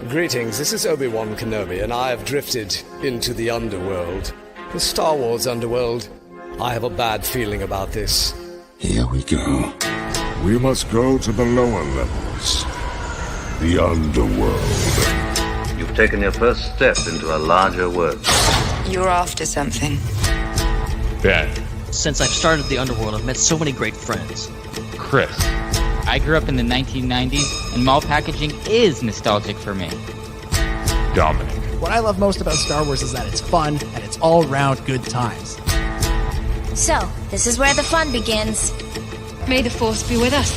Greetings, this is Obi-Wan Kenobi, and I have drifted into the underworld. The Star Wars underworld. I have a bad feeling about this. Here we go. We must go to the lower levels. The underworld. You've taken your first step into a larger world. You're after something. Ben. Since I've started the underworld, I've met so many great friends. Chris. I grew up in the 1990s, and mall packaging is nostalgic for me. Dominic. What I love most about Star Wars is that it's fun and it's all-round good times. So, this is where the fun begins. May the Force be with us.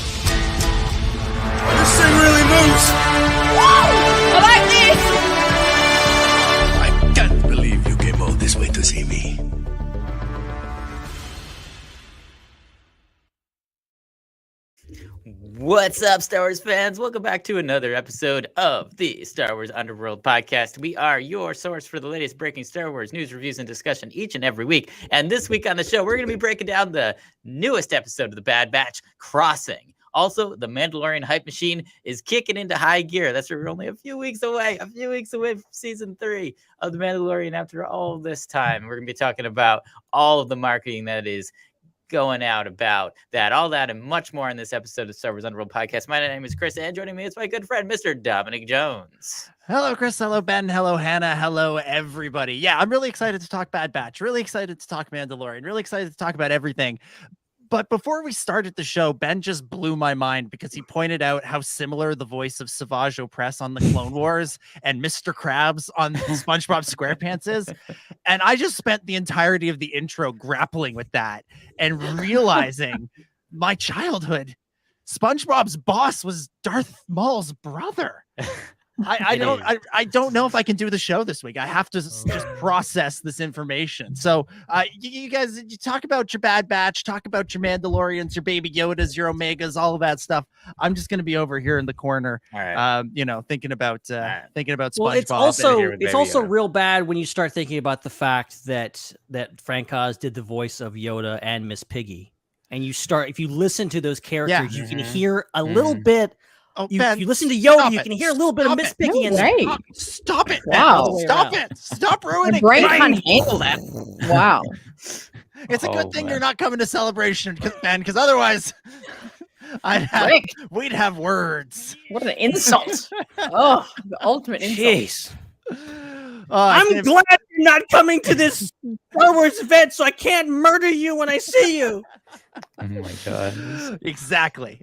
This thing really moves! Whoa! I like this! I can't believe you came all this way to see me. What's up, Star Wars fans? Welcome back to another episode of the Star Wars Underworld podcast. We are your source for the latest breaking Star Wars news, reviews, and discussion each and every week. And this week on the show, we're going to be breaking down the newest episode of The Bad Batch, Crossing. Also, the Mandalorian hype machine is kicking into high gear. That's why we're only a few weeks away from season 3 of The Mandalorian after all this time. We're going to be talking about all of the marketing that is going out about that, all that, and much more in this episode of Star Wars Underworld podcast. My name is Chris, and joining me is my good friend, Mr. Dominic Jones. Hello, Chris. Hello, Ben. Hello, Hannah. Hello, everybody. Yeah, I'm really excited to talk Bad Batch. Really excited to talk Mandalorian. Really excited to talk about everything. But before we started the show, Ben just blew my mind because he pointed out how similar the voice of Savage Opress on the Clone Wars and Mr. Krabs on SpongeBob SquarePants is. And I just spent the entirety of the intro grappling with that and realizing my childhood, SpongeBob's boss was Darth Maul's brother. I don't know if I can do the show this week. I have to just process this information. So you guys, you talk about your Bad Batch, talk about your Mandalorians, your Baby Yodas, your Omegas, all of that stuff. I'm just going to be over here in the corner, thinking about SpongeBob. Well, it's also real bad when you start thinking about the fact that Frank Oz did the voice of Yoda and Miss Piggy, and if you listen to those characters, you can hear a little bit. Oh, Ben, you listen to Yoda, you can hear a little bit of Miss Piggy in there. Stop it. Wow. Stop it. Stop ruining brain can't handle that. Wow. It's a good thing you're not coming to Celebration, Ben, because otherwise we'd have words. What an insult. Oh, the ultimate insult. Jeez. I'm glad you're not coming to this Star Wars event, so I can't murder you when I see you. Oh my god! Exactly.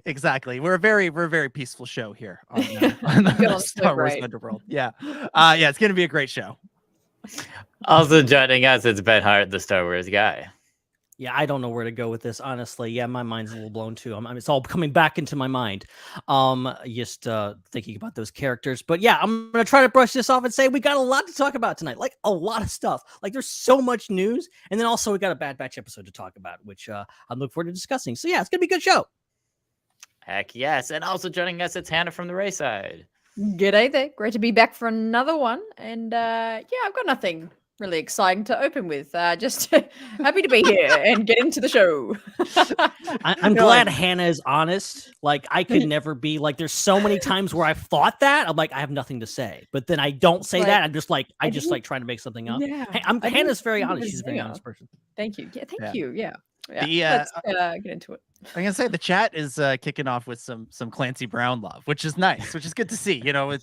We're a very peaceful show here on the Star Wars Underworld. Yeah, it's gonna be a great show. Also joining us is Ben Hart, the Star Wars guy. Yeah, I don't know where to go with this, honestly. Yeah, my mind's a little blown too. It's all coming back into my mind. Just thinking about those characters. But yeah, I'm gonna try to brush this off and say we got a lot to talk about tonight. Like a lot of stuff. Like there's so much news, and then also we got a Bad Batch episode to talk about, which I'm looking forward to discussing. So yeah, it's gonna be a good show. Heck yes! And also joining us, it's Hannah from the Raeside. G'day there. Great to be back for another one. And I've got nothing really exciting to open with. Just happy to be here and get into the show. I'm glad Hannah is honest. Like I could never be like, there's so many times where I've thought that I'm like, I have nothing to say, but then I don't say that. I'm just like, I just trying to make something up. Yeah, Hannah's very honest. She's a very honest person. Thank you. Yeah, thank you. Yeah. Let's get into it. I'm gonna say the chat is kicking off with some Clancy Brown love, which is nice, which is good to see. You know what?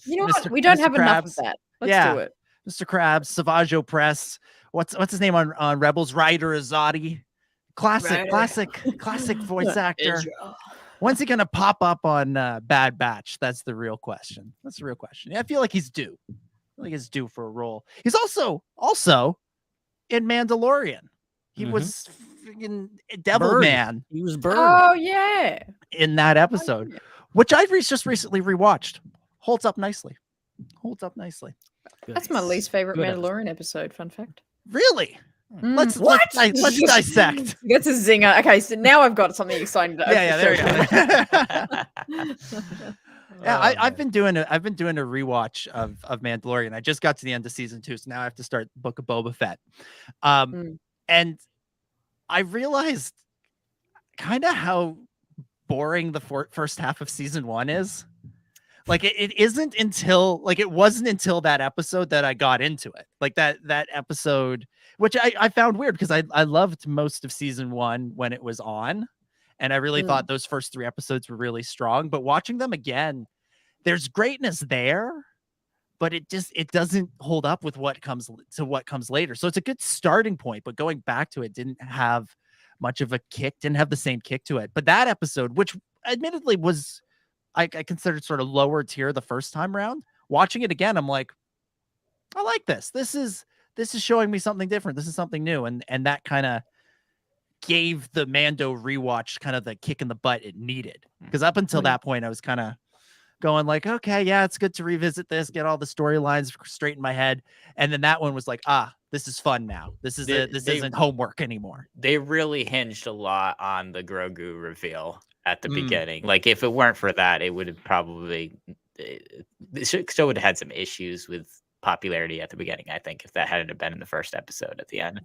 We don't have enough of that. Let's do it. Mr. Krabs, Savage Opress. What's his name on Rebels? Ryder Azadi. Classic voice actor. When's he gonna pop up on Bad Batch? That's the real question. Yeah, I feel like he's due. He's due for a role. He's also in Mandalorian. He was in Devil Man. He was Bird. Oh yeah. In that episode, which I've just recently rewatched. Holds up nicely. That's my least favorite Mandalorian episode. Fun fact. Really? Let's dissect. That's a zinger. Okay, so now I've got something exciting to there you go. I've been doing a rewatch of Mandalorian. I just got to the end of season 2, so now I have to start Book of Boba Fett. And I realized kind of how boring the first half of season 1 is. Like it isn't until like it wasn't until that episode that I got into it. Like that episode, which I found weird because I loved most of season 1 when it was on, and I really thought those first 3 episodes were really strong. But watching them again, there's greatness there, but it doesn't hold up with what comes later. So it's a good starting point, but going back to it didn't have much of a kick, didn't have the same kick to it. But that episode, which admittedly was I considered sort of lower tier the first time around, watching it again, I'm like, I like this. This is showing me something different. This is something new. And that kind of gave the Mando rewatch kind of the kick in the butt it needed. Because up until that point, I was kind of going like, okay, yeah, it's good to revisit this, get all the storylines straight in my head. And then that one was like, this is fun now. This isn't homework anymore. They really hinged a lot on the Grogu reveal at the beginning. Like if it weren't for that, it would have probably the show would have had some issues with popularity at the beginning, I think, if that hadn't been in the first episode at the end.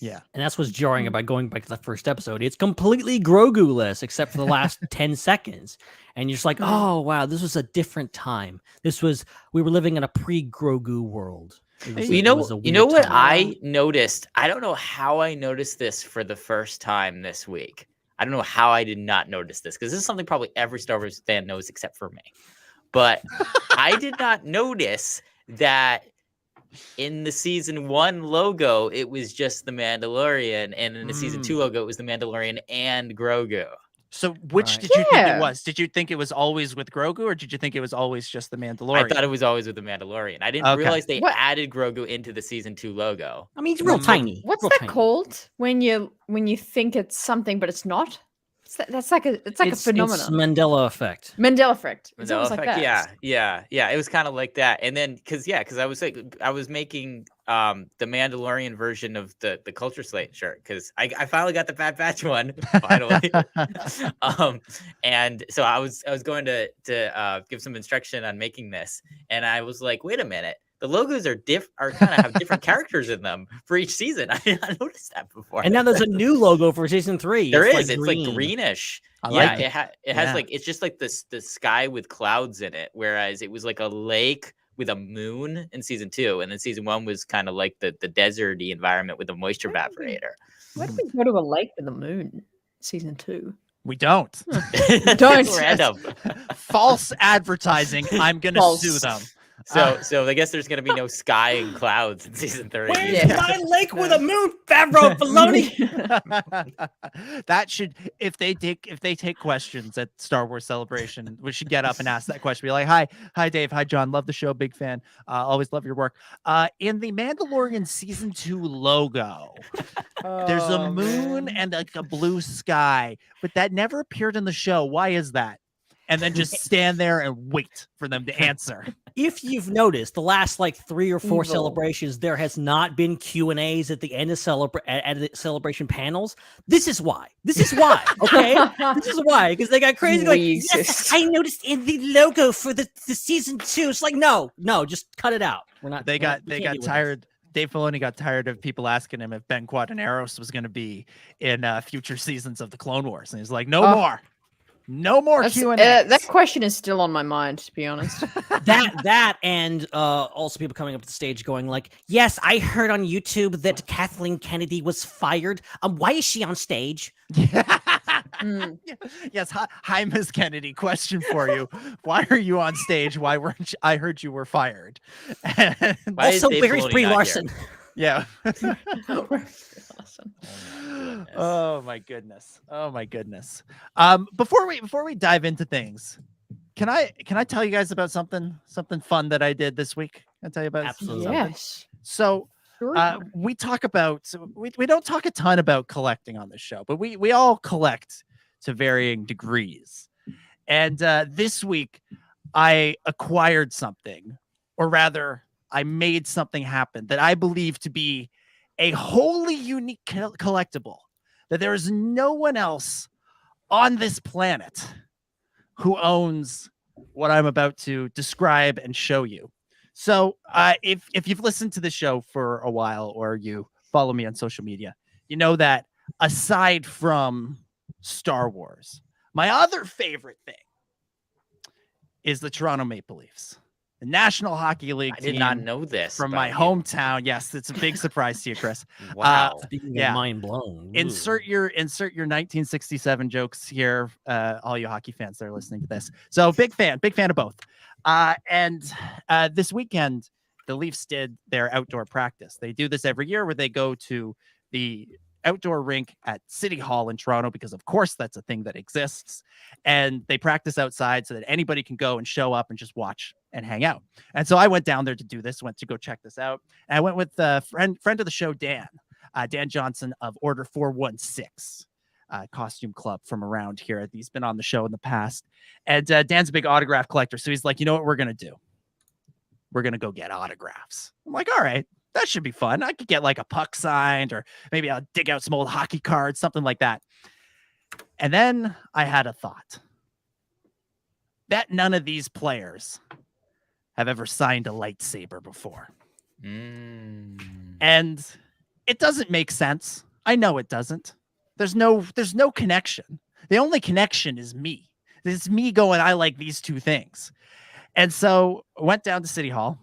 Yeah. And that's what's jarring about going back to the first episode. It's completely Grogu-less except for the last 10 seconds. And you're just like, oh, wow, this was a different time. We were living in a pre-Grogu world. You know what I noticed? I don't know how I noticed this for the first time this week. I don't know how I did not notice this, because this is something probably every Star Wars fan knows except for me. But I did not notice that in the season 1 logo, it was just the Mandalorian, and in the season 2 logo, it was the Mandalorian and Grogu. So which did you think it was? Did you think it was always with Grogu, or did you think it was always just the Mandalorian? I thought it was always with the Mandalorian. I didn't realize they added Grogu into the season 2 logo. I mean, he's real tiny. What's real that tiny. called when you think it's something but it's not? It's like a phenomenon. It's Mandela effect. Mandela effect. It's Mandela almost effect. like that. Yeah. It was kind of like that. And then because I was making the Mandalorian version of the Culture Slate shirt, because I finally got the Bad Batch one finally. And so I was going to give some instruction on making this, and I was like, wait a minute. The logos are kind of have different characters in them for each season. I did not notice that before. And now there's a new logo for season 3. It's like greenish. It has like, it's just like the sky with clouds in it. Whereas it was like a lake with a moon in season 2, and then season 1 was kind of like the deserty environment with a moisture evaporator. Why do we go to a lake with a moon? Season 2. We don't. Don't. Random. False advertising. I'm gonna sue them. So I guess there's gonna be no sky and clouds in season 3. Where's my lake with a moon, Favreau Baloney? That should, if they take questions at Star Wars Celebration, we should get up and ask that question. Be like, hi Dave, hi John, love the show, big fan, always love your work. In the Mandalorian season 2 logo, there's a moon and like a blue sky, but that never appeared in the show. Why is that? And then just stand there and wait for them to answer. If you've noticed, the last like 3 or 4 celebrations, there has not been Q&As at the end of the celebration panels. This is why. Okay, this is why, because they got crazy. Like, yes, I noticed in the logo for the season 2. It's like, no, just cut it out. We're not. They got tired. Dave Filoni got tired of people asking him if Ben Quadinaros was going to be in future seasons of the Clone Wars, and he's like, no more. No more Q&A. That question is still on my mind, to be honest. that and also people coming up to the stage going like, yes, I heard on YouTube that Kathleen Kennedy was fired. Why is she on stage? Yes, hi, Ms. Kennedy. Question for you: why are you on stage? Why weren't you? I heard you were fired. Also, where's Brie Larson? Yeah. Awesome. Oh my goodness. Before we dive into things, can I tell you guys about something fun that I did this week? Can I tell you about Absolutely. something? Yes. So we don't talk a ton about collecting on this show, but we all collect to varying degrees. And this week I acquired something, or rather I made something happen that I believe to be a wholly unique collectible, that there is no one else on this planet who owns what I'm about to describe and show you. So if you've listened to the show for a while, or you follow me on social media, you know that aside from Star Wars, my other favorite thing is the Toronto Maple Leafs, the National Hockey League I did not know this from about my you. hometown. Yes, it's a big surprise to you, Chris. Wow. Speaking of mind blown. Insert your 1967 jokes here, all you hockey fans that are listening to this. So big fan of both. And this weekend, the Leafs did their outdoor practice. They do this every year where they go to the outdoor rink at City Hall in Toronto, because of course that's a thing that exists. And they practice outside so that anybody can go and show up and just watch and hang out. And so I went down there to do this, went to go check this out. And I went with a friend of the show, Dan Johnson of Order 416. Costume club from around here. He's been on the show in the past. And Dan's a big autograph collector. So he's like, you know what we're going to do? We're going to go get autographs. I'm like, all right, that should be fun. I could get like a puck signed, or maybe I'll dig out some old hockey cards, something like that. And then I had a thought. Bet none of these players have ever signed a lightsaber before. And it doesn't make sense. I know it doesn't. There's no connection. The only connection is me. It's me going, I like these two things. And so I went down to City Hall,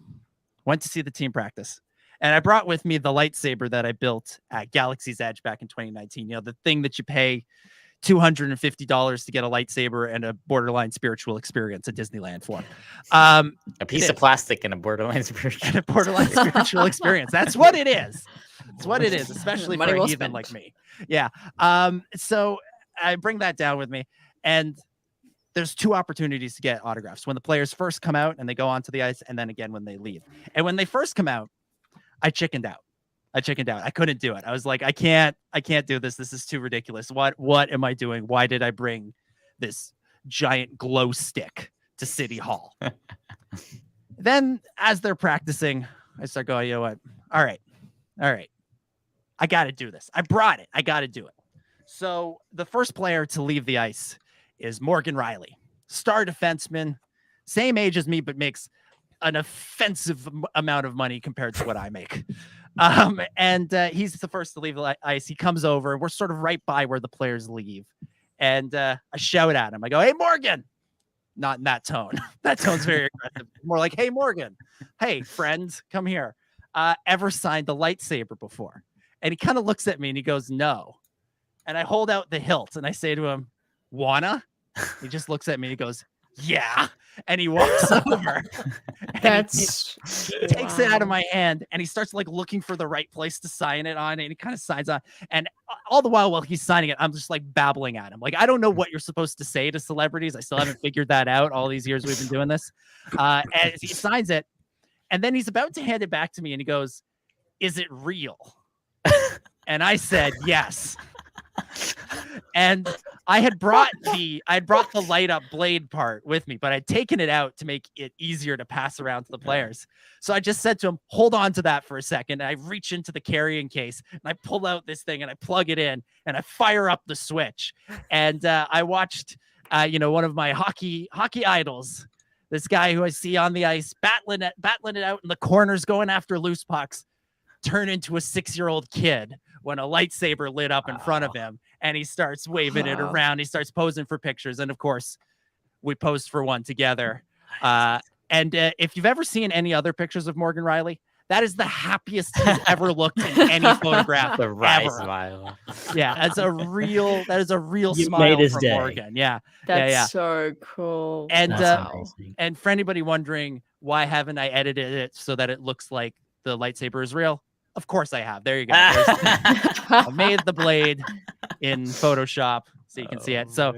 went to see the team practice, and I brought with me the lightsaber that I built at Galaxy's Edge back in 2019. You know, the thing that you pay $250 to get a lightsaber and a borderline spiritual experience at Disneyland for. A piece of plastic and a borderline spiritual and a borderline spiritual experience. That's what it is. It's what it is, especially for a heathen spent. like me. Yeah. So I bring that down with me, and there's two opportunities to get autographs: when the players first come out and they go onto the ice, and then again when they leave. And when they first come out, I chickened out. I couldn't do it. I was like, I can't do this. This is too ridiculous. What am I doing? Why did I bring this giant glow stick to City Hall? Then as they're practicing, I start going, you know what? All right. I got to do this. I brought it. I got to do it. So the first player to leave the ice is Morgan Riley, star defenseman, same age as me, but makes an offensive amount of money compared to what I make. And he's the first to leave the ice. He comes over, and we're sort of right by where the players leave. And I shout at him. I go, "Hey, Morgan!" Not in that tone. That tone's very aggressive. More like, "Hey, Morgan. Hey, friend, come here. Ever signed the lightsaber before?" And he kind of looks at me and he goes, "No." And I hold out the hilt and I say to him, "Wanna?" He just looks at me and he goes, "Yeah." And he walks over. That's he takes it out of my hand, and he starts like looking for the right place to sign it on, and he kind of signs on. And all the while he's signing it, I'm just like babbling at him. Like, I don't know what you're supposed to say to celebrities. I still haven't figured that out all these years we've been doing this. And he signs it, and then he's about to hand it back to me, and he goes, "Is it real?" And I said, "Yes." And I had brought the light up blade part with me, but I'd taken it out to make it easier to pass around to the players. So I just said to him, "Hold on to that for a second." And I reach into the carrying case and I pull out this thing and I plug it in and I fire up the switch. And I watched, one of my hockey idols, this guy who I see on the ice battling it out in the corners, going after loose pucks, turn into a 6-year-old kid when a lightsaber lit up in front of him, and he starts waving it around. He starts posing for pictures. And of course we posed for one together. And if you've ever seen any other pictures of Morgan Riley, that is the happiest he's ever looked in any photograph. The right ever. Smile. Yeah. That is a real You smile made his from day. Morgan. Yeah. That's so cool. And, That's amazing. and for anybody wondering, why haven't I edited it so that it looks like the lightsaber is real? Of course I have. There you go. I made the blade in Photoshop so you can see it. So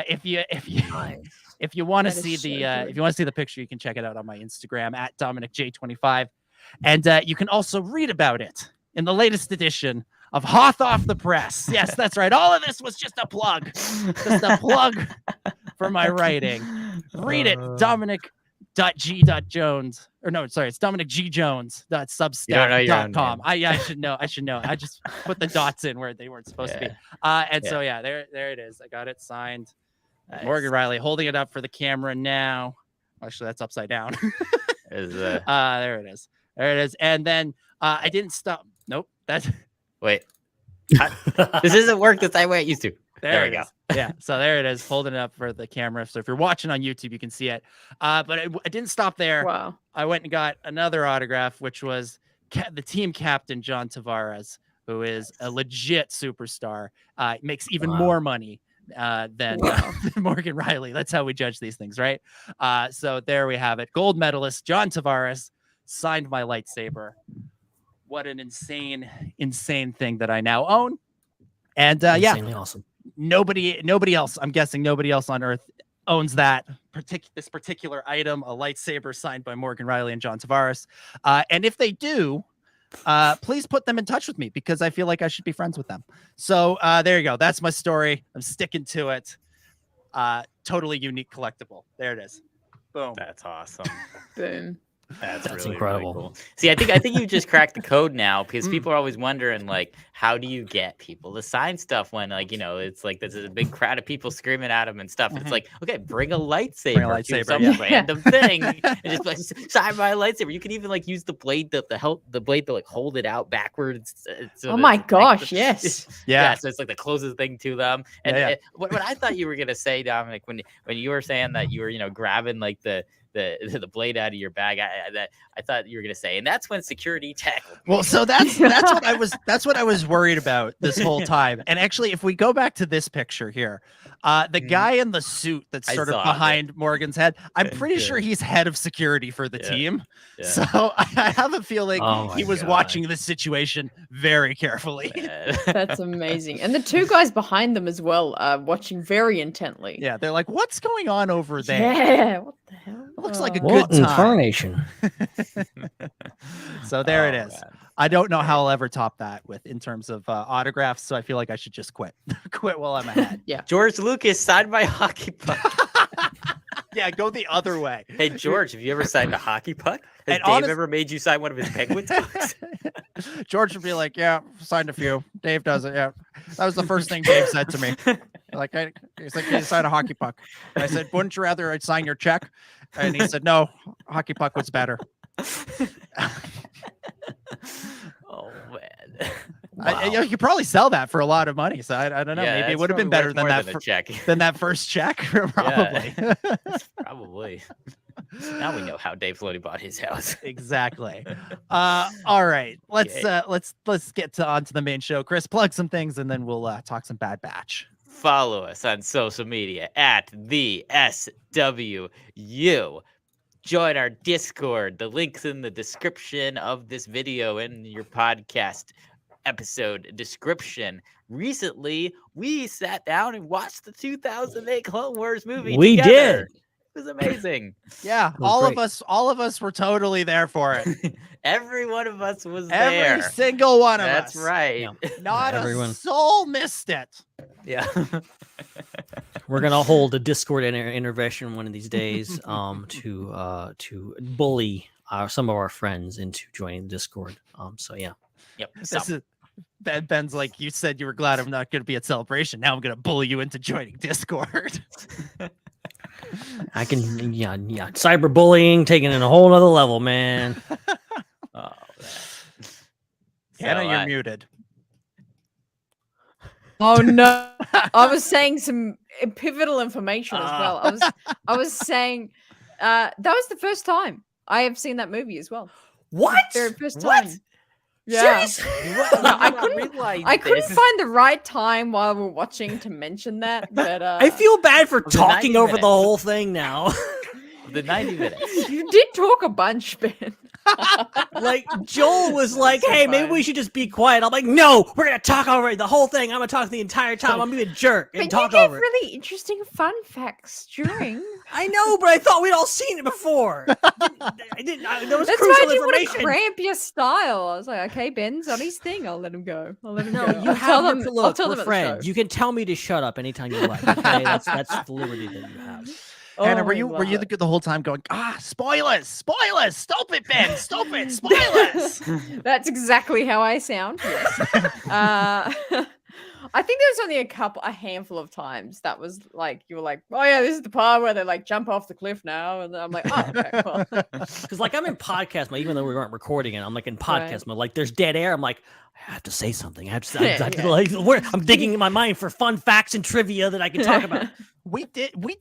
if you want to see the picture, you can check it out on my Instagram at DominicJ25. And you can also read about it in the latest edition of Hoth Off the Press. Yes, that's right. All of this was just a plug. Just a plug for my writing. Read it, Dominic.G.Jones. Or no, sorry, it's DominicGJones.substack.com. I should know. I just put the dots in where they weren't supposed to be. So there it is. I got it signed. Nice. Morgan Riley holding it up for the camera now. Actually, that's upside down. There it is. There it is. And then I didn't stop. Nope. That's wait. This isn't work the same way it used to. There we it go. is. Yeah, so there it is, holding it up for the camera. So if you're watching on YouTube, you can see it. But I didn't stop there. Wow. I went and got another autograph, which was the team captain, John Tavares, who is a legit superstar. Makes even more money than Morgan Riley. That's how we judge these things, right? So there we have it. Gold medalist John Tavares signed my lightsaber. What an insane thing that I now own. And Insanely awesome. Nobody else, I'm guessing nobody else on Earth owns this particular item, a lightsaber signed by Morgan Riley and John Tavares. And if they do, please put them in touch with me because I feel like I should be friends with them. So there you go. That's my story. I'm sticking to it. Totally unique collectible. There it is. Boom. That's awesome. Boom. That's really, incredible. Really cool. See, I think you just cracked the code now because people are always wondering, like, how do you get people to sign stuff when, like, it's like there's a big crowd of people screaming at them and stuff. It's like, okay, bring a lightsaber to some random thing and just like sign my lightsaber. You can even like use the blade to like hold it out backwards. So Oh my gosh, yes. Yeah. So it's like the closest thing to them. And what I thought you were gonna say, Dominic, when you were saying that you were grabbing like the blade out of your bag, I thought you were gonna say, and that's when security tackled. Well, so that's what I was worried about this whole time. And actually, if we go back to this picture here, the guy in the suit that's sort of behind Morgan's head, I'm pretty sure he's head of security for the team. Yeah. So I have a feeling he was watching this situation very carefully. That's amazing. And the two guys behind them as well are watching very intently. Yeah, they're like, what's going on over there? Yeah, what the hell? It looks like a What good time. incarnation. So there it is. Man. I don't know how I'll ever top that in terms of autographs, so I feel like I should just quit. Quit while I'm ahead. Yeah. George Lucas signed my hockey puck. Yeah, go the other way. Hey, George, have you ever signed a hockey puck? Has Dave ever made you sign one of his Penguins pucks? George would be like, yeah, signed a few. Dave does it, yeah. That was the first thing Dave said to me. He's like, you signed a hockey puck. And I said, wouldn't you rather I'd sign your check? And he said, no, hockey puck was better. Oh, man. Wow. You could probably sell that for a lot of money. So I don't know. Yeah, maybe it would have been better than that check. Than that first check. Probably. Yeah. Probably. Now we know how Dave Filoni bought his house. Exactly. All right. Let's get onto the main show. Chris, plug some things and then we'll talk some Bad Batch. Follow us on social media at the SWU. Join our Discord. The link's in the description of this video in your podcast episode description. Recently, we sat down and watched the 2008 Clone Wars movie. We together. did. It was amazing. Yeah, all of us were totally there for it. Every one of us was there. Every single one of us. That's right. Yeah. Not a soul missed it. Yeah. We're gonna hold a Discord intervention one of these days to bully some of our friends into joining the Discord. So yeah. Yep. This is Ben's like, you said you were glad I'm not going to be at Celebration. Now I'm going to bully you into joining Discord. I can, cyberbullying taken in a whole nother level, man. Oh, Hannah, you're muted. Oh no! I was saying some pivotal information as well. I was saying that was the first time I have seen that movie as well. What? Very first time. What? Yeah. Seriously? I couldn't find the right time while we were watching to mention that, but I feel bad for talking over the whole thing now. The 90 minutes. You did talk a bunch, Ben. Like Joel was like, "Hey, maybe we should just be quiet." I'm like, "No, we're gonna talk over the whole thing. I'm gonna talk the entire time. I'm gonna be a jerk and talk you gave over it." really interesting fun facts during. I know, but I thought we'd all seen it before. I didn't. There was That's crucial why I didn't want information. to cramp your style. I was like, "Okay, Ben's on his thing. I'll let him go. I'll let him go." You have I'll tell them we're friends. You can tell me to shut up anytime you like. Okay, that's the liberty that you have. Hannah, were you the whole time going, spoilers, stop it, Ben, stop it, spoilers? That's exactly how I sound. Yes. I think there's only a handful of times that was like you were like, oh yeah, this is the part where they like jump off the cliff now, and then I'm like, oh, okay, cool. Because like I'm in podcast mode, even though we weren't recording it, I'm like in podcast mode. Like there's dead air. I'm like, I have to say something. I have to like, I'm thinking in my mind for fun facts and trivia that I can talk about. We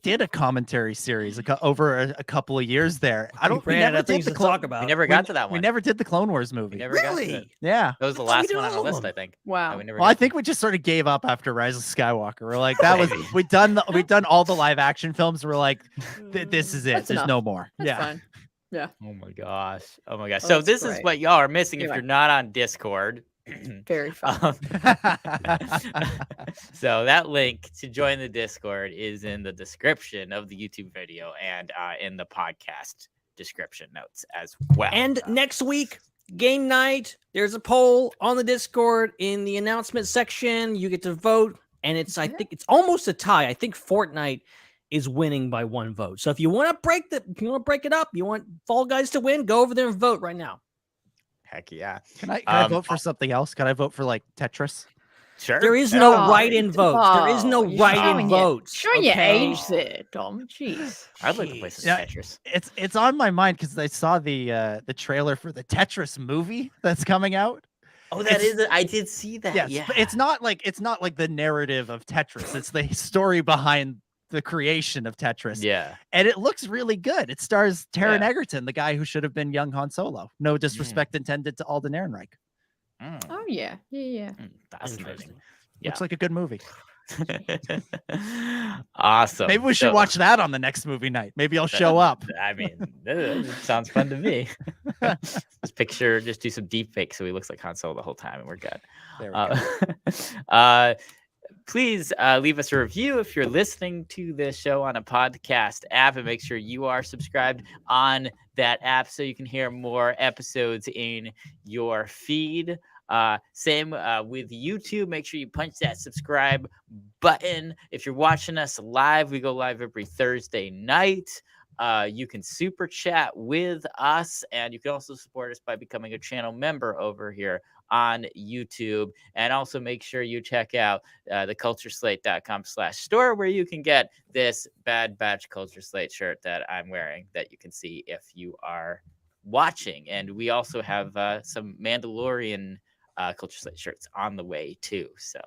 did a commentary series over a couple of years there. We ran out of things to talk about. We never got to that one. We never did the Clone Wars movie. We never got to it. Yeah. That was the last one on the list, I think. Wow. I think we just sort of gave up after Rise of Skywalker. We're like, that was we've done all the live action films. We're like, this is it. That's There's enough. no more. That's fine. Yeah. Oh my gosh. Oh, So this great. is what y'all are missing if Anyway. you're not on Discord. Very fun. So that link to join the Discord is in the description of the YouTube video and in the podcast description notes as well. And next week, game night. There's a poll on the Discord in the announcement section. You get to vote, and it's I think it's almost a tie. I think Fortnite is winning by 1 vote. So if you want to break it up, you want Fall Guys to win, go over there and vote right now. Heck yeah. Can I vote for something else? Can I vote for like Tetris? Sure. There is no write-in votes. There is no write-in votes. Showing your age there, Dom. Jeez. I'd like to play some Yeah, Tetris. It's on my mind because I saw the trailer for the Tetris movie that's coming out. Oh, that is it. I did see that. Yes, Yeah. but it's not like the narrative of Tetris. It's the story behind the creation of Tetris. Yeah. And it looks really good. It stars Taron Yeah. Egerton, the guy who should have been young Han Solo. No disrespect intended to Alden Ehrenreich. Oh yeah. Yeah. Fascinating. Looks like a good movie. Awesome. Maybe we should So- watch that on the next movie night. Maybe I'll show up. I mean, that sounds fun to me. Just do some deep fake so he looks like Han Solo the whole time and we're good. There we go. Please leave us a review if you're listening to this show on a podcast app, and make sure you are subscribed on that app so you can hear more episodes in your feed. Same with YouTube. Make sure you punch that subscribe button. If you're watching us live, we go live every Thursday night. You can super chat with us, and you can also support us by becoming a channel member over here on YouTube. And also make sure you check out the cultureslate.com/store, where you can get this Bad Batch Culture Slate shirt that I'm wearing that you can see if you are watching. And we also have some Mandalorian Culture Slate shirts on the way too. So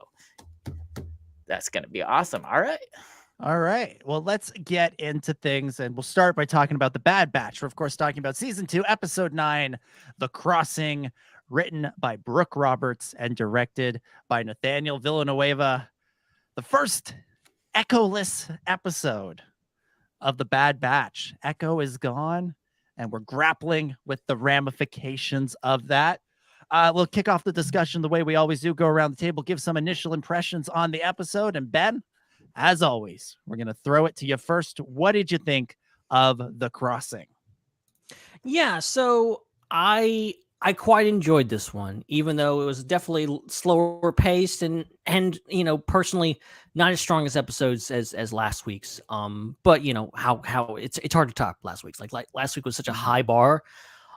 that's going to be awesome. All right. Well, let's get into things, and we'll start by talking about the Bad Batch. We're, of course, talking about Season 2, Episode 9, The Crossing, written by Brooke Roberts and directed by Nathaniel Villanueva. The first Echo-less episode of the Bad Batch. Echo is gone, and we're grappling with the ramifications of that. We'll kick off the discussion the way we always do, go around the table, give some initial impressions on the episode, and Ben, as always, we're going to throw it to you first. What did you think of The Crossing? Yeah, so I quite enjoyed this one, even though it was definitely slower paced and personally not as strong as episodes as last week's. But how it's hard to top last week's. Like last week was such a high bar.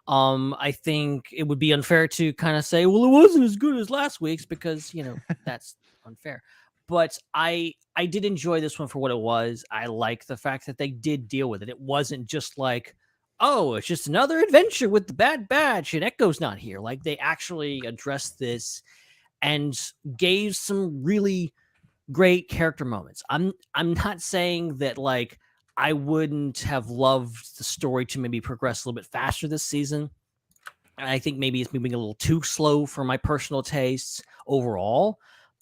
I think it would be unfair to kind of say, well, it wasn't as good as last week's, because that's unfair. But I did enjoy this one for what it was. I like the fact that they did deal with it. It wasn't just like, oh, it's just another adventure with the Bad Batch and Echo's not here. Like, they actually addressed this and gave some really great character moments. I'm not saying that like I wouldn't have loved the story to maybe progress a little bit faster this season. And I think maybe it's moving a little too slow for my personal tastes overall.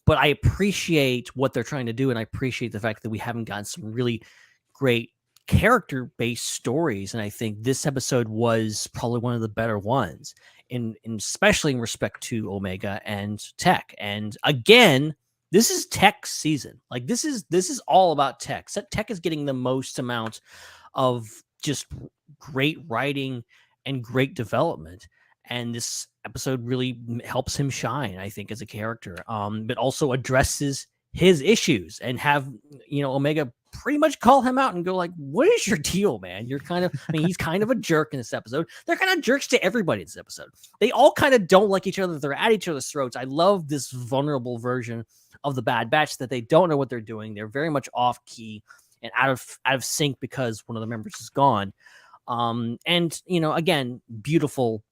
But I appreciate what they're trying to do, and I appreciate the fact that we haven't gotten some really great character-based stories. And I think this episode was probably one of the better ones, in especially in respect to Omega and Tech. And again, this is Tech's season. Like this is all about Tech. Tech is getting the most amount of just great writing and great development. And this episode really helps him shine, I think, as a character, but also addresses his issues and have, Omega pretty much call him out and go like, what is your deal, man? You're kind of, he's kind of a jerk in this episode. They're kind of jerks to everybody in this episode. They all kind of don't like each other. They're at each other's throats. I love this vulnerable version of the Bad Batch that they don't know what they're doing. They're very much off key and out of sync because one of the members is gone. And again, beautiful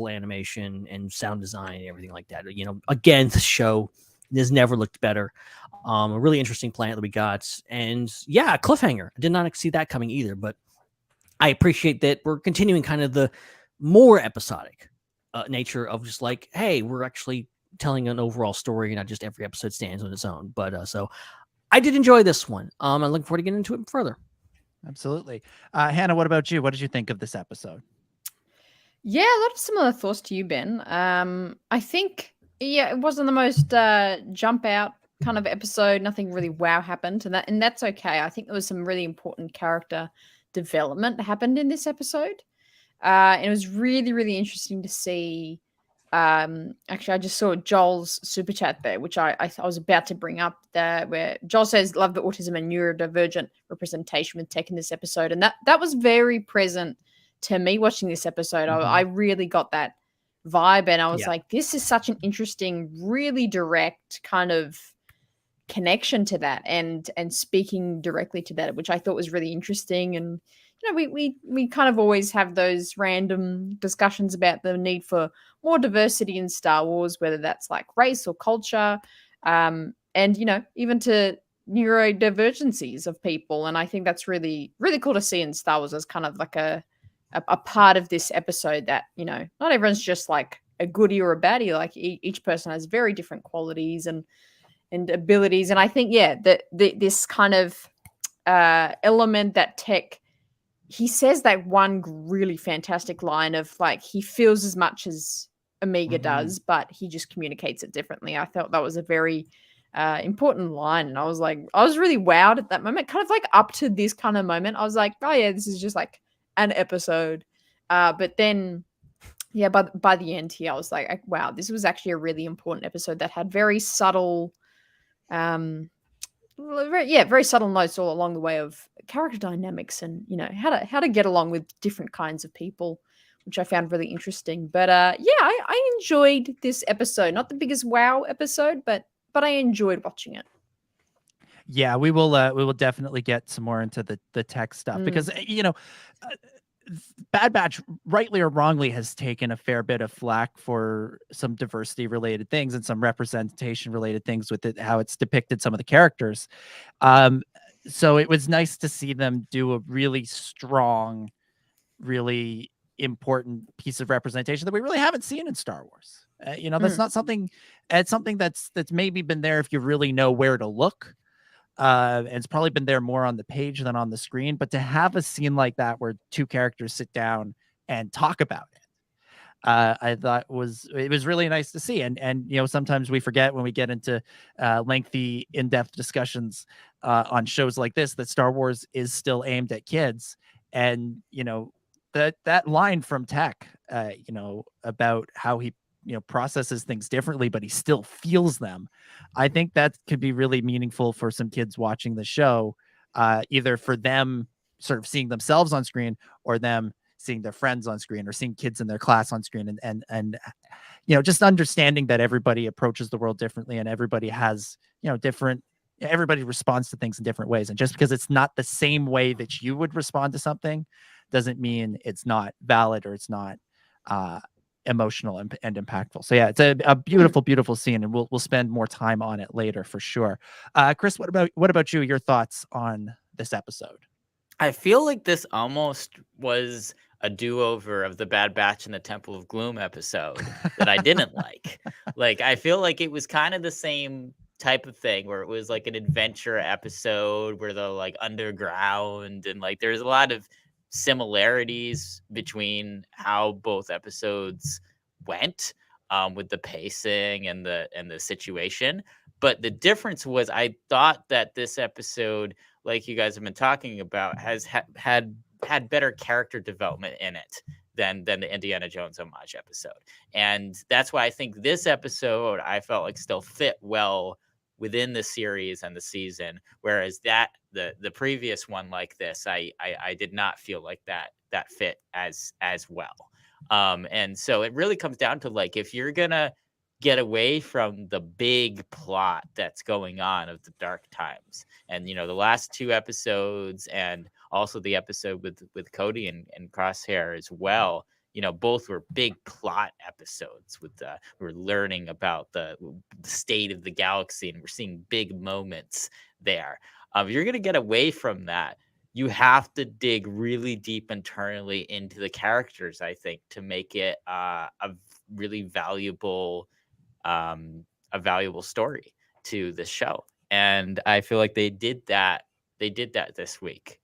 animation and sound design and everything like that. Again, the show has never looked better. A really interesting planet that we got, and yeah, cliffhanger. I did not see that coming either, but I appreciate that we're continuing kind of the more episodic nature of just like, hey, we're actually telling an overall story, not just every episode stands on its own. But so I did enjoy this one. I'm looking forward to getting into it further. Absolutely. Hannah, what about you? What did you think of this episode? Yeah, a lot of similar thoughts to you, Ben. I think, it wasn't the most jump out kind of episode. Nothing really wow happened, and that's okay. I think there was some really important character development that happened in this episode. And it was really, really interesting to see. Actually, I just saw Joel's super chat there, which I was about to bring up there, where Joel says, "Love the autism and neurodivergent representation with tech in this episode," and that was very present to me watching this episode. I really got that vibe, and I was like, "This is such an interesting, really direct kind of connection to that, and speaking directly to that, which I thought was really interesting." And we kind of always have those random discussions about the need for more diversity in Star Wars, whether that's like race or culture, and even to neurodivergencies of people. And I think that's really, really cool to see in Star Wars as kind of like a part of this episode that, not everyone's just like a goodie or a baddie. Like each person has very different qualities and abilities. And I think, this kind of element that Tech, he says that one really fantastic line of like, he feels as much as Omega does, but he just communicates it differently. I thought that was a very important line. And I was really wowed at that moment, kind of like up to this kind of moment. I was like, oh yeah, this is just like an episode. But then, by the end here, I was like, wow, this was actually a really important episode that had very subtle, very subtle notes all along the way of character dynamics and how to get along with different kinds of people, which I found really interesting. But I enjoyed this episode. Not the biggest wow episode, but I enjoyed watching it. Yeah, we will definitely get some more into the tech stuff because Bad Batch, rightly or wrongly, has taken a fair bit of flack for some diversity related things and some representation related things with it, how it's depicted some of the characters. So it was nice to see them do a really strong, really important piece of representation that we really haven't seen in Star Wars. That's not something. It's something that's maybe been there if you really know where to look. And it's probably been there more on the page than on the screen, but to have a scene like that where two characters sit down and talk about it, I thought it was really nice to see. And sometimes we forget when we get into lengthy, in-depth discussions on shows like this that Star Wars is still aimed at kids. And that line from Tech, about how he processes things differently, but he still feels them. I think that could be really meaningful for some kids watching the show, either for them sort of seeing themselves on screen or them seeing their friends on screen or seeing kids in their class on screen and just understanding that everybody approaches the world differently and everybody has, everybody responds to things in different ways. And just because it's not the same way that you would respond to something doesn't mean it's not valid or it's not, emotional and impactful. So yeah, it's a beautiful, beautiful scene, and we'll spend more time on it later for sure. Chris, what about you? Your thoughts on this episode? I feel like this almost was a do-over of the Bad Batch and the Temple of Gloom episode that I didn't like. Like, I feel like it was kind of the same type of thing where it was like an adventure episode where they're like underground and like there's a lot of similarities between how both episodes went with the pacing and the situation. But the difference was I thought that this episode, like you guys have been talking about, has had better character development in it than the Indiana Jones homage episode. And that's why I think this episode I felt like still fit well within the series and the season, whereas that the previous one like this, I did not feel like that fit as well. And so it really comes down to like, if you're gonna get away from the big plot that's going on of the dark times. And the last 2 episodes, and also the episode with Cody and Crosshair as well, both were big plot episodes with we're learning about the state of the galaxy, and we're seeing big moments there. If you're going to get away from that, you have to dig really deep internally into the characters, I think, to make it a really valuable story to the show. And I feel like they did that this week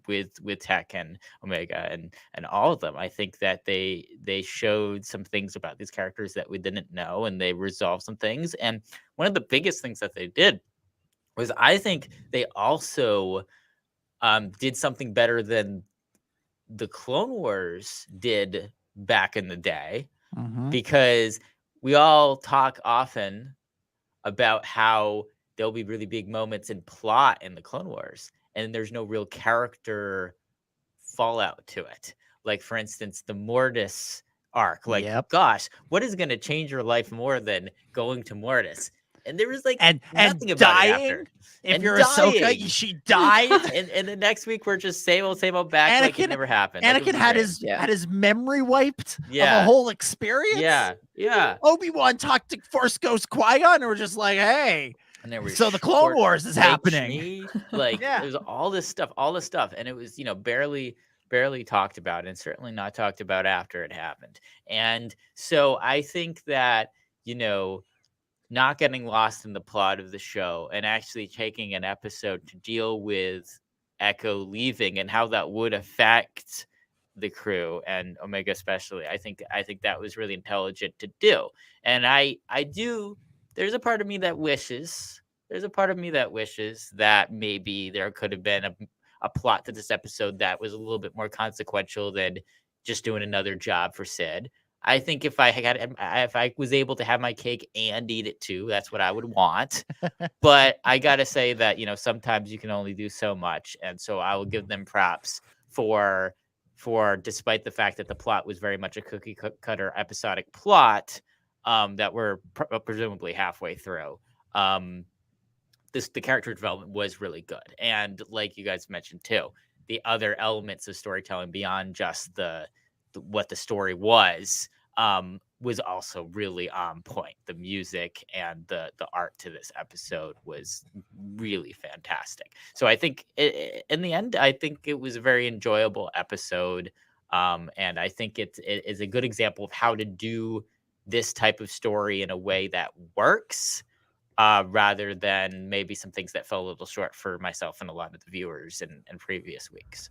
with Tech and Omega and all of them. I think that they showed some things about these characters that we didn't know, and they resolved some things. And one of the biggest things that they did was, I think, they also did something better than the Clone Wars did back in the day, because we all talk often about how there'll be really big moments in plot in the Clone Wars, and there's no real character fallout to it. Like, for instance, the Mortis arc. Like, gosh, what is going to change your life more than going to Mortis? And there was like nothing about dying. it after. If and you're dying. Ahsoka, she died. and the next week we're just same old back, like it never happened. Anakin had his memory wiped of the whole experience. Yeah. Obi-Wan talked to Force Ghost Qui-Gon, and we're just like, hey. And there was so the Clone Wars is happening. Like, there's all this stuff, and it was barely talked about, and certainly not talked about after it happened. And so I think that not getting lost in the plot of the show and actually taking an episode to deal with Echo leaving and how that would affect the crew and Omega especially, I think that was really intelligent to do. And I do. There's a part of me that wishes that maybe there could have been a plot to this episode that was a little bit more consequential than just doing another job for Sid. I think if I was able to have my cake and eat it too, that's what I would want. But I gotta say that sometimes you can only do so much, and so I will give them props for despite the fact that the plot was very much a cookie cutter episodic plot that we're presumably halfway through. The character development was really good, and like you guys mentioned too, the other elements of storytelling beyond just what the story was also really on point. The music and the art to this episode was really fantastic. So I think in the end, I think it was a very enjoyable episode. And I think it is a good example of how to do this type of story in a way that works, rather than maybe some things that fell a little short for myself and a lot of the viewers in previous weeks.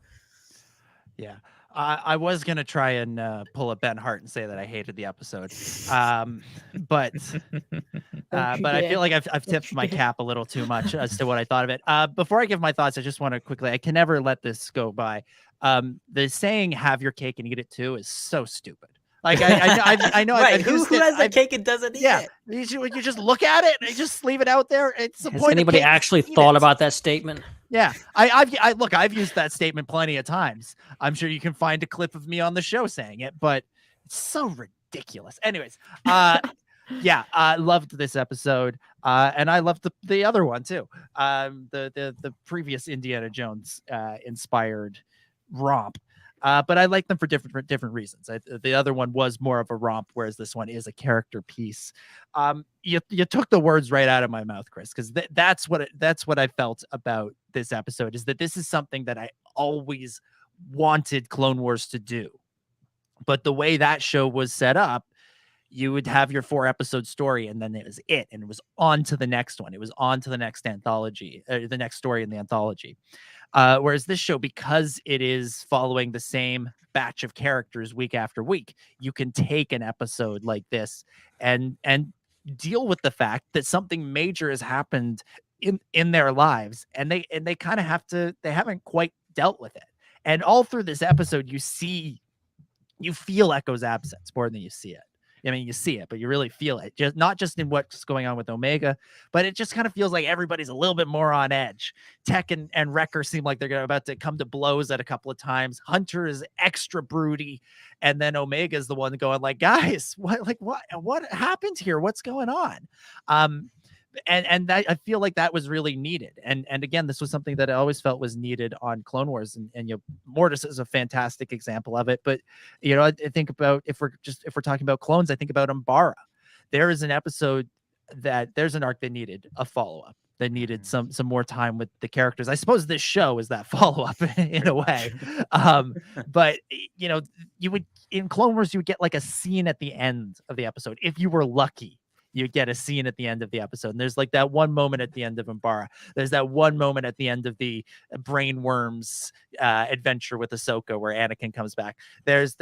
Yeah. I was going to try and pull a Ben Hart and say that I hated the episode. But I feel like I've tipped my cap a little too much as to what I thought of it. Before I give my thoughts, I just want to quickly, I can never let this go by. The saying, have your cake and eat it too, is so stupid. Like, I know. Right. Who has a cake and doesn't eat it? You just look at it and you just leave it out there. It's the Has point. Anybody actually thought about that statement? Yeah, I've used that statement plenty of times. I'm sure you can find a clip of me on the show saying it, but it's so ridiculous. Anyways, I loved this episode, and I loved the other one too. The previous Indiana Jones inspired romp. But I like them for different reasons. The other one was more of a romp, whereas this one is a character piece. You took the words right out of my mouth, Chris, because that's what I felt about this episode, is that this is something that I always wanted Clone Wars to do. But the way that show was set up, you would have your 4-episode story, and then it was it, and it was on to the next one. It was on to the next anthology, the next story in the anthology. Whereas this show, because it is following the same batch of characters week after week, you can take an episode like this and deal with the fact that something major has happened in their lives, and they kind of they haven't quite dealt with it. And all through this episode, you feel Echo's absence more than you see it. I mean, you see it, but you really feel it. Just not just in what's going on with Omega, but it just kind of feels like everybody's a little bit more on edge. Tech and Wrecker seem like they're about to come to blows at a couple of times. Hunter is extra broody, and then Omega is the one going like, guys, what happened here? What's going on? And that, I feel like that was really needed. And again, this was something that I always felt was needed on Clone Wars, and Mortis is a fantastic example of it. But I think about if we're talking about clones, I think about Umbara. There is an episode there's an arc that needed a follow-up, that needed some more time with the characters. I suppose this show is that follow-up in a way. But you would, in Clone Wars, you would get like a scene at the end of the episode if you were lucky. You get a scene at the end of the episode. And there's like that one moment at the end of Umbara. There's that one moment at the end of the Brainworms adventure with Ahsoka where Anakin comes back. There's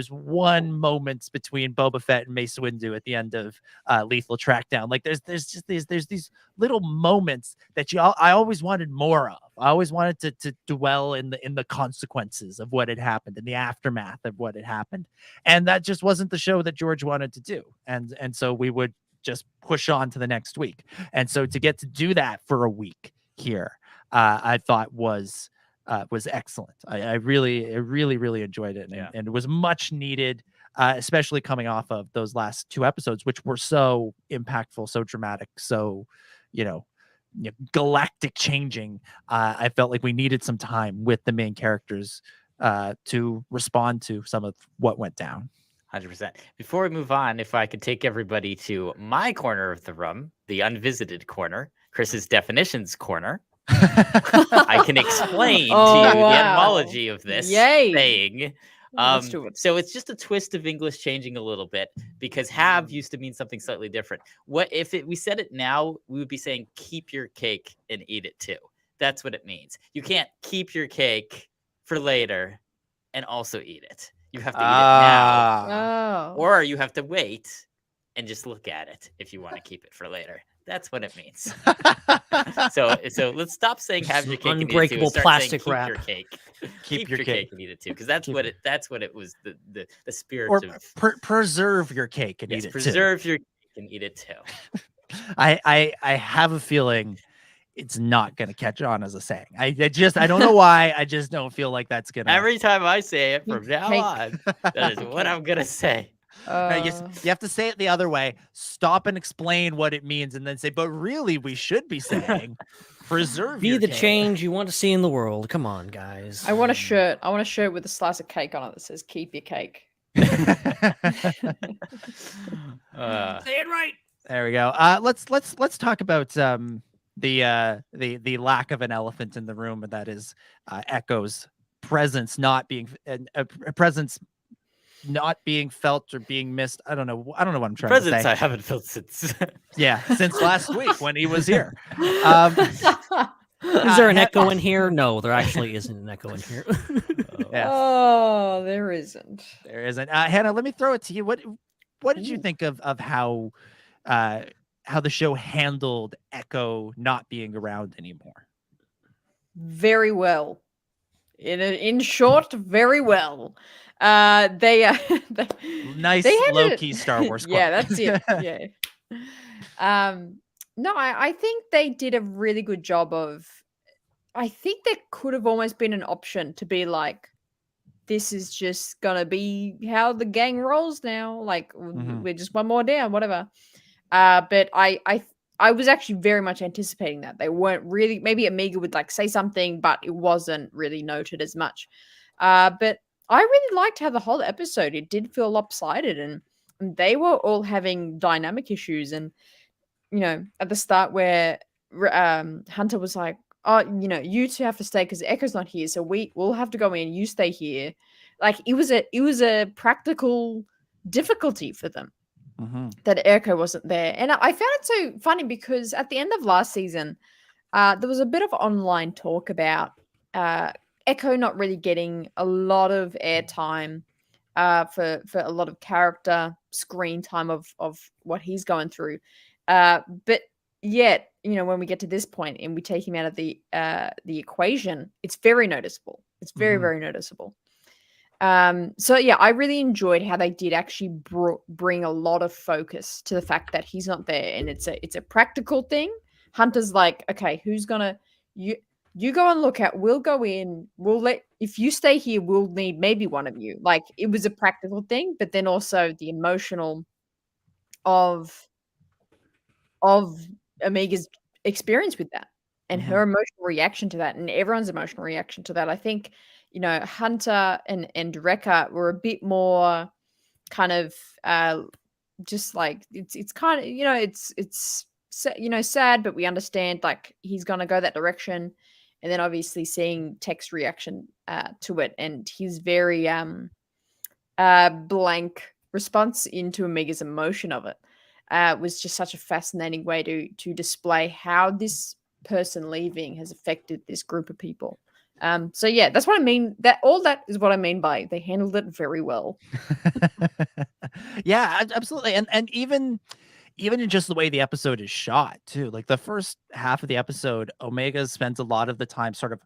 one moment between Boba Fett and Mace Windu at the end of Lethal Trackdown. Like there's these little moments that I always wanted more of. I always wanted to dwell in the consequences of what had happened, in the aftermath of what had happened. And that just wasn't the show that George wanted to do. And so we would just push on to the next week. And so to get to do that for a week here, I thought was excellent. I really enjoyed it, and it was much needed, especially coming off of those last two episodes, which were so impactful, so dramatic, so galactic changing. I felt like we needed some time with the main characters to respond to some of what went down. 100%. Before we move on, if I could take everybody to my corner of the room, the unvisited corner, Chris's definitions corner. I can explain to you the etymology of this saying. So it's just a twist of English changing a little bit, because have used to mean something slightly different. What if we said it now, we would be saying keep your cake and eat it too. That's what it means. You can't keep your cake for later and also eat it. You have to eat it now, or you have to wait and just look at it if you want to keep it for later. That's what it means. So let's stop saying have your cake unbreakable and eat it too, plastic keep wrap. Your cake. Keep your cake and eat it too, because that's what it was. The spirit or of preserve your cake and eat it preserve too. your cake and eat it too. I have a feeling it's not going to catch on as a saying. I don't know why. I just don't feel like that's going to. Every time I say it from now on, that is what I'm going to say. You have to say it the other way. Stop and explain what it means, and then say, but really, we should be saying preserve be your the cake. change you want to see in the world. Come on, guys. I want a shirt. I want a shirt with a slice of cake on it that says "Keep your cake." Say it right. There we go. Let's talk about the lack of an elephant in the room, and that is Echo's presence not being a presence not being felt or being missed. I don't know what I'm trying to say. I haven't felt since since last week when he was here. Is there an echo in here? No, there actually isn't an echo in here. Oh, there isn't. There isn't. Hannah, let me throw it to you. What did you think of how the show handled Echo not being around anymore? Very well. In short, very well. They nice low-key Star Wars quote. Yeah, that's it. Yeah. No, I think they did a really good job of. I think there could have almost been an option to be like, this is just gonna be how the gang rolls now. Like we're just one more down, whatever. But I was actually very much anticipating that. They weren't really, maybe Amiga would like say something, but it wasn't really noted as much. But I really liked how the whole episode, it did feel lopsided, and they were all having dynamic issues. And, at the start where Hunter was like, oh, you two have to stay because Echo's not here. So we'll have to go in, you stay here. Like it was a practical difficulty for them. That Echo wasn't there. And I found it so funny because at the end of last season, there was a bit of online talk about Echo not really getting a lot of airtime for a lot of character screen time of what he's going through. But yet, when we get to this point and we take him out of the equation, it's very noticeable. It's very, very noticeable. So yeah, I really enjoyed how they did actually bring a lot of focus to the fact that he's not there, and it's a practical thing. Hunter's like, okay, who's gonna you go and look at, we'll go in, if you stay here, we'll need maybe one of you. Like, it was a practical thing, but then also the emotional of Omega's experience with that, and her emotional reaction to that, and everyone's emotional reaction to that. I think, Hunter and Rekka were a bit more kind of just like, it's kind of, it's sad, but we understand, like, he's gonna go that direction. And then obviously seeing Tech's reaction to it, and his very blank response into Omega's emotion of it was just such a fascinating way to display how this person leaving has affected this group of people. So yeah, that's what I mean. That is what I mean by they handled it very well. Yeah, absolutely. And even in just the way the episode is shot too. Like, the first half of the episode, Omega spends a lot of the time sort of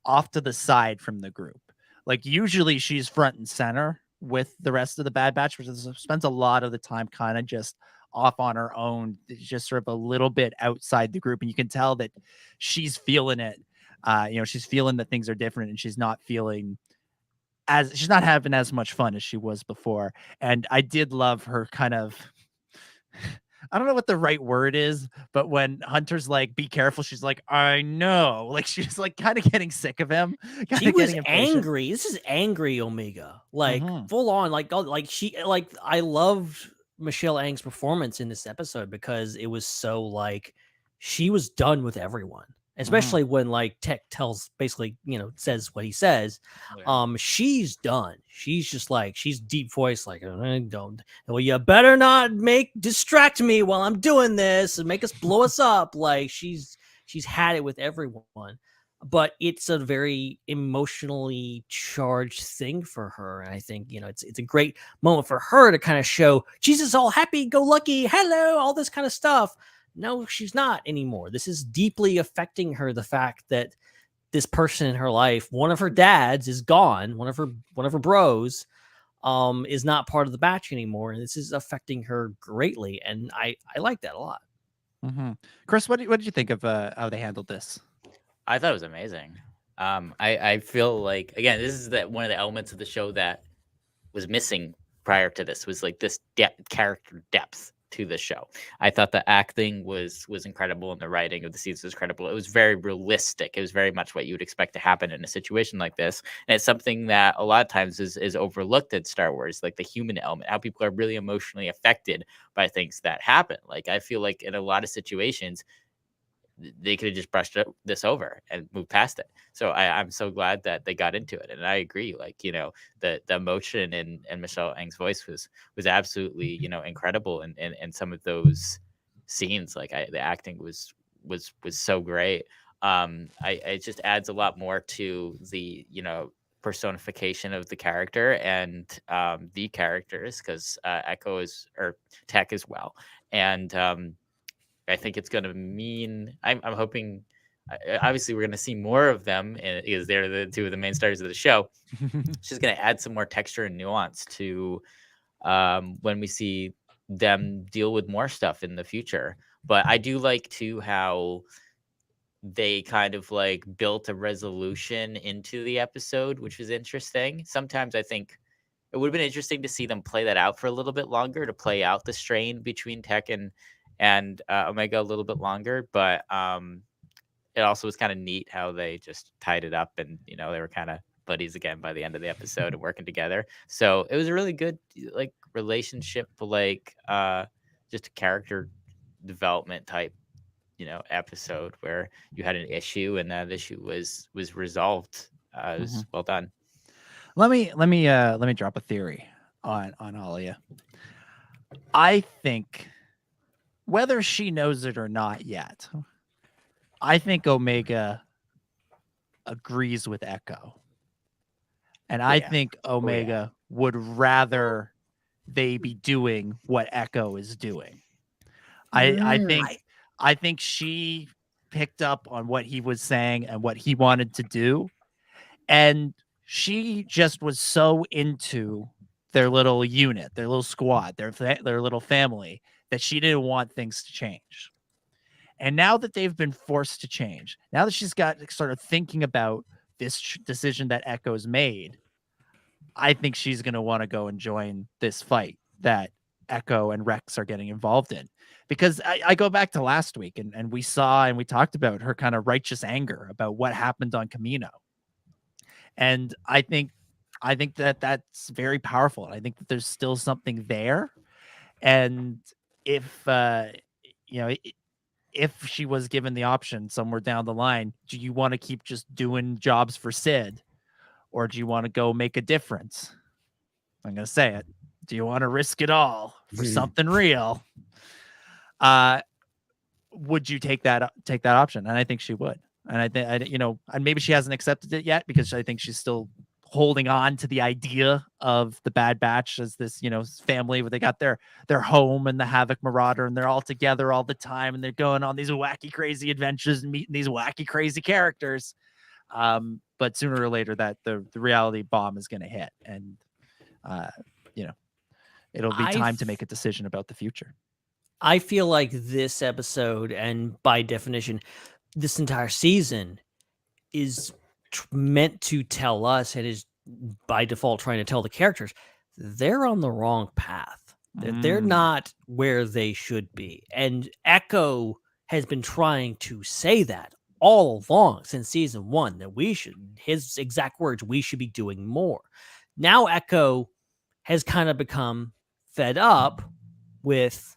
off to the side from the group. Like, usually she's front and center with the rest of the Bad Batch, which spends a lot of the time kind of just off on her own, just sort of a little bit outside the group. And you can tell that she's feeling it. She's feeling that things are different, and she's not having as much fun as she was before. And I did love her kind of, I don't know what the right word is, but when Hunter's like, be careful, she's like, I know. Like, she's like kind of getting sick of him. She was angry. This is angry Omega. Like, full on. Like I loved Michelle Ang's performance in this episode, because it was so like, she was done with everyone. Especially when, like, Tech basically, says what he says. She's done. She's just like, she's deep voice, like, well, you better not distract me while I'm doing this and make us blow us up. Like, she's had it with everyone. But it's a very emotionally charged thing for her. And I think, it's a great moment for her to kind of show she's just all happy, go lucky, hello, all this kind of stuff. No, she's not anymore. This is deeply affecting her. The fact that this person in her life, one of her dads, is gone. One of her bros, is not part of the batch anymore, and this is affecting her greatly. And I like that a lot. Chris, what did you think of how they handled this? I thought it was amazing. I feel like, again, this is one of the elements of the show that was missing prior to this, was like this character depth to the show. I thought the acting was incredible, and the writing of the scenes was incredible. It was very realistic. It was very much what you would expect to happen in a situation like this. And it's something that a lot of times is overlooked in Star Wars, like the human element, how people are really emotionally affected by things that happen. Like, I feel like in a lot of situations, they could have just brushed this over and moved past it. So I'm so glad that they got into it. And I agree, like, the emotion in Michelle Ang's voice was absolutely, incredible. And some of those scenes, like, the acting was so great. It just adds a lot more to the, personification of the character and the characters, because or Tech as well. And I think it's going to mean, I'm hoping, obviously we're going to see more of them, because they're the two of the main stars of the show. She's going to add some more texture and nuance to when we see them deal with more stuff in the future. But I do like too how they kind of like built a resolution into the episode, which was interesting. Sometimes I think it would have been interesting to see them play that out for a little bit longer, to play out the strain between Tech and Omega a little bit longer. But it also was kind of neat how they just tied it up, and they were kind of buddies again by the end of the episode and working together. So it was a really good, like, relationship, like just a character development type episode where you had an issue and that issue was resolved. It was well done. Let me drop a theory on all of you. I think, whether she knows it or not yet, I think Omega agrees with Echo. And I think Omega would rather they be doing what Echo is doing. I think she picked up on what he was saying and what he wanted to do. And she just was so into their little unit, their little squad, their little family, that she didn't want things to change. And now that they've been forced to change, now that she's got sort of thinking about this decision that Echo's made, I think she's going to want to go and join this fight that Echo and Rex are getting involved in. Because I go back to last week and we saw and we talked about her kind of righteous anger about what happened on Camino. And I think that that's very powerful. And I think that there's still something there. And if, if she was given the option somewhere down the line, do you want to keep just doing jobs for Sid? Or do you want to go make a difference? I'm going to say it. Do you want to risk it all for something real? Would you take that option? And I think she would. And I think, and maybe she hasn't accepted it yet because I think she's still holding on to the idea of the Bad Batch as this, family where they got their home and the Havoc Marauder, and they're all together all the time, and they're going on these wacky, crazy adventures and meeting these wacky, crazy characters. But sooner or later, that the reality bomb is going to hit, and it'll be time to make a decision about the future. I feel like this episode, and by definition, this entire season, is meant to tell us, and is by default trying to tell the characters, they're on the wrong path. They're not where they should be. And Echo has been trying to say that all along since season 1, that his exact words, we should be doing more. Now Echo has kind of become fed up with,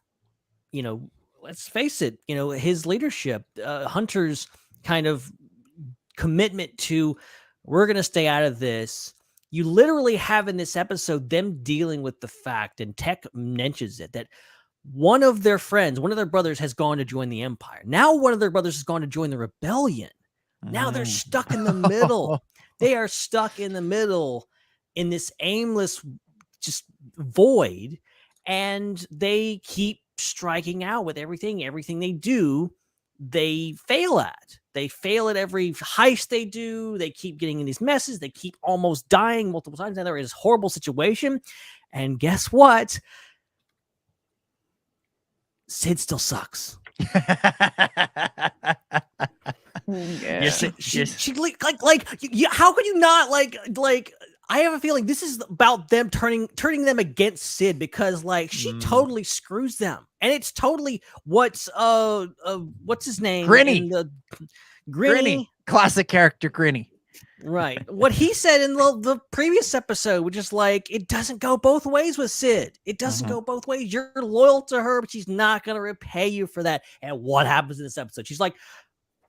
let's face it, his leadership, Hunter's kind of commitment to, we're going to stay out of this. You literally have in this episode them dealing with the fact, and Tech mentions it, that one of their friends, one of their brothers, has gone to join the Empire. Now one of their brothers has gone to join the Rebellion. Now they're stuck in the middle. They are stuck in the middle in this aimless just void, and they keep striking out with everything they do. They fail at. They fail at every heist they do. They keep getting in these messes. They keep almost dying multiple times. And they're in this horrible situation. And guess what? Sid still sucks. Yeah. She how could you not like? I have a feeling this is about them turning them against Sid, because she totally screws them, and it's totally what's his name? Grinny. Grinny, classic character Grinny. Right. What he said in the previous episode, which is it doesn't go both ways with Sid. It doesn't go both ways. You're loyal to her, but she's not going to repay you for that. And what happens in this episode? She's like,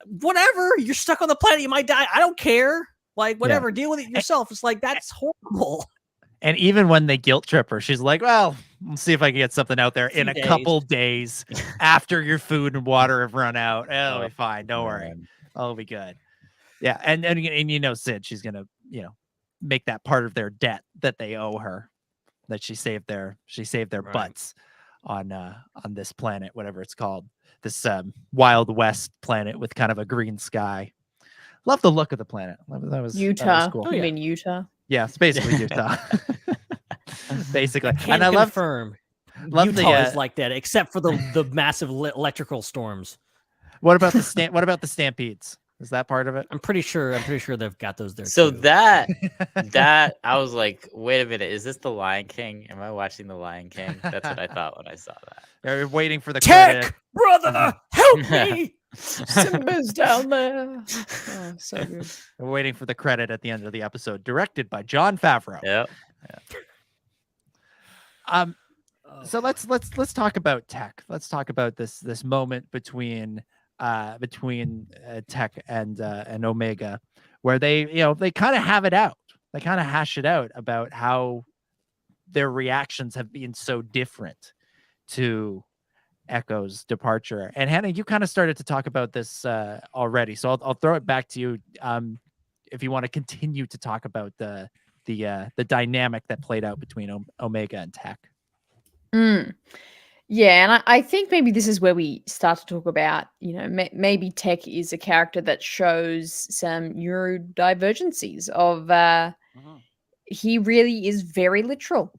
whatever, you're stuck on the planet. You might die. I don't care. Whatever, deal with it yourself. It's that's horrible. And even when they guilt trip her, she's like, well, let's see if I can get something out there in a couple days after your food and water have run out. It'll be fine. Don't worry. I'll be good. Yeah. And Sid, she's going to, make that part of their debt that they owe her, that she saved their butts on this planet, whatever it's called, this Wild West planet with kind of a green sky. Love the look of the planet. That was Utah. That was cool. You mean Utah? Yeah, it's basically Utah. Basically. And I confirm love Utah is like that, except for the massive electrical storms. What about the stampedes? Is that part of it? I'm pretty sure they've got those there. So too. that I was like, wait a minute, is this The Lion King? Am I watching The Lion King? That's what I thought when I saw that. They're waiting for the Tech, credit. brother, help me! Simba's down there. Oh, so good. We're waiting for the credit at the end of the episode, directed by Jon Favreau. Yep. So let's talk about Tech. Let's talk about this moment between Tech and Omega, where they kind of have it out. They kind of hash it out about how their reactions have been so different to Echo's departure. And Hannah, you kind of started to talk about this already, so I'll throw it back to you if you want to continue to talk about the dynamic that played out between Omega and Tech. Yeah, and I think maybe this is where we start to talk about, maybe Tech is a character that shows some neurodivergencies of he really is very literal.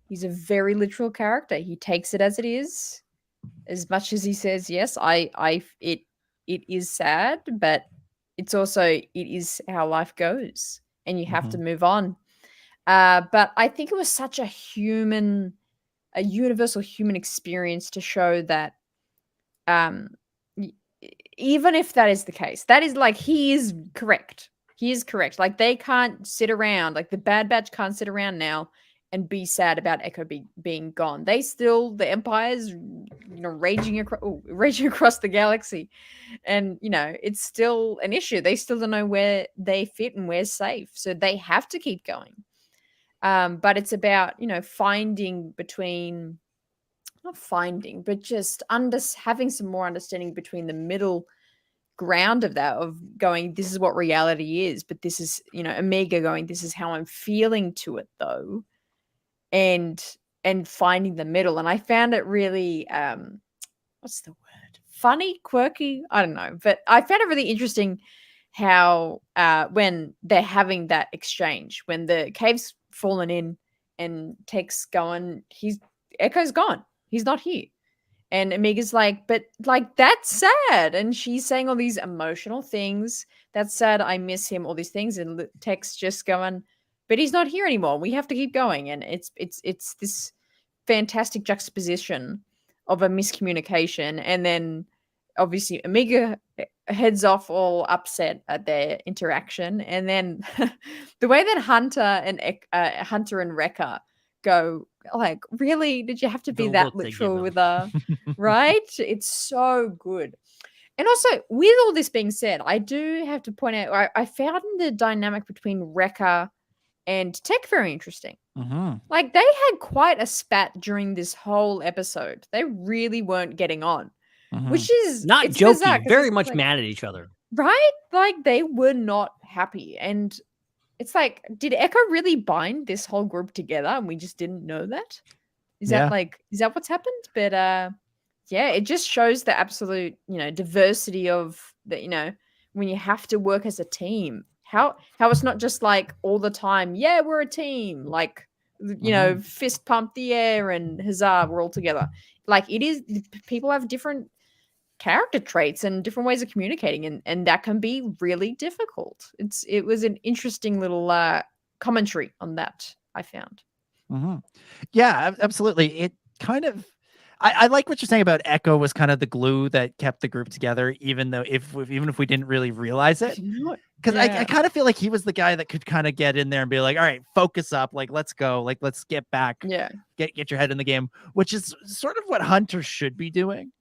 He's a very literal character. He takes it as it is, as much as he says, yes, it is sad, but it's also, it is how life goes and you have to move on. But I think it was such a universal human experience to show that um even if that is the case, that is like, he is correct. He is correct. Like, they can't sit around, like the Bad Batch can't sit around now and be sad about Echo being gone. The Empire's raging across the galaxy, and it's still an issue. They still don't know where they fit and where's safe, so they have to keep going. But it's about finding between, not finding, but just having some more understanding between the middle ground of that, of going, this is what reality is, but this is Omega going, this is how I'm feeling to it though, and finding the middle. And I found it really what's the word, funny, quirky, I don't know, but I found it really interesting how when they're having that exchange, when the cave's fallen in and Tech's going, Echo's gone, he's not here. And Omega's like, but like, that's sad. And she's saying all these emotional things. That's sad. I miss him, all these things. And Tech's just going, but he's not here anymore. We have to keep going. And it's this fantastic juxtaposition of a miscommunication. And then obviously Omega heads off all upset at their interaction. And then the way that Hunter and Wrecker go, like, really, did you have to be that literal with right? It's so good. And also, with all this being said, I do have to point out, I found the dynamic between Wrecker and Tech very interesting. Like, they had quite a spat during this whole episode. They really weren't getting on, which is not it's joking, bizarre, very much like, mad at each other, right? Like, they were not happy. And it's like, did Echo really bind this whole group together and we just didn't know that? Is that what's happened? But yeah, it just shows the absolute, diversity of the, when you have to work as a team, how it's not just like all the time, yeah, we're a team, like, fist pump the air and huzzah, we're all together. Like, it is, people have different character traits and different ways of communicating, and that can be really difficult. It was an interesting little commentary on that, I found. Yeah, absolutely. It kind of, I like what you're saying about Echo was kind of the glue that kept the group together, even if we didn't really realize it. Because I kind of feel like he was the guy that could kind of get in there and be like, all right, focus up, like, let's go, like, let's get back, get your head in the game, which is sort of what Hunter should be doing.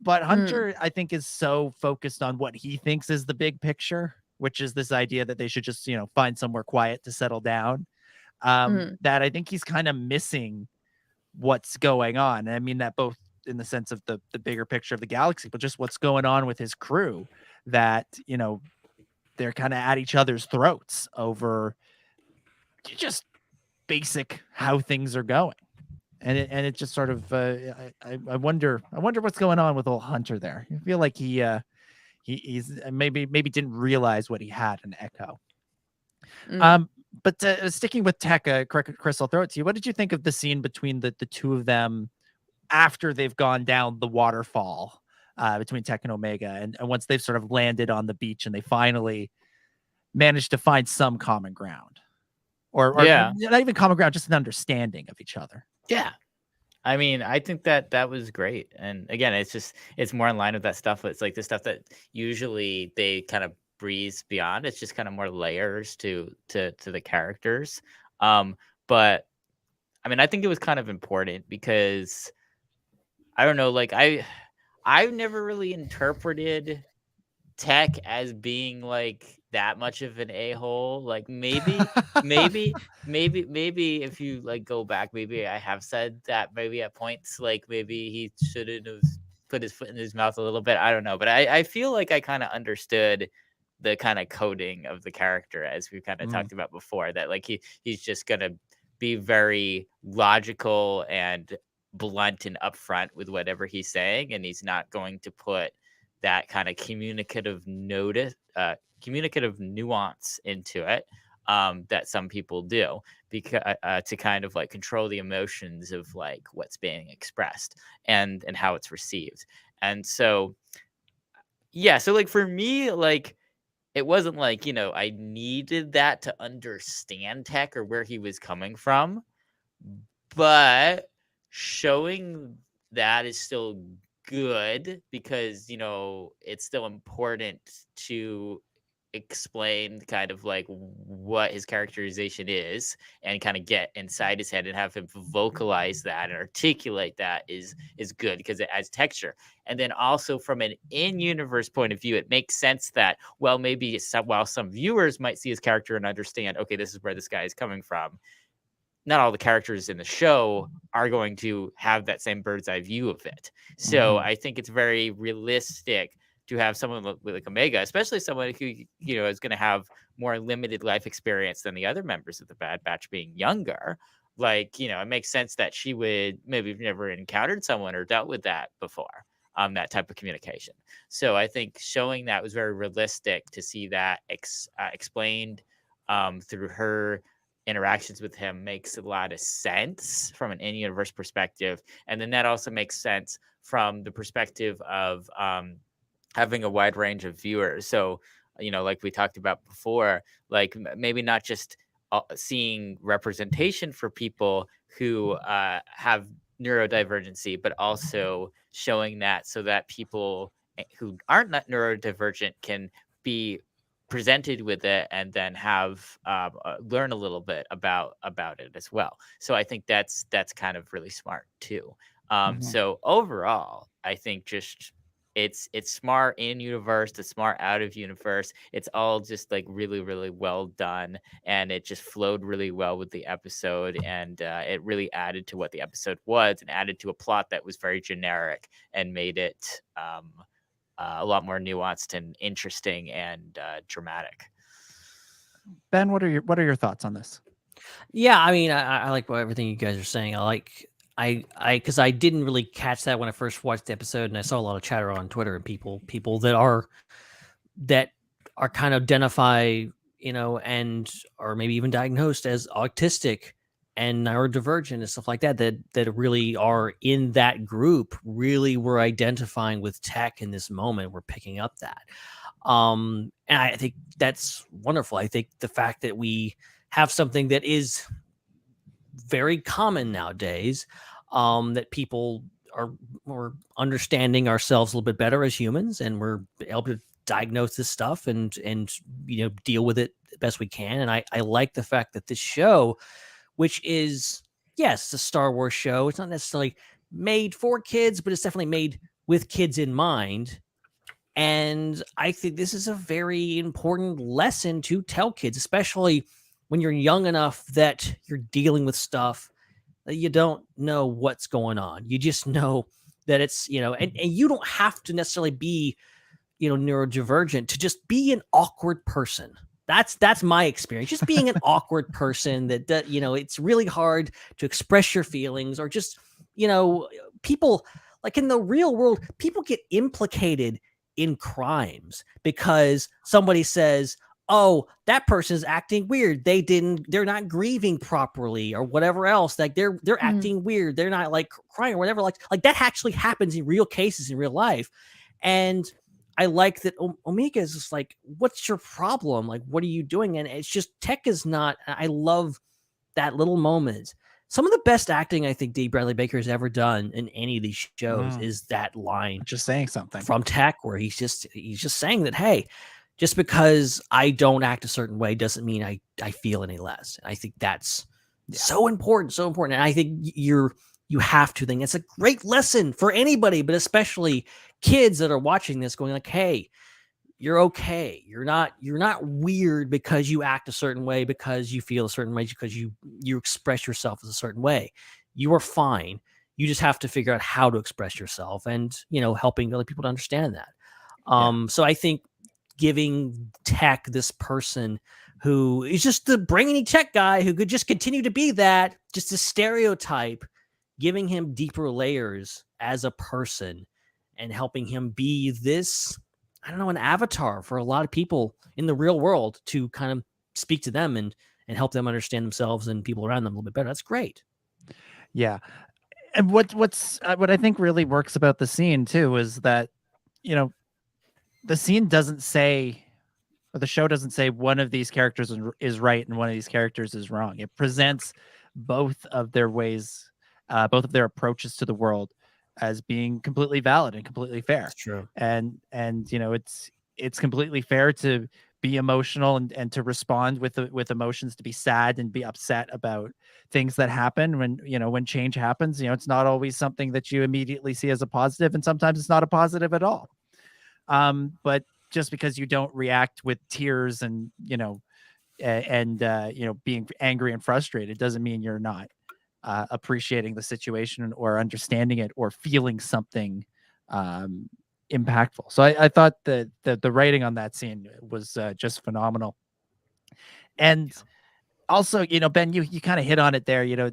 But Hunter, I think, is so focused on what he thinks is the big picture, which is this idea that they should just, find somewhere quiet to settle down. That I think he's kind of missing what's going on. And I mean that both in the sense of the bigger picture of the galaxy, but just what's going on with his crew, that, they're kind of at each other's throats over just basic how things are going. And it just sort of I wonder what's going on with old Hunter there. I feel like he's maybe didn't realize what he had in Echo. But sticking with Tech, Chris, I'll throw it to you. What did you think of the scene between the two of them after they've gone down the waterfall between Tech and Omega, and once they've sort of landed on the beach and they finally managed to find some common ground, or not even common ground, just an understanding of each other? Yeah. I mean, I think that was great. And again, it's more in line with that stuff. It's like the stuff that usually they kind of breeze beyond. It's just kind of more layers to the characters. But I mean, I think it was kind of important because I don't know, like I've never really interpreted Tech as being like that much of an a-hole. Like maybe if you like go back, maybe I have said that maybe at points, like maybe he shouldn't have put his foot in his mouth a little bit. I don't know, but I feel like I kind of understood the kind of coding of the character, as we kind of talked about before, that like he's just gonna be very logical and blunt and upfront with whatever he's saying, and he's not going to put that kind of communicative nuance into it that some people do, because to kind of like control the emotions of like what's being expressed and how it's received. And so yeah, so like for me, like it wasn't like, you know, I needed that to understand Tech or where he was coming from, but showing that is still good because, you know, it's still important to explain kind of like what his characterization is and kind of get inside his head and have him vocalize that and articulate that is good because it adds texture. And then also from an in-universe point of view, it makes sense that, well, maybe while some viewers might see his character and understand, okay, this is where this guy is coming from, not all the characters in the show are going to have that same bird's eye view of it. So I think it's very realistic to have someone like Omega, especially someone who, you know, is going to have more limited life experience than the other members of the Bad Batch being younger. Like, you know, it makes sense that she would maybe have never encountered someone or dealt with that before, that type of communication. So I think showing that was very realistic to see that explained through her interactions with him makes a lot of sense from an in-universe perspective. And then that also makes sense from the perspective of having a wide range of viewers. So, you know, like we talked about before, like maybe not just seeing representation for people who have neurodivergency, but also showing that so that people who aren't neurodivergent can be presented with it and then have learn a little bit about it as well. So I think that's kind of really smart too. So overall, I think just it's smart in universe, it's smart out of universe. It's all just like really, really well done, and it just flowed really well with the episode, and it really added to what the episode was and added to a plot that was very generic and made it a lot more nuanced and interesting and dramatic. Ben, what are your thoughts on this? Yeah, I mean, I like everything you guys are saying. Because I didn't really catch that when I first watched the episode, and I saw a lot of chatter on Twitter and people that are kind of identify, you know, and or maybe even diagnosed as autistic and neurodivergent and stuff like that really are in that group, really were identifying with Tech in this moment. We're picking up that. And I think that's wonderful. I think the fact that we have something that is very common nowadays, that people are more understanding ourselves a little bit better as humans, and we're able to diagnose this stuff and you know, deal with it the best we can. And I like the fact that this show, which is, yes, a Star Wars show, it's not necessarily made for kids, but it's definitely made with kids in mind. And I think this is a very important lesson to tell kids, especially when you're young enough that you're dealing with stuff that you don't know what's going on. You just know that it's, you know, and you don't have to necessarily be, you know, neurodivergent to just be an awkward person. That's my experience. Just being an awkward person that, you know, it's really hard to express your feelings, or just, you know, people like in the real world, people get implicated in crimes because somebody says, oh, that person is acting weird. They're not grieving properly or whatever else. Like they're acting weird. They're not like crying or whatever. Like that actually happens in real cases in real life. And I like that Omega is just like, what's your problem? Like, what are you doing? And it's just, Tech is not, I love that little moment. Some of the best acting I think D. Bradley Baker has ever done in any of these shows is that line. Just saying something from Tech, where he's just saying that, hey, just because I don't act a certain way doesn't mean I feel any less. And I think that's so important. And I think you have to think it's a great lesson for anybody, but especially kids that are watching this going like, hey, you're okay. You're not weird because you act a certain way, because you feel a certain way, because you express yourself as a certain way. You are fine. You just have to figure out how to express yourself, and, you know, helping other people to understand that. So I think giving Tech this person who is just the brainy tech guy who could just continue to be that, just a stereotype, giving him deeper layers as a person and helping him be this, I don't know, an avatar for a lot of people in the real world to kind of speak to them and help them understand themselves and people around them a little bit better. That's great. Yeah. And what I think really works about the scene too is that, you know, the scene doesn't say, or the show doesn't say one of these characters is right and one of these characters is wrong. It presents both of their ways, both of their approaches to the world as being completely valid and completely fair. That's true. And you know, it's completely fair to be emotional and to respond with emotions, to be sad and be upset about things that happen when change happens. You know, it's not always something that you immediately see as a positive, and sometimes it's not a positive at all. But just because you don't react with tears and being angry and frustrated doesn't mean you're not appreciating the situation or understanding it or feeling something impactful. So I thought that the writing on that scene was just phenomenal. And also, you know, Ben, you kind of hit on it there. You know,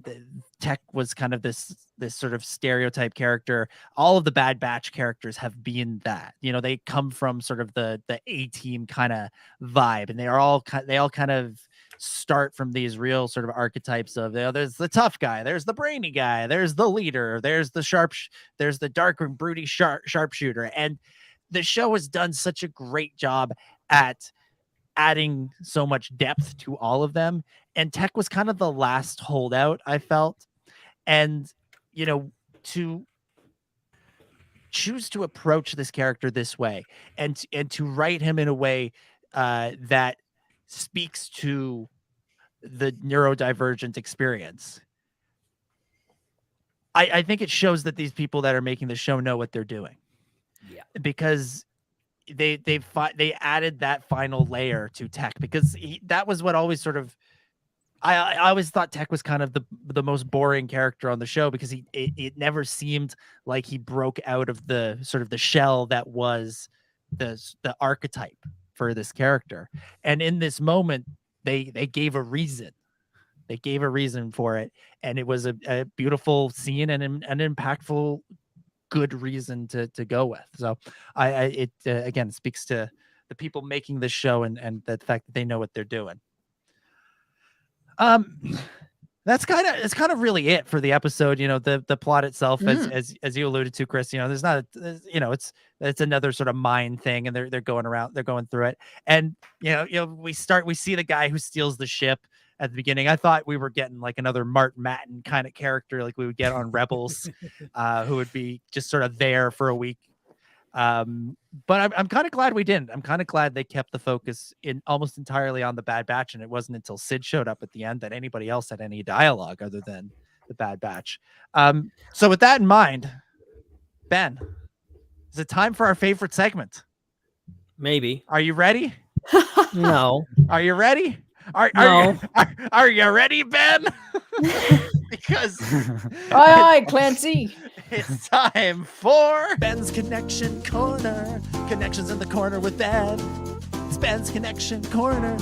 Tech was kind of this sort of stereotype character. All of the Bad Batch characters have been that. You know, they come from sort of the A-team kind of vibe, and they all kind of start from these real sort of archetypes of, you know, there's the tough guy, there's the brainy guy, there's the leader, there's the dark and broody sharpshooter. And the show has done such a great job at adding so much depth to all of them. And Tech was kind of the last holdout, I felt. And, you know, to choose to approach this character this way and to write him in a way that speaks to the neurodivergent experience. I think it shows that these people that are making the show know what they're doing. Yeah. Because they added that final layer to Tech, because that was what always sort of, I always thought Tech was kind of the most boring character on the show, because it never seemed like he broke out of the sort of the shell that was the archetype for this character. And in this moment, they gave a reason. They gave a reason for it, and it was a beautiful scene and an impactful, good reason to go with. So it again speaks to the people making this show and the fact that they know what they're doing. That's kind of really it for the episode. You know, the plot itself, as you alluded to, Chris, you know, it's another sort of mind thing, and they're going through it. And you know, we see the guy who steals the ship at the beginning. I thought we were getting like another Martin Matten kind of character, like we would get on Rebels, who would be just sort of there for a week. But I'm kind of glad we didn't. I'm kind of glad they kept the focus in almost entirely on the Bad Batch, and it wasn't until Sid showed up at the end that anybody else had any dialogue other than the Bad Batch. So with that in mind, Ben, is it time for our favorite segment? Maybe. Are you ready? No. Are you ready? Are you ready, Ben? Because aye, Clancy. It's time for Ben's Connection Corner. Connections in the corner with Ben. It's Ben's Connection Corner.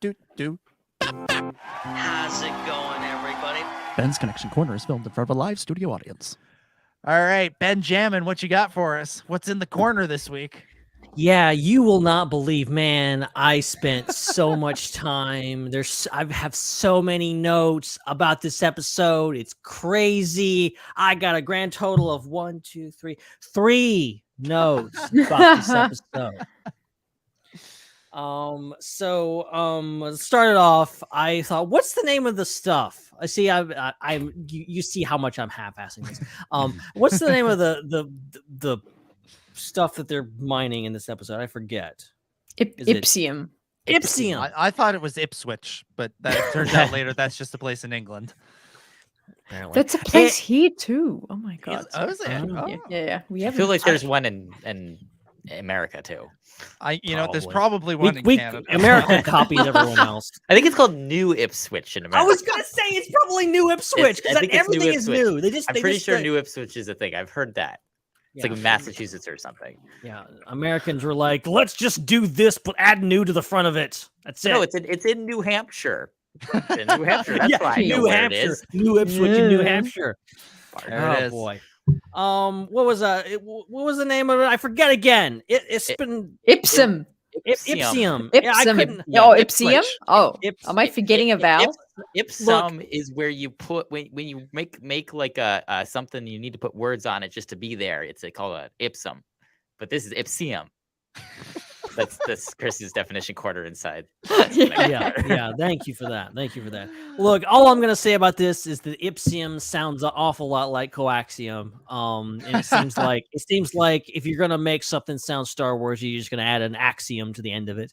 Do. How's it going, everybody? Ben's Connection Corner is filmed in front of a live studio audience. All right, Ben Jammin, what you got for us? What's in the corner this week? Yeah, you will not believe, man. I spent so much time. I have so many notes about this episode. It's crazy. I got a grand total of 3 notes about this episode. Started off, I thought, what's the name of the stuff? I see. You see how much I'm half-assing this. What's the name of the stuff that they're mining in this episode? I forget. Ipsium. Ipsium. I thought it was Ipswich, but that turns out later that's just a place in England. Apparently. That's a place here too. Oh my god. Is it? Oh. Yeah. I feel like there's one in America too. There's probably one in Canada. America copies everyone else. I think it's called New Ipswich in America. I was gonna say it's probably New Ipswich because everything is new. I'm pretty sure New Ipswich is a thing. I've heard that. It's like Massachusetts or something. Yeah, Americans were like, let's just do this, but add new to the front of it. That's it. No, it's in New Hampshire. In New Hampshire. That's why I know New where Hampshire, it is. New Ipswich, in New Hampshire. There it is. Boy. What was the name of it? I forget again. It's been Ipsum. Ipsium. Yeah, I Ipsum. couldn't. Oh, Ipsium. Oh, Ips- am I forgetting a vowel? Ipsum is where you put when you make like a something you need to put words on it just to be there. It's called a ipsum, but this is ipsium. That's Chris's definition corner inside. Yeah. Thank you for that. Look, all I'm gonna say about this is that ipsium sounds an awful lot like coaxium. And it seems like if you're gonna make something sound Star Wars, you're just gonna add an axiom to the end of it.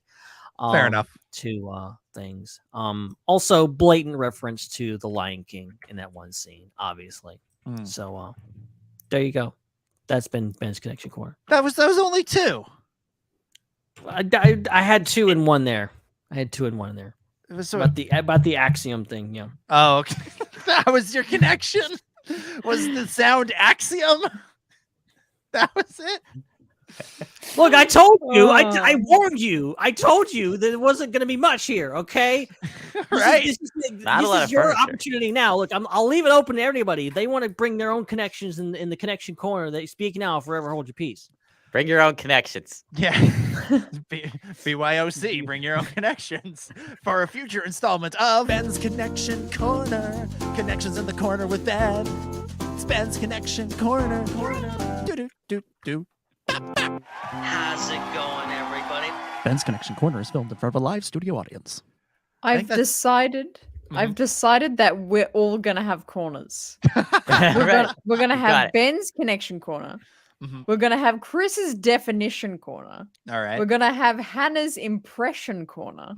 Fair enough. To things. Also blatant reference to the Lion King in that one scene, obviously. So there you go. That's been Ben's Connection Corner. That was only 2. I had 2 in 1 there. It was about the axiom thing. Yeah. Oh, okay. That was your connection. Was the sound axiom? That was it. Look, I told you. I warned you. I told you that it wasn't going to be much here. Okay. Right. This is your opportunity now. Look, I'll leave it open to everybody. If they want to bring their own connections in the connection corner, they speak now, forever hold your peace. Bring your own connections. Yeah. BYOC, bring your own connections for a future installment of Ben's Connection Corner. Connections in the corner with Ben. It's Ben's Connection Corner. Do. How's it going, everybody? Ben's Connection Corner is filmed in front of a live studio audience. I've decided that we're all gonna have corners. We're gonna have Ben's Connection Corner. We're gonna have Chris's definition corner. All right. We're gonna have Hannah's impression corner.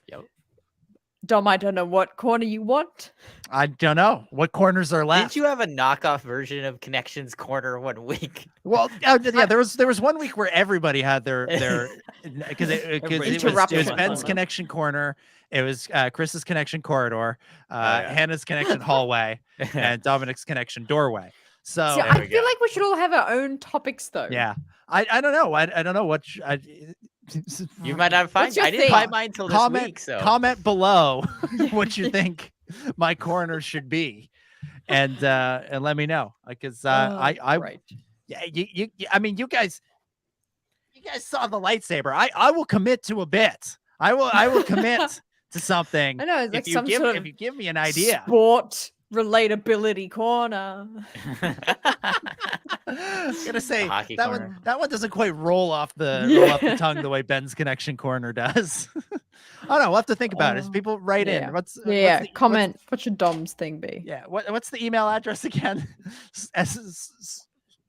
Yep. Dom, I don't know what corner you want. I don't know what corners are left. Didn't you have a knockoff version of Connections Corner one week? Well, yeah, there was one week where everybody had their because it was Ben's Connection Corner, it was Chris's Connection Corridor, Hannah's Connection Hallway, and Dominic's Connection Doorway. So I feel like we should all have our own topics, though. Yeah, I don't know. I don't know what. You might not find. I didn't find mine until this week. So comment below what you think my corner should be, and let me know, because right. Yeah, I mean, you guys saw the lightsaber. I will commit to a bit. I will commit to something. I know, it's like if you give me an idea. Sport relatability corner. I was gonna say that one doesn't quite roll off the tongue the way Ben's Connection Corner does. I don't know. We'll have to think about it. As people write in. Comment. What should Dom's thing be? Yeah. What's the email address again?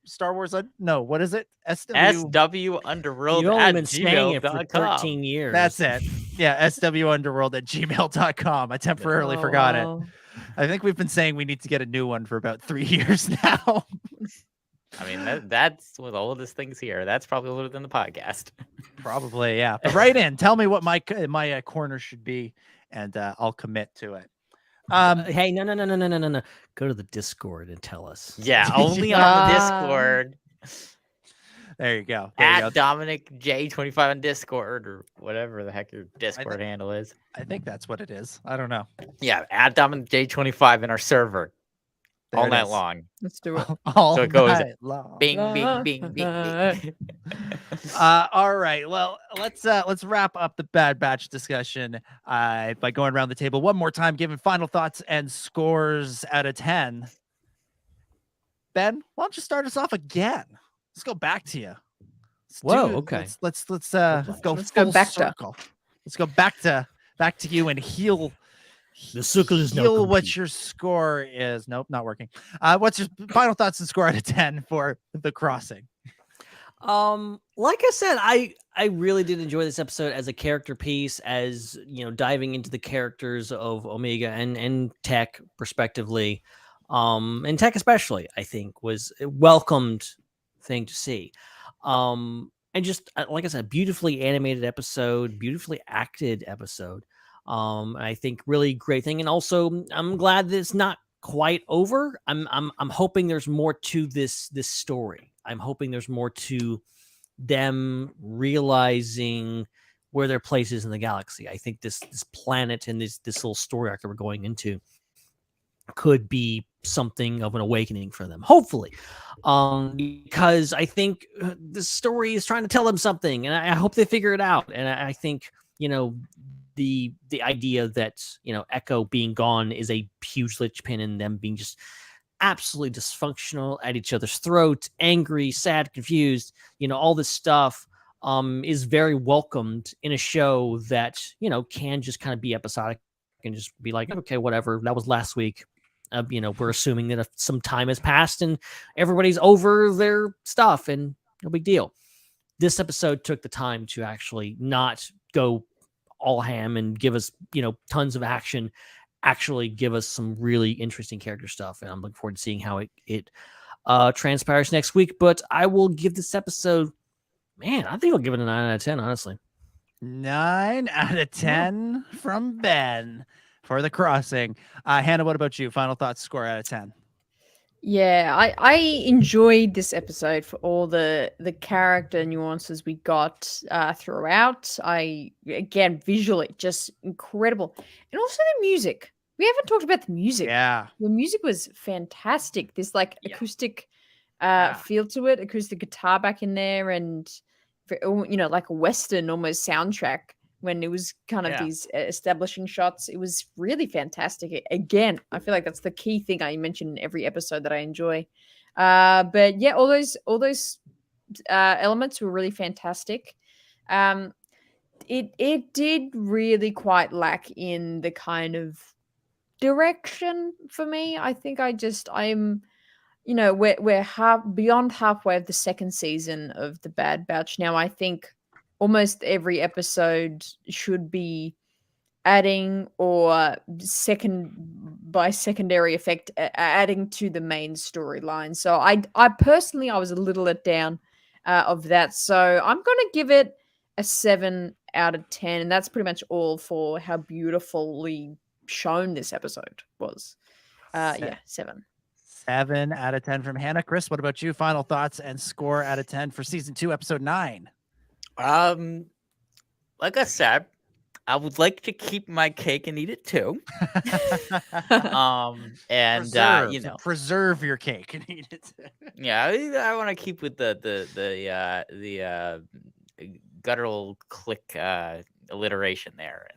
Star Wars. No. What is it? SW Underworld at gmail.com. 13 years. That's it. Yeah. SW Underworld at gmail.com. I temporarily forgot it. I think we've been saying we need to get a new one for about 3 years now. I mean, that's one of the oldest things here. That's probably older than the podcast. Probably, yeah. But write in. Tell me what my corner should be, and I'll commit to it. Hey, no. Go to the Discord and tell us. Yeah, only on the Discord. There you go. At Dominic J25 on Discord, or whatever the heck your Discord handle is. I think that's what it is. I don't know. Yeah, at Dominic J25 in our server. There all night long. Let's do it. All so it goes night long. Bing, bing, bing, bing. All right. Well, let's wrap up the Bad Batch discussion by going around the table one more time, giving final thoughts and scores out of 10. Ben, why don't you start us off again? Let's go back to you. Okay. Let's go back circle. Let's go back to you and heal. The circle is heal what your score is. Nope, not working. What's your final thoughts and score out of 10 for The Crossing? Like I said, I really did enjoy this episode as a character piece, as diving into the characters of Omega and Tech respectively. And Tech especially, I think, was a welcomed thing to see. And just like I said, beautifully animated episode, beautifully acted episode. I think really great thing. And also I'm glad that it's not quite over. I'm hoping there's more to this story. I'm hoping there's more to them realizing where their place is in the galaxy. I think this planet and this little story arc that we're going into could be something of an awakening for them, hopefully, because I think the story is trying to tell them something, and I hope they figure it out. And I think, you know, the idea that, you know, Echo being gone is a huge linchpin in them being just absolutely dysfunctional, at each other's throats, angry, sad, confused, you know, all this stuff is very welcomed in a show that, you know, can just kind of be episodic and just be like, okay, whatever, that was last week. You know, we're assuming that some time has passed and everybody's over their stuff and no big deal. This episode took the time to actually not go all ham and give us, you know, tons of action, actually give us some really interesting character stuff. And I'm looking forward to seeing how it transpires next week. But I will give this episode, man, I think I'll give it a 9 out of 10, honestly. 9 out of 10 from Ben for The Crossing. Hannah, what about you? Final thoughts, score out of 10. Yeah, I enjoyed this episode for all the character nuances we got throughout. Again, visually, just incredible. And also the music. We haven't talked about the music. Yeah. The music was fantastic. This like acoustic feel to it, acoustic guitar back in there, and you know, like a Western almost soundtrack when it was kind of these establishing shots. It was really fantastic. Again, I feel like that's the key thing I mention in every episode that I enjoy. But yeah, all those elements were really fantastic. It did really quite lack in the kind of direction for me. I think I'm, you know, we're beyond halfway of the second season of The Bad Batch now. I think almost every episode should be adding or secondary effect adding to the main storyline. So I personally, I was a little let down of that. So I'm going to give it a 7 out of 10. And that's pretty much all for how beautifully shown this episode was. 7. 7 out of 10 from Hannah. Chris, what about you? Final thoughts and score out of 10 for season 2, episode 9. Like I said, I would like to keep my cake and eat it too. And you know, preserve your cake and eat it. Yeah, I want to keep with the guttural click alliteration there.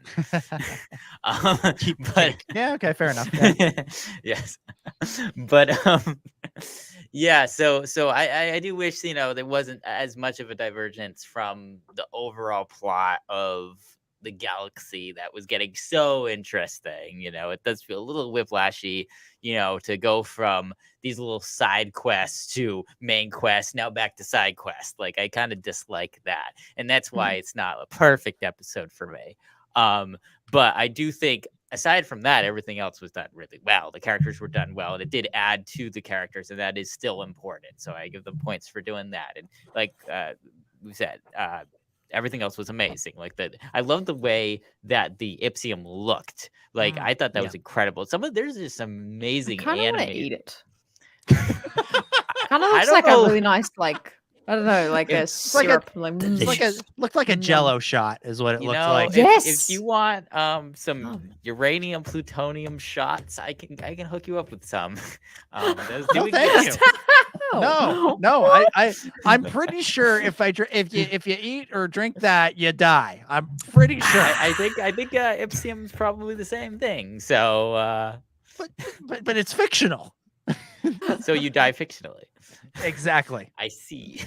But yeah, okay, fair enough. Yes, but yeah, so I do wish, you know, there wasn't as much of a divergence from the overall plot of the galaxy that was getting so interesting. You know, it does feel a little whiplashy, you know, to go from these little side quests to main quests, now back to side quests. Like, I kind of dislike that, and that's why it's not a perfect episode for me. But I do think, aside from that, everything else was done really well. The characters were done well, and it did add to the characters, and that is still important. So I give them points for doing that. And like we said, everything else was amazing. Like I love the way that the Ipsium looked. Like I thought that was incredible. There's just some amazing I animated. want to eat it. Kind of looks like a really nice, like, I don't know, like a syrup. Looked like a Jello shot, is what it looked like. If you want some uranium plutonium shots, I can hook you up with some. Those do exist. No, I'm pretty sure if you eat or drink that, you die. I'm pretty sure. I think Ipsium's probably the same thing. So, but it's fictional. So you die fictionally. Exactly. I see.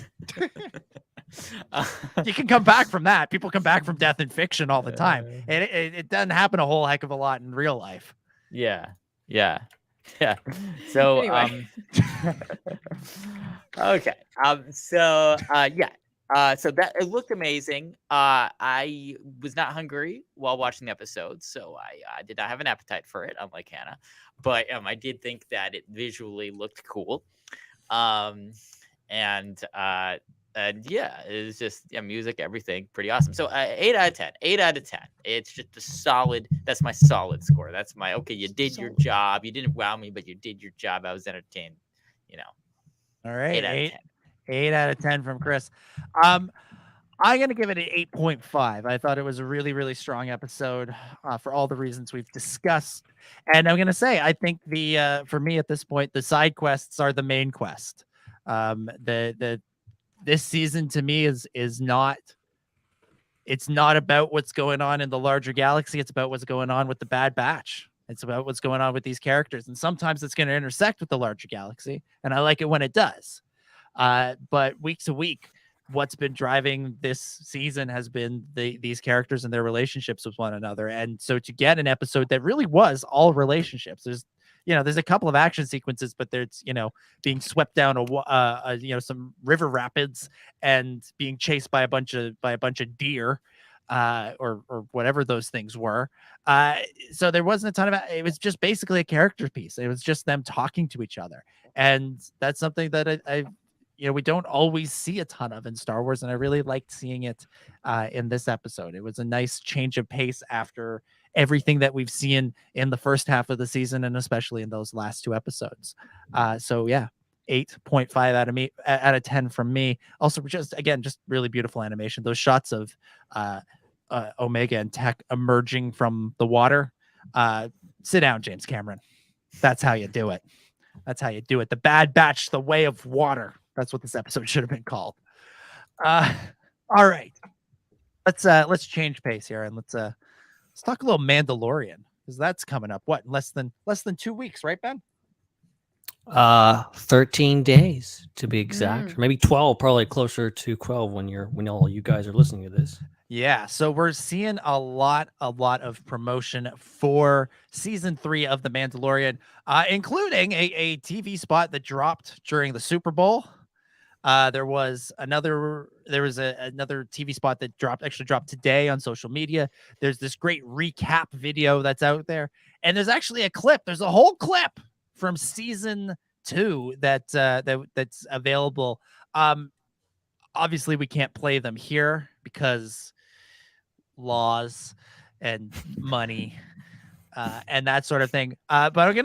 You can come back from that. People come back from death in fiction all the time. And it doesn't happen a whole heck of a lot in real life. Yeah. So anyway. Okay. So that it looked amazing. I was not hungry while watching the episode, so I did not have an appetite for it, unlike Hannah. But I did think that it visually looked cool. And yeah, it was just music, everything pretty awesome. So 8 out of 10. 8 out of 10. It's just a solid. That's my solid score. That's my okay. You did your job. You didn't wow me, but you did your job. I was entertained. You know. All right. 8 out of 10. 8 out of 10 from Chris. I'm going to give it an 8.5. I thought it was a really, really strong episode for all the reasons we've discussed. And I'm going to say, I think for me at this point, the side quests are the main quest. This season to me is not, it's not about what's going on in the larger galaxy. It's about what's going on with the Bad Batch. It's about what's going on with these characters. And sometimes it's going to intersect with the larger galaxy. And I like it when it does. But week to week, what's been driving this season has been these characters and their relationships with one another. And so to get an episode that really was all relationships, there's a couple of action sequences, but there's, being swept down some river rapids and being chased by a bunch of deer, or whatever those things were. So there wasn't a ton of it was just basically a character piece. It was just them talking to each other. And that's something that we don't always see a ton of in Star Wars, and I really liked seeing it in this episode. It was a nice change of pace after everything that we've seen in the first half of the season, and especially in those last 2 episodes. So yeah, 8.5 out of 10 from me. Also, just really beautiful animation. Those shots of Omega and Tech emerging from the water. Sit down, James Cameron. That's how you do it. That's how you do it. The Bad Batch, the Way of Water. That's what this episode should have been called. All right, let's change pace here, and let's talk a little Mandalorian, because that's coming up. What, less than 2 weeks, right, Ben? 13 days to be exact, or maybe 12, probably closer to 12 when all you guys are listening to this. Yeah, so we're seeing a lot of promotion for season 3 of The Mandalorian, including a TV spot that dropped during the Super Bowl. There was another TV spot that dropped today on social media. There's this great recap video that's out there, and there's actually a clip. There's a whole clip from season 2 that's available. Obviously we can't play them here because laws and money and that sort of thing. But I'm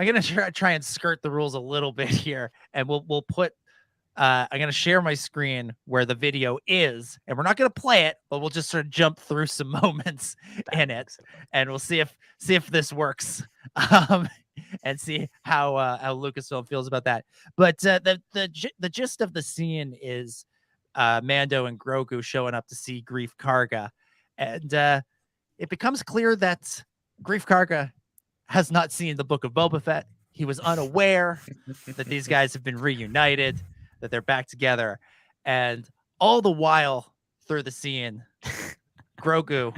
gonna try and skirt the rules a little bit here, and we'll put. I'm going to share my screen where the video is, and we're not going to play it, but we'll just sort of jump through some moments in it, and we'll see if this works, and see how Lucasfilm feels about that. But the gist of the scene is Mando and Grogu showing up to see Greef Karga, and it becomes clear that Greef Karga has not seen the Book of Boba Fett. He was unaware that these guys have been reunited, that they're back together, and all the while through the scene, Grogu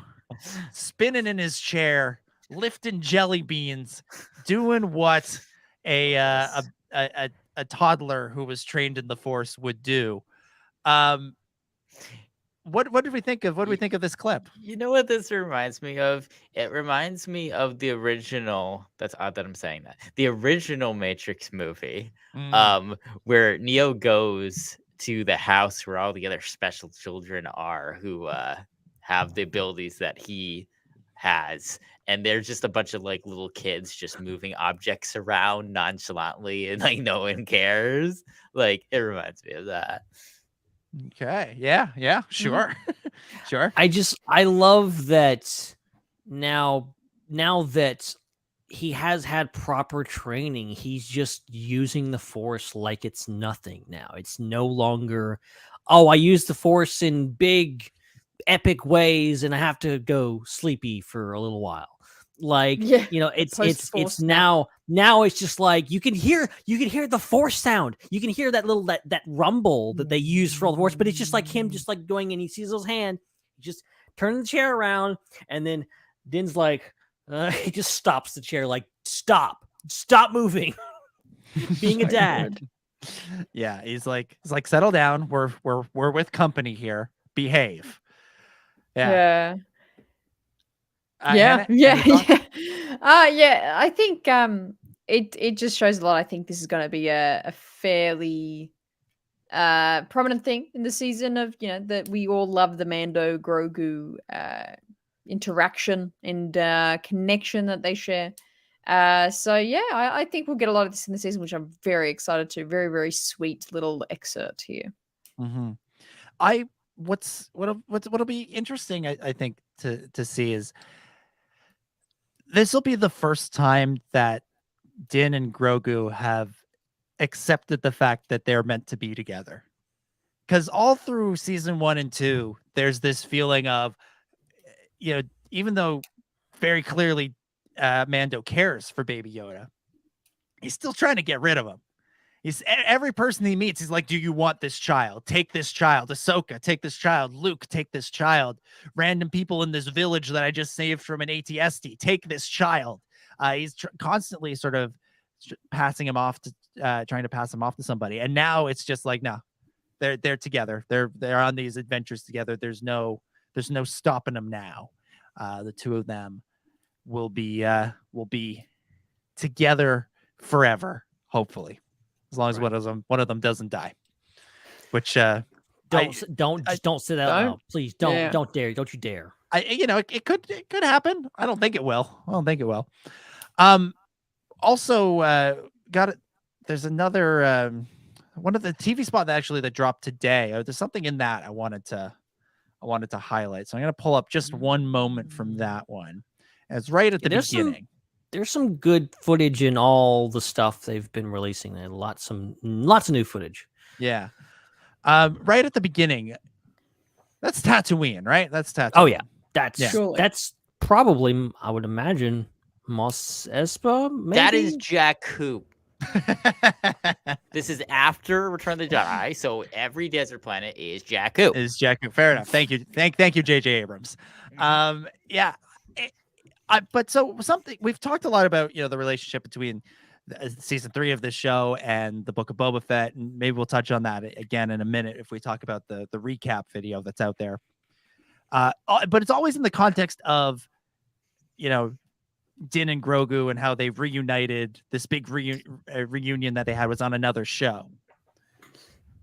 spinning in his chair, lifting jelly beans, doing what a toddler who was trained in the Force would do. What did we think of? What do we think of this clip? You know what this reminds me of? It reminds me of the original. That's odd that I'm saying that. The original Matrix movie, where Neo goes to the house where all the other special children are who have the abilities that he has, and they're just a bunch of like little kids just moving objects around nonchalantly, and like no one cares. Like, it reminds me of that. Okay. Yeah. Sure. Sure. I love that now that he has had proper training, he's just using the Force like it's nothing now. It's no longer, oh, I use the Force in big, epic ways, and I have to go sleepy for a little while. Like, it's now it's just like you can hear the Force sound. You can hear that little that rumble that they use for all the Force, but it's just like him just like going, and he sees his hand, just turn the chair around, and then Din's like he just stops the chair, like stop moving. Being a dad. Yeah, he's like settle down. We're with company here. Behave. Yeah. Yeah. I think it just shows a lot. I think this is going to be a fairly prominent thing in the season of, that we all love the Mando Grogu interaction and connection that they share. So yeah, I think we'll get a lot of this in the season, which I'm very excited to. Very, very sweet little excerpt here. Mm-hmm. what'll be interesting, I think, to see is this will be the first time that Din and Grogu have accepted the fact that they're meant to be together. Because all through season 1 and 2, there's this feeling of, even though very clearly Mando cares for Baby Yoda, he's still trying to get rid of him. Every person he meets, he's like, do you want this child? Take this child. Ahsoka, take this child. Luke, take this child. Random people in this village that I just saved from an ATST, take this child. He's constantly sort of passing him off to, trying to pass him off to somebody. And now it's just like, no, they're together. They're on these adventures together. There's no stopping them now. The two of them will be together forever, hopefully. As long as one of them doesn't die, which don't say that out loud. Please don't dare. Don't you dare. It could happen. I don't think it will. Also got it. There's another one of the TV spot that dropped today. There's something in that I wanted to highlight. So I'm going to pull up just one moment from that one. And it's right at the beginning. There's some good footage in all the stuff they've been releasing. There lots of new footage. Yeah. Right at the beginning. That's Tatooine, right? That's Tatooine. Oh yeah. That's probably, I would imagine, Mos Espa. Maybe? That is Jakku. This is after Return of the Jedi, so every desert planet is Jakku. Is Jakku. Fair enough. Thank you. Thank you, J.J. Abrams. Yeah. But so something we've talked a lot about, the relationship between season 3 of this show and the Book of Boba Fett, and maybe we'll touch on that again in a minute if we talk about the recap video that's out there. But it's always in the context of, Din and Grogu and how they've reunited. This big reunion that they had was on another show.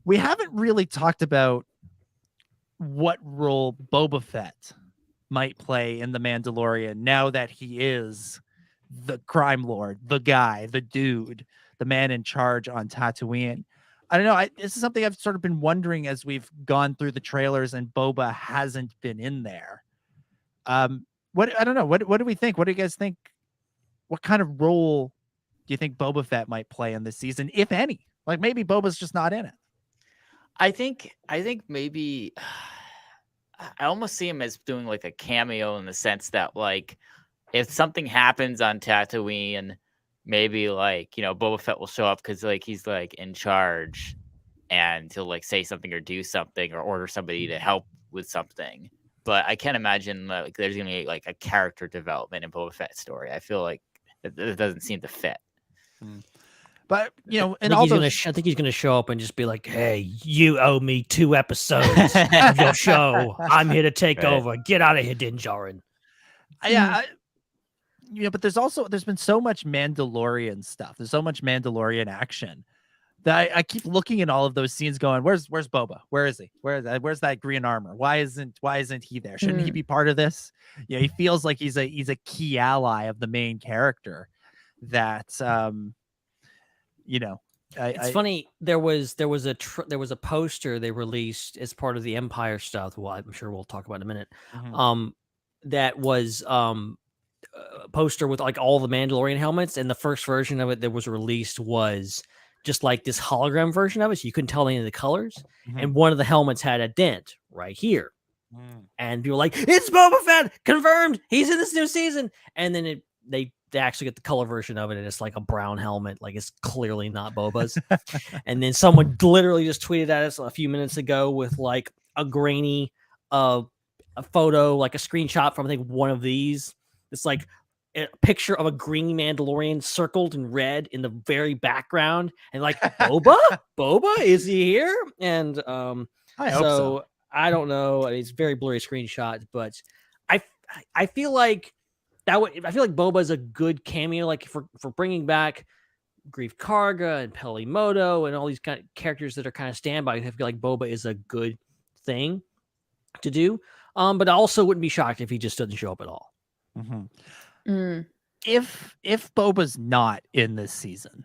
We haven't really talked about what role Boba Fett might play in The Mandalorian now that he is the crime lord, the guy, the dude, the man in charge on Tatooine. I don't know. This is something I've sort of been wondering as we've gone through the trailers and Boba hasn't been in there. I don't know. What do we think? What do you guys think? What kind of role do you think Boba Fett might play in this season, if any? Like maybe Boba's just not in it. I think maybe I almost see him as doing like a cameo in the sense that like if something happens on Tatooine, maybe like, Boba Fett will show up because like he's like in charge and he'll like say something or do something or order somebody to help with something. But I can't imagine like there's gonna be like a character development in Boba Fett's story. I feel like it doesn't seem to fit. But and I think he's gonna show up and just be like, "Hey, you owe me 2 episodes of your show. I'm here to take over. Get out of here, Din Djarin." Yeah, but there's been so much Mandalorian stuff. There's so much Mandalorian action that I keep looking at all of those scenes, going, "Where's Boba? Where is he? Where's that green armor? Why isn't he there? Shouldn't he be part of this?" He feels like he's a key ally of the main character. That it's funny. There was a poster they released as part of the Empire stuff. Well, I'm sure we'll talk about in a minute. Mm-hmm. That was a poster with like all the Mandalorian helmets, and the first version of it that was released was just like this hologram version of it, so you couldn't tell any of the colors. Mm-hmm. And one of the helmets had a dent right here, and people were like, "It's Boba Fett, confirmed. He's in this new season." And then they actually get the color version of it, and it's like a brown helmet, like it's clearly not Boba's. And then someone literally just tweeted at us a few minutes ago with like a grainy a photo, like a screenshot from I think one of these. It's like a picture of a green Mandalorian circled in red in the very background, and like Boba, is he here? And I hope so. I don't know. I mean, it's very blurry screenshot, but I feel like Boba is a good cameo, like for bringing back Grief Karga and Peli Motto and all these kind of characters that are kind of standby. I feel like Boba is a good thing to do. But I also wouldn't be shocked if he just doesn't show up at all. Mm-hmm. If Boba's not in this season,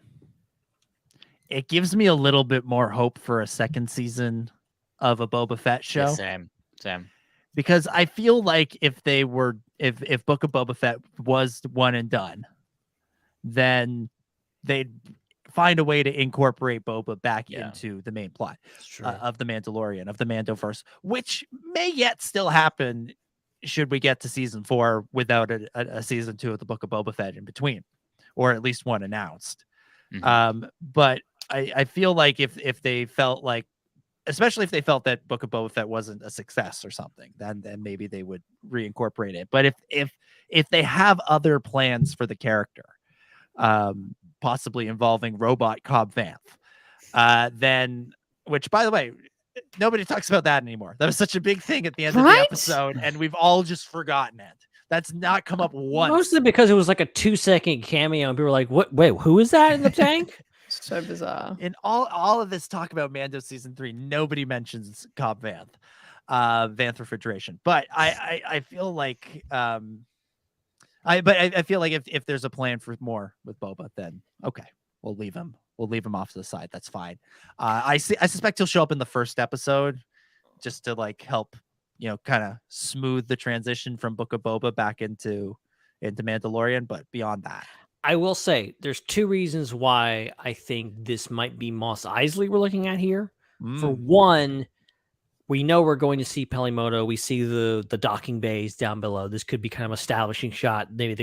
it gives me a little bit more hope for a second season of a Boba Fett show. Yeah, same. Because I feel like if Book of Boba Fett was one and done, then they'd find a way to incorporate Boba back into the main plot of the Mandalorian, of the Mandoverse, which may yet still happen should we get to season 4 without a season 2 of the Book of Boba Fett in between, or at least one announced. But I feel like if they felt like, especially if they felt that Book of Boba Fett wasn't a success or something, then maybe they would reincorporate it. But if they have other plans for the character, possibly involving robot Cobb Vanth, then, which by the way, nobody talks about that anymore. That was such a big thing at the end of the episode, and we've all just forgotten it. That's not come up once. Mostly because it was like a 2-second cameo, and people were like, "What? Wait, who is that in the tank?" So bizarre. In all of this talk about Mando season 3, nobody mentions Cobb Vanth, Vanth refrigeration. But I feel like I feel like if there's a plan for more with Boba, then okay, we'll leave him off to the side. That's fine. I suspect he'll show up in the first episode just to like help, kind of smooth the transition from Book of Boba back into Mandalorian. But beyond that, I will say there's 2 reasons why I think this might be Mos Eisley we're looking at here. For one, we know we're going to see Pelimoto. We see the docking bays down below. This could be kind of establishing shot. Maybe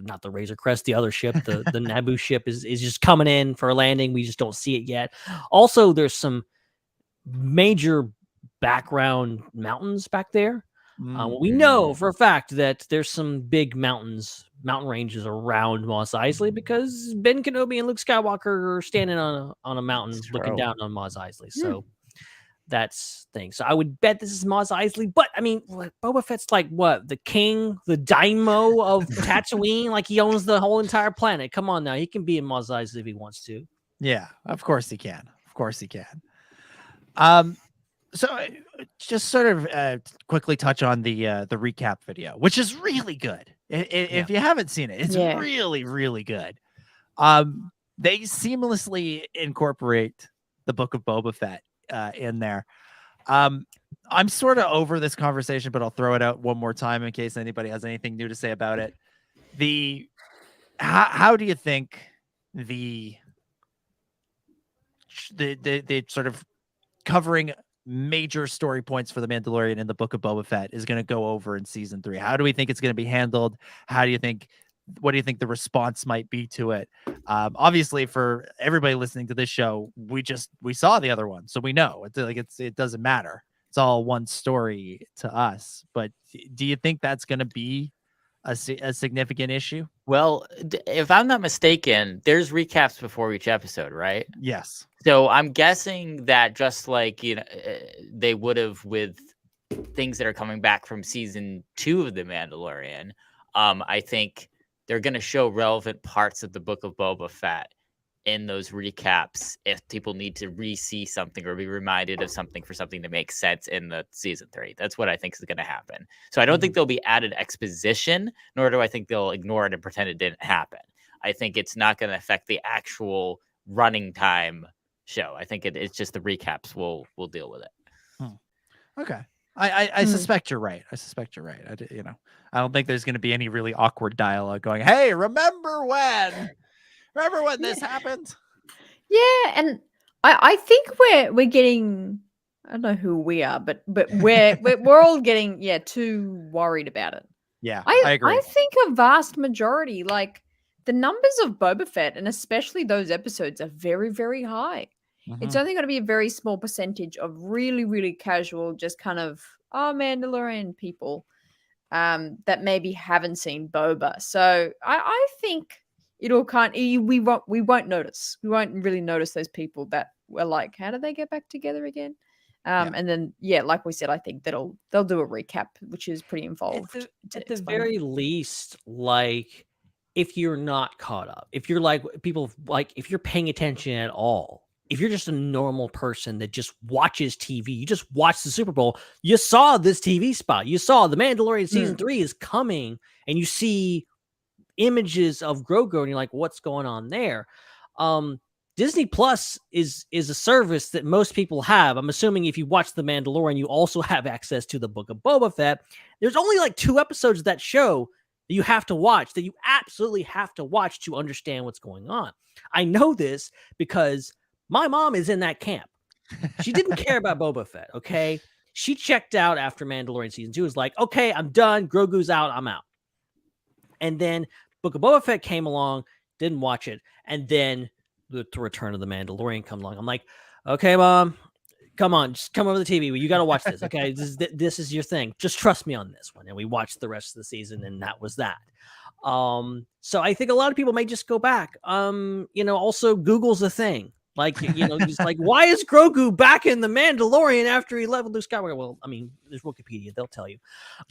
not the Razor Crest, the other ship, the Naboo ship is just coming in for a landing. We just don't see it yet. Also, there's some major background mountains back there. We know for a fact that there's some big mountain ranges around Mos Eisley because Ben Kenobi and Luke Skywalker are standing on a mountain looking down on Mos Eisley. So that's thing. So I would bet this is Mos Eisley. But I mean, Boba Fett's like what? The king, the daimyo of Tatooine? Like he owns the whole entire planet. Come on now. He can be in Mos Eisley if he wants to. Yeah, of course he can. So just sort of quickly touch on the recap video, which is really good. If you haven't seen it, it's really, really good. They seamlessly incorporate the Book of Boba Fett in there. I'm sort of over this conversation, but I'll throw it out one more time in case anybody has anything new to say about it. How do you think the sort of covering major story points for the Mandalorian in the Book of Boba Fett is going to go over in season 3? How do we think it's going to be handled? What do you think the response might be to it? Obviously for everybody listening to this show, we saw the other one, so we know it doesn't matter. It's all one story to us. But do you think that's going to be a significant issue? Well, if I'm not mistaken, there's recaps before each episode, right? Yes. So I'm guessing that just like, they would have with things that are coming back from season 2 of The Mandalorian, I think they're going to show relevant parts of the Book of Boba Fett in those recaps if people need to re-see something or be reminded of something for something to make sense in the season 3. That's what I think is going to happen. So I don't think there'll be added exposition, nor do I think they'll ignore it and pretend it didn't happen. I think it's not going to affect the actual running time show. I think it's just the recaps will deal with it. Okay. I suspect you're right. I don't think there's going to be any really awkward dialogue going, hey, remember when this happened? Yeah, and I think we're getting, I don't know who we are, but we're all getting too worried about it. Yeah, I agree. I think a vast majority, like the numbers of Boba Fett and especially those episodes are very, very high. It's only going to be a very small percentage of really, really casual, just kind of Mandalorian people that maybe haven't seen Boba. So I think it'll we won't notice. We won't really notice those people that were like, how did they get back together again? And then like we said, I think they'll do a recap, which is pretty involved. At the very least, like if you're not caught up, if you're like people like if you're paying attention at all. If you're just a normal person that just watches TV, you just watch the Super Bowl, you saw this TV spot, you saw The Mandalorian season 3 is coming, and you see images of Grogu, and you're like, what's going on there? Disney Plus is a service that most people have. I'm assuming if you watch The Mandalorian, you also have access to the Book of Boba Fett. There's only like 2 episodes of that show that you have to watch, that you absolutely have to watch to understand what's going on. I know this because my mom is in that camp. She didn't care about Boba Fett, okay? She checked out after Mandalorian season 2. Was like, okay, I'm done. Grogu's out. I'm out. And then Book of Boba Fett came along, didn't watch it. And then the Return of the Mandalorian come along. I'm like, okay, Mom, come on, just come over the TV. You got to watch this, okay? This is your thing. Just trust me on this one. And we watched the rest of the season, and that was that. So I think a lot of people may just go back. Also Google's a thing. Like, just like, why is Grogu back in the Mandalorian after he left Luke Skywalker? Well, I mean, there's Wikipedia, they'll tell you.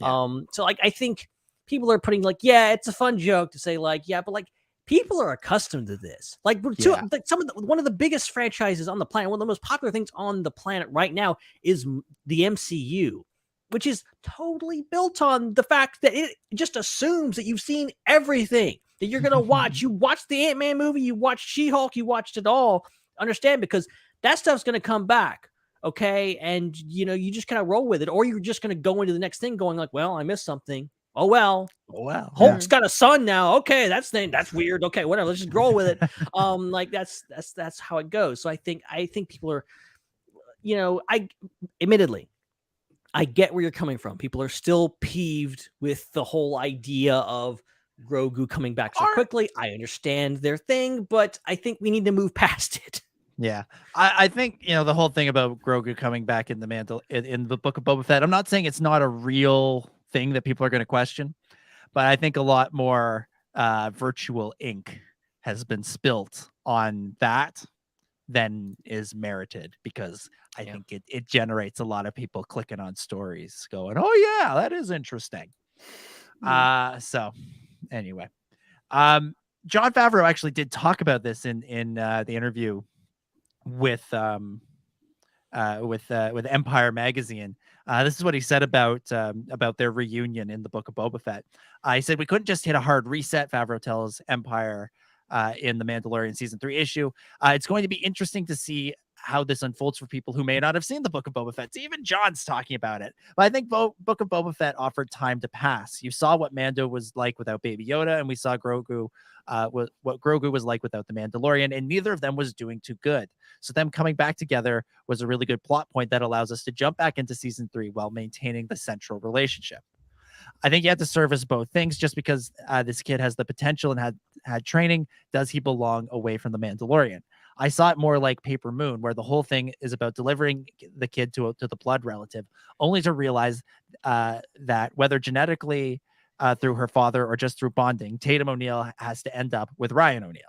Yeah. So like, I think people are putting like, yeah, it's a fun joke to say like, yeah, but like, people are accustomed to this. Like, one of the biggest franchises on the planet, one of the most popular things on the planet right now is the MCU, which is totally built on the fact that it just assumes that you've seen everything that you're going to watch. You watched the Ant-Man movie, you watched She-Hulk, you watched it all. Understand, because that stuff's going to come back. Okay. And you just kind of roll with it, or you're just going to go into the next thing going like, well, I missed something. Oh, well. Hulk's got a son now. Okay. That's weird. Okay. Whatever. Let's just roll with it. Like that's how it goes. So I think people are, admittedly, I get where you're coming from. People are still peeved with the whole idea of Grogu coming back so quickly. I understand their thing, but I think we need to move past it. Yeah, I think the whole thing about Grogu coming back in the Book of Boba Fett. I'm not saying it's not a real thing that people are going to question, but I think a lot more virtual ink has been spilt on that than is merited, because I think it generates a lot of people clicking on stories going, oh yeah, that is interesting. So anyway, Jon Favreau actually did talk about this in the interview with Empire magazine. This is what he said about their reunion in the Book of Boba Fett. He said, we couldn't just hit a hard reset, Favreau tells Empire in the Mandalorian season 3 issue. It's going to be interesting to see how this unfolds for people who may not have seen the Book of Boba Fett. So even John's talking about it. But I think Book of Boba Fett offered time to pass. You saw what Mando was like without Baby Yoda, and we saw Grogu, what Grogu was like without the Mandalorian, and neither of them was doing too good. So them coming back together was a really good plot point that allows us to jump back into season 3 while maintaining the central relationship. I think you have to service both things. Just because this kid has the potential and had training, does he belong away from the Mandalorian? I saw it more like Paper Moon, where the whole thing is about delivering the kid to the blood relative, only to realize that whether genetically through her father or just through bonding, Tatum O'Neal has to end up with Ryan O'Neal.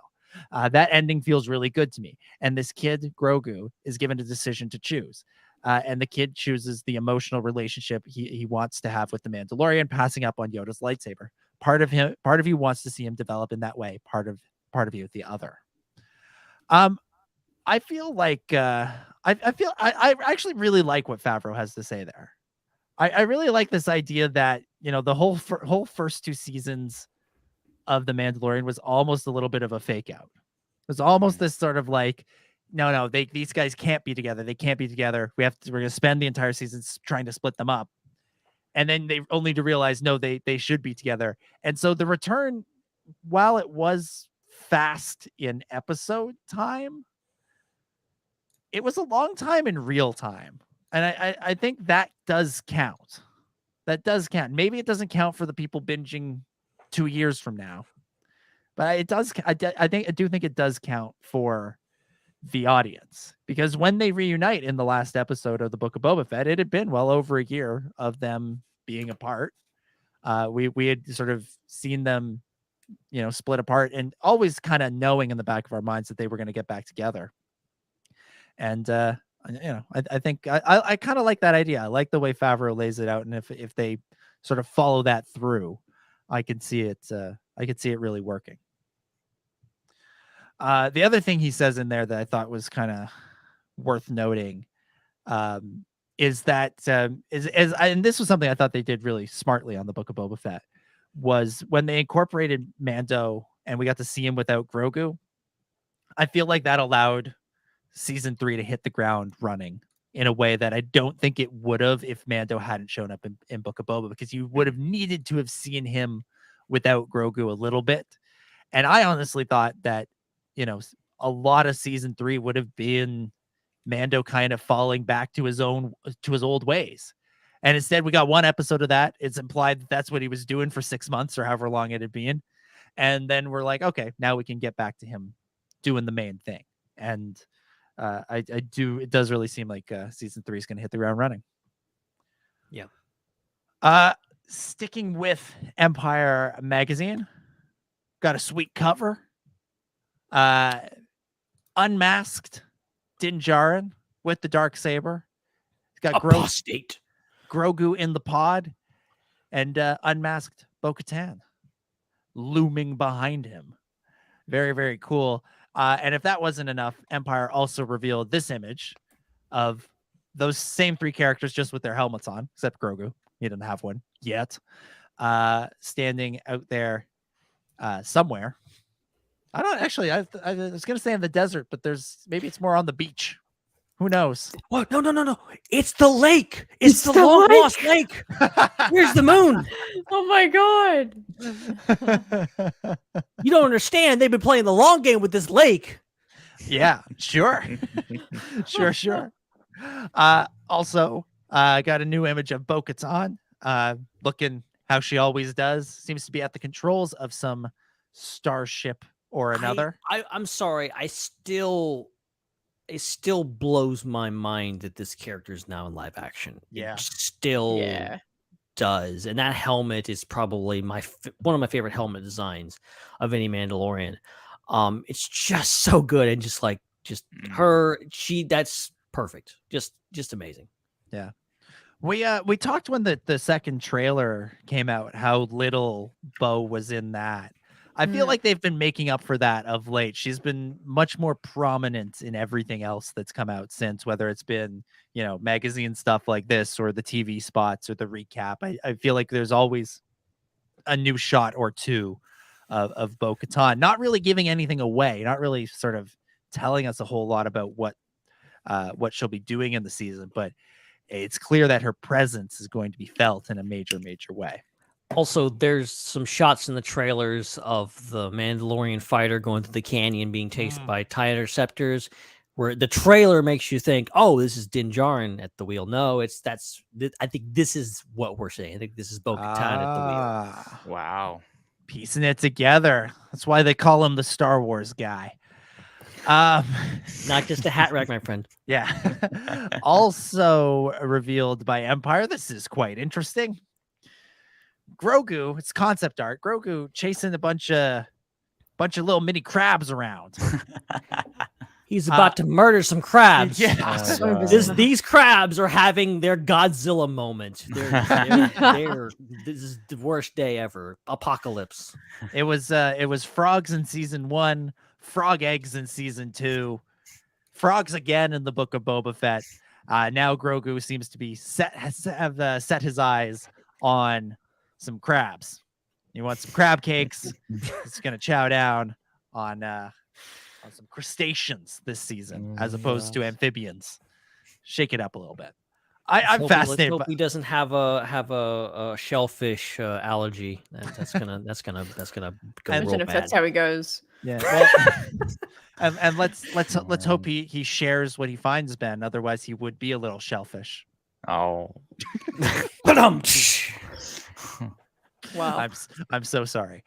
That ending feels really good to me. And this kid, Grogu, is given a decision to choose. And the kid chooses the emotional relationship he wants to have with the Mandalorian, passing up on Yoda's lightsaber. Part of you wants to see him develop in that way. Part of you the other. I feel like I actually really like what Favreau has to say there. I really like this idea that the whole first 2 seasons of The Mandalorian was almost a little bit of a fake out. It was almost this sort of like, no, these guys can't be together. They can't be together. We're going to spend the entire season trying to split them up. And then they only to realize, no, they should be together. And so the return, while it was fast in episode time, it was a long time in real time. And I think that does count. That does count. Maybe it doesn't count for the people binging 2 years from now, but it does. I do think it does count for the audience, because when they reunite in the last episode of the Book of Boba Fett, it had been well over a year of them being apart. We had sort of seen them, split apart, and always kind of knowing in the back of our minds that they were going to get back together. And I think I kind of like that idea. I like the way Favreau lays it out, and if they sort of follow that through, I can see it. I could see it really working. The other thing he says in there that I thought was kind of worth noting is that and this was something I thought they did really smartly on the Book of Boba Fett, was when they incorporated Mando and we got to see him without Grogu. I feel like that allowed season 3 to hit the ground running in a way that I don't think it would have if Mando hadn't shown up in Book of Boba, because you would have needed to have seen him without Grogu a little bit. And I honestly thought that, a lot of season 3 would have been Mando kind of falling back to his old ways. And instead we got one episode of that. It's implied that that's what he was doing for 6 months or however long it had been. And then we're like, okay, now we can get back to him doing the main thing. And it does really seem like season 3 is going to hit the ground running. Yeah. Sticking with Empire magazine, got a sweet cover. Unmasked Din Djarin with the Darksaber. He's got Grogu in the pod, and unmasked Bo-Katan looming behind him. Very, very cool. And if that wasn't enough, Empire also revealed this image of those same 3 characters, just with their helmets on, except Grogu. He didn't have one yet. Standing out there somewhere. I don't actually. I was going to say in the desert, but maybe it's more on the beach. Who knows? What? No. It's the lake. It's the long lost lake. Where's the moon? Oh my God. You don't understand. They've been playing the long game with this lake. Yeah, sure. Sure. Also, got a new image of Bo-Katan, looking how she always does. Seems to be at the controls of some starship or another. I'm sorry. It still blows my mind that this character is now in live action. Yeah. It still does. And that helmet is probably one of my favorite helmet designs of any Mandalorian. It's just so good. And just that's perfect. Just amazing. Yeah. We talked when the second trailer came out, how little Bo was in that. I feel like they've been making up for that of late. She's been much more prominent in everything else that's come out since, whether it's been, magazine stuff like this or the TV spots or the recap. I feel like there's always a new shot or two of Bo-Katan, not really giving anything away, not really sort of telling us a whole lot about what she'll be doing in the season, but it's clear that her presence is going to be felt in a major, major way. Also, there's some shots in the trailers of the Mandalorian fighter going through the canyon being chased by TIE interceptors, where the trailer makes you think, oh, this is Din Djarin at the wheel. No, I think this is what we're saying. I think this is Bo-Katan at the wheel. Wow. Piecing it together. That's why they call him the Star Wars guy. Not just a hat rack, my friend. Yeah. Also revealed by Empire. This is quite interesting. Grogu, it's concept art. Grogu chasing a bunch of little mini crabs around. He's about to murder some crabs. Yeah. These crabs are having their Godzilla moment. This is the worst day ever. Apocalypse. It was frogs in season 1, frog eggs in season 2, frogs again in the Book of Boba Fett. Now Grogu seems to be set his eyes on some crabs. He wants some crab cakes. He's gonna chow down on some crustaceans this season, as opposed to amphibians. Shake it up a little bit. I'm fascinated. Let's hope he doesn't have a shellfish allergy. That's gonna go Imagine real if bad. that's how he goes. Yeah. Well, and let's hope he shares what he finds, Ben. Otherwise, he would be a little shellfish. Oh. Wow. I'm so sorry.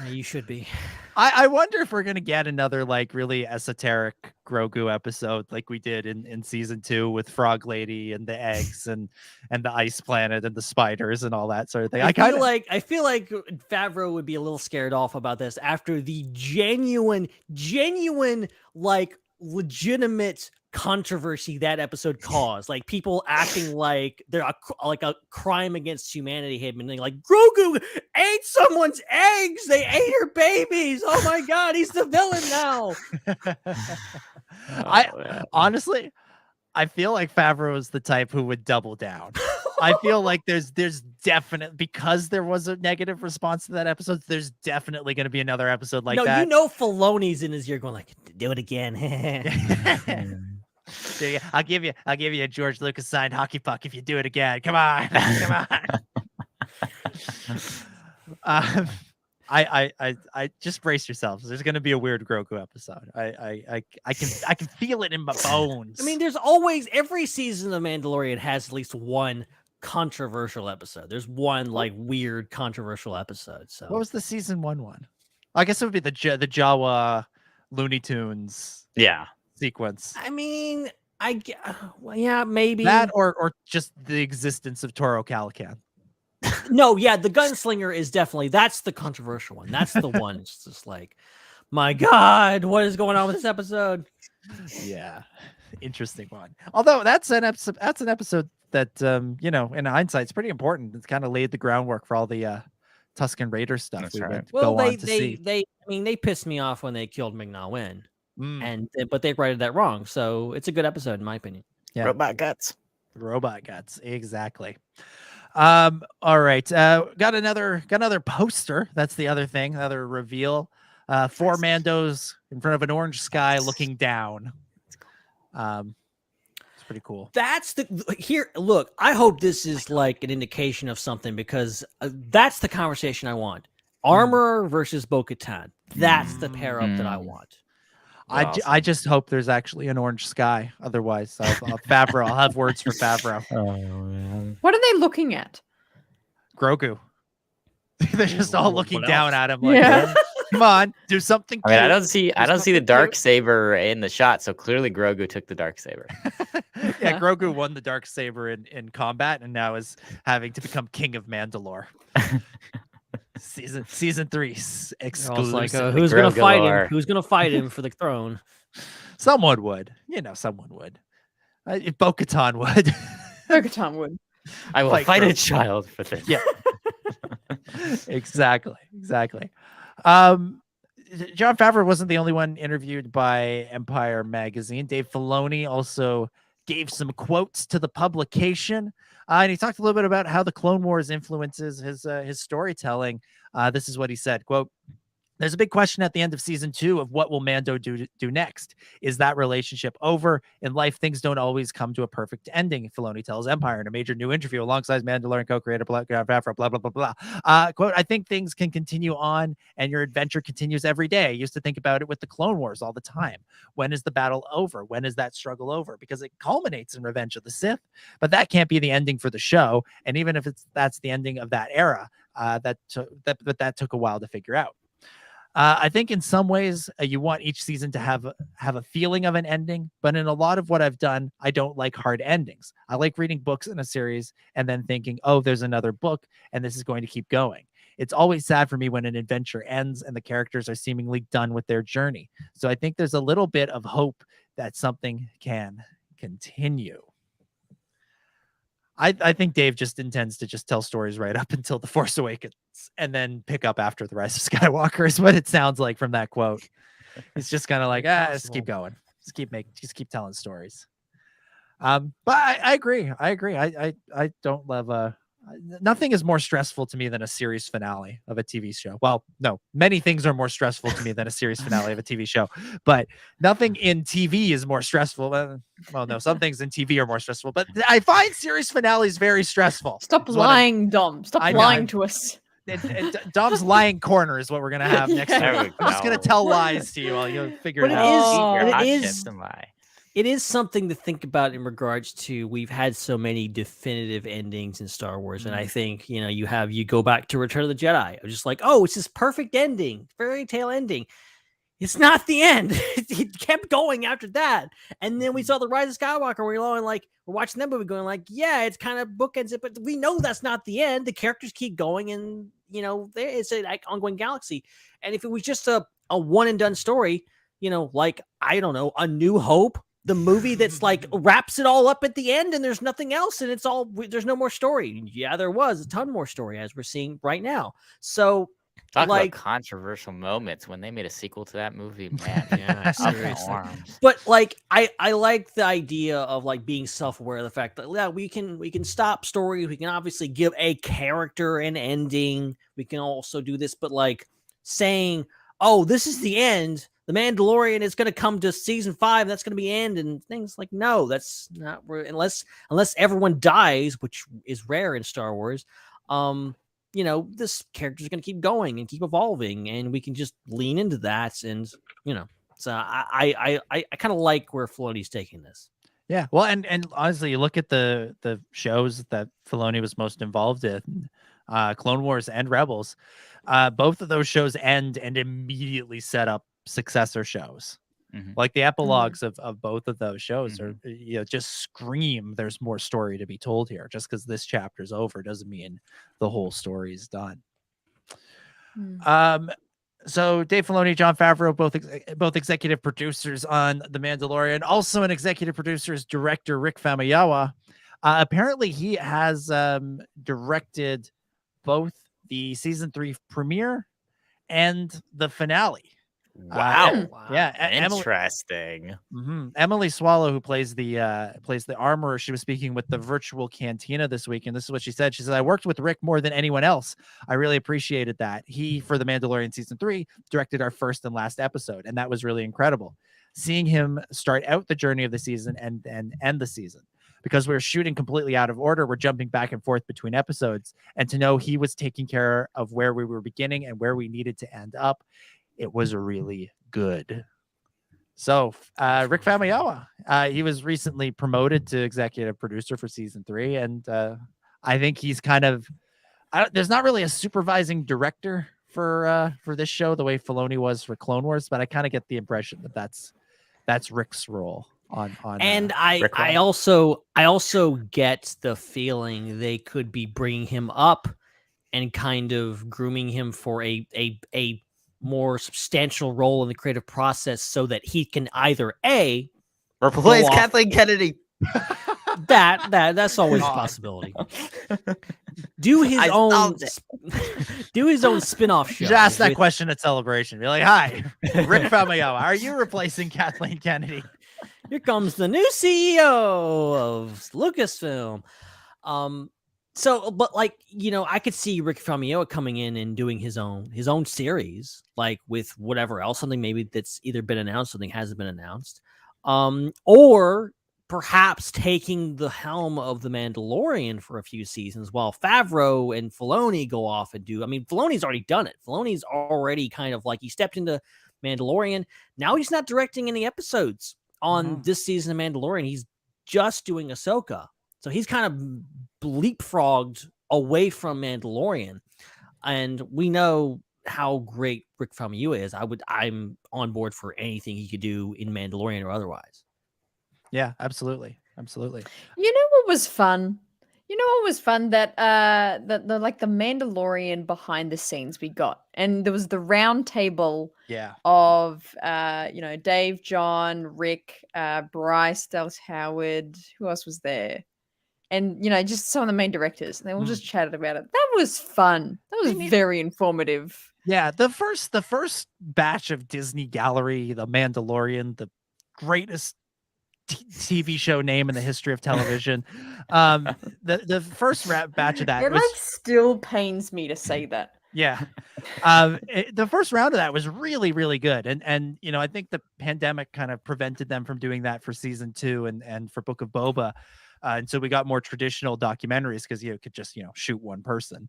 You should be. I wonder if we're gonna get another really esoteric Grogu episode like we did in season 2 with Frog Lady and the eggs and the ice planet and the spiders and all that sort of thing. I feel like Favreau would be a little scared off about this after the genuine legitimate controversy that episode caused, like people acting like they're a crime against humanity had been like, Grogu ate someone's eggs, they ate her babies, oh my god, he's the villain now. Honestly, I feel like Favreau is the type who would double down. I feel like there's definite, because there was a negative response to that episode, there's definitely going to be another episode like that. You know Filoni's in his ear going like, Do it again. I'll give you a George Lucas signed hockey puck if you do it again. Come on, come on. I just brace yourselves. There's gonna be a weird Grogu episode. I can feel it in my bones. I mean, there's always every season of Mandalorian has at least one controversial episode. There's one like weird controversial episode. So what was the season one? I guess it would be the Jawa Looney Tunes sequence. I mean, yeah, maybe that or just the existence of Toro Calican. No, yeah, the gunslinger is definitely that's the controversial one. That's the one. It's just like, my God, what is going on with this episode? Yeah, interesting one. Although that's an episode that in hindsight, it's pretty important. It's kind of laid the groundwork for all the Tusken Raider stuff. That's we right. would go on to see. They pissed me off when they killed Ming-Na Wen, but they righted that wrong. So it's a good episode in my opinion. Yeah, Robot guts, exactly. All right. Got another poster. That's the other thing, another reveal. 4 Mandos in front of an orange sky looking down. It's pretty cool. Look, I hope this is like an indication of something because that's the conversation I want. Armor versus Bo-Katan. That's the pair up that I want. I just hope there's actually an orange sky. Otherwise, Favreau. I'll have words for Favreau. What are they looking at? Grogu. They're just all looking down at him. Like, come on, do something. I mean, I don't see the dark saber in the shot. So clearly, Grogu took the dark saber. Yeah, Grogu won the dark saber in combat, and now is having to become king of Mandalore. Season 3 exclusive. Like, who's gonna fight him? Who's gonna fight him for the throne? Someone would. Someone would. If Bo-Katan would. Bo-Katan would. I will fight a child for this. Yeah. Exactly. John Favreau wasn't the only one interviewed by Empire Magazine. Dave Filoni also gave some quotes to the publication. And he talked a little bit about how the Clone Wars influences his storytelling. This is what he said, quote, "There's a big question at the end of season 2 of what will Mando do next? Is that relationship over? In life, things don't always come to a perfect ending," Filoni tells Empire in a major new interview alongside Mandalorian co-creator blah, blah, blah. Quote, "I think things can continue on and your adventure continues every day. I used to think about it with the Clone Wars all the time. When is the battle over? When is that struggle over? Because it culminates in Revenge of the Sith, but that can't be the ending for the show. And even if that's the ending of that era, that took a while to figure out. I think in some ways you want each season to have a feeling of an ending, but in a lot of what I've done, I don't like hard endings. I like reading books in a series and then thinking, oh, there's another book and this is going to keep going. It's always sad for me when an adventure ends and the characters are seemingly done with their journey. So I think there's a little bit of hope that something can continue." I think Dave just intends to just tell stories right up until The Force Awakens and then pick up after The Rise of Skywalker is what it sounds like from that quote. It's just kind of like, just keep going. Just keep telling stories. But I agree. I don't love nothing is more stressful to me than a series finale of a TV show. Well, no, many things are more stressful to me than a series finale of a TV show, but nothing in TV is more stressful. Well, no, some things in TV are more stressful, but I find series finales very stressful. Stop lying, Dom. Stop lying to us. Dom's lying corner is what we're going to have next week. I'm just going to tell lies to you while you'll figure it out. It is something to think about in regards to we've had so many definitive endings in Star Wars. And I think, you go back to Return of the Jedi. I'm just like, oh, it's this perfect ending, fairy tale ending. It's not the end. It kept going after that. And then we saw The Rise of Skywalker. We're watching that movie going like, yeah, it's kind of bookends it, but we know that's not the end. The characters keep going and, it's an ongoing galaxy. And if it was just a one and done story, like, I don't know, A New Hope, the movie that's like wraps it all up at the end and there's nothing else and there's no more story. Yeah, there was a ton more story as we're seeing right now. So talk about controversial moments when they made a sequel to that movie, man. Yeah, seriously. But I like the idea of like being self-aware of the fact that we can stop stories. We can obviously give a character an ending. We can also do this, but like saying, oh, this is the end. the Mandalorian is going to come to season 5. That's going to be end and things like, no, that's not unless everyone dies, which is rare in Star Wars. This character is going to keep going and keep evolving, and we can just lean into that. And so I kind of like where Filoni's taking this. Yeah, well, and honestly, you look at the shows that Filoni was most involved in, Clone Wars and Rebels. Both of those shows end and immediately set up successor shows. Like the epilogues of both of those shows are, just scream there's more story to be told here. Just because this chapter's over doesn't mean the whole story is done. So Dave Filoni, Jon Favreau, both executive producers on The Mandalorian. Also an executive producer is director Rick Famuyiwa. Apparently he has directed both the season 3 premiere and the finale. Wow. Yeah. Interesting. Emily Swallow, who plays the armorer, she was speaking with the virtual Cantina this week, and this is what she said. She said, "I worked with Rick more than anyone else. I really appreciated that. He, for The Mandalorian season 3, directed our first and last episode, and that was really incredible. Seeing him start out the journey of the season and end the season. Because we were shooting completely out of order, we're jumping back and forth between episodes, and to know he was taking care of where we were beginning and where we needed to end up, it was really good." So Rick Famuyiwa, he was recently promoted to executive producer for season 3, and I think he's kind of there's not really a supervising director for this show the way Filoni was for Clone Wars, but I kind of get the impression that that's Rick's role on and I also get the feeling they could be bringing him up and kind of grooming him for a more substantial role in the creative process so that he can either replace Kathleen Kennedy. That's always a possibility. Do his own spin-off show. Just ask that question at Celebration. Be like, "Hi, Rick Famuyiwa, are you replacing Kathleen Kennedy?" Here comes the new CEO of Lucasfilm. But I could see Rick Famuyiwa coming in and doing his own series, like with whatever else, something maybe that's either been announced, something hasn't been announced, or perhaps taking the helm of The Mandalorian for a few seasons while Favreau and Filoni go off and do. I mean, Filoni's already done it. Filoni's already kind of like he stepped into Mandalorian. Now he's not directing any episodes on this season of Mandalorian. He's just doing Ahsoka. So he's kind of leapfrogged away from Mandalorian, and we know how great Rick Famuyiwa is. I'm on board for anything he could do in Mandalorian or otherwise. Yeah, absolutely. You know what was fun? That the Mandalorian behind the scenes we got, and there was the round table of Dave, John, Rick, Bryce, Dallas Howard. Who else was there? And just some of the main directors, and they all just chatted about it. That was fun. That was very informative. Yeah, the first batch of Disney Gallery, The Mandalorian, the greatest TV show name in the history of television. The first batch of that it still pains me to say that. Yeah. The first round of that was really, really good. And I think the pandemic kind of prevented them from doing that for season 2 and for Book of Boba. And so we got more traditional documentaries because you could just, shoot one person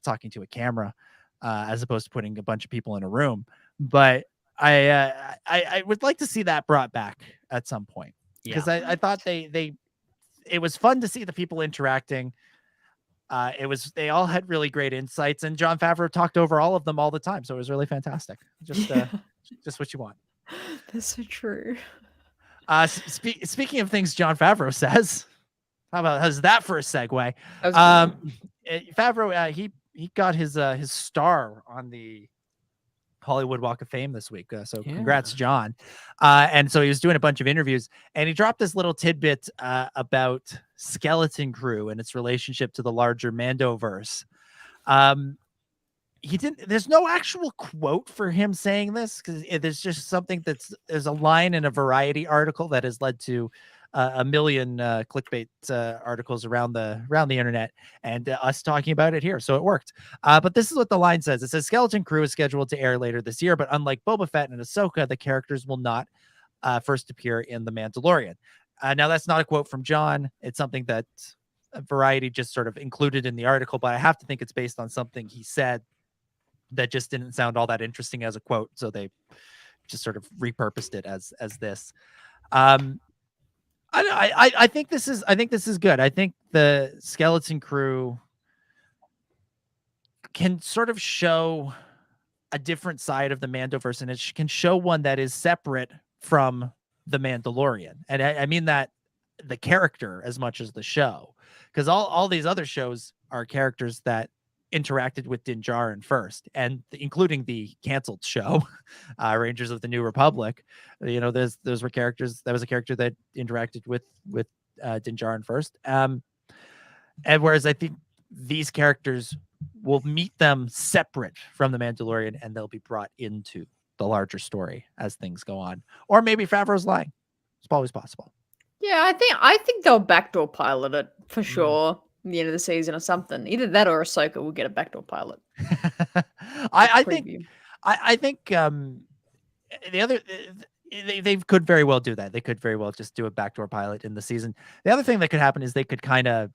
talking to a camera as opposed to putting a bunch of people in a room. But I would like to see that brought back at some point because I thought it was fun to see the people interacting. They all had really great insights, and Jon Favreau talked over all of them all the time. So it was really fantastic. Just what you want. That's so true. Speaking of things Jon Favreau says, how's that for a segue? Favreau, he got his star on the Hollywood Walk of Fame this week. So congrats, John. And so he was doing a bunch of interviews, and he dropped this little tidbit about Skeleton Crew and its relationship to the larger Mandoverse. There's no actual quote for him saying this because there's just something there's a line in a Variety article that has led to a million clickbait articles around the internet, and us talking about it here, so it worked. But this is what the line says. It says Skeleton Crew is scheduled to air later this year, but unlike Boba Fett and Ahsoka, the characters will not first appear in The Mandalorian. Now, that's not a quote from John. It's something that Variety just sort of included in the article, but I have to think it's based on something he said that just didn't sound all that interesting as a quote, so they just sort of repurposed it as this. I think this is good. I think the Skeleton Crew can sort of show a different side of the Mandoverse, and it can show one that is separate from the Mandalorian. And I mean that the character as much as the show, because all these other shows are characters that interacted with Din Djarin first, and including the canceled show, Rangers of the New Republic. You know, those were characters. That was a character that interacted with Din Djarin first. And whereas I think these characters will meet them separate from the Mandalorian, and they'll be brought into the larger story as things go on. Or maybe Favreau's lying. It's always possible. Yeah, I think they'll backdoor pilot it for sure. The end of the season or something. Either that or Ahsoka will get a backdoor pilot. I think the other they could very well do that. They could very well just do a backdoor pilot in the season. The other thing that could happen is they could kind of,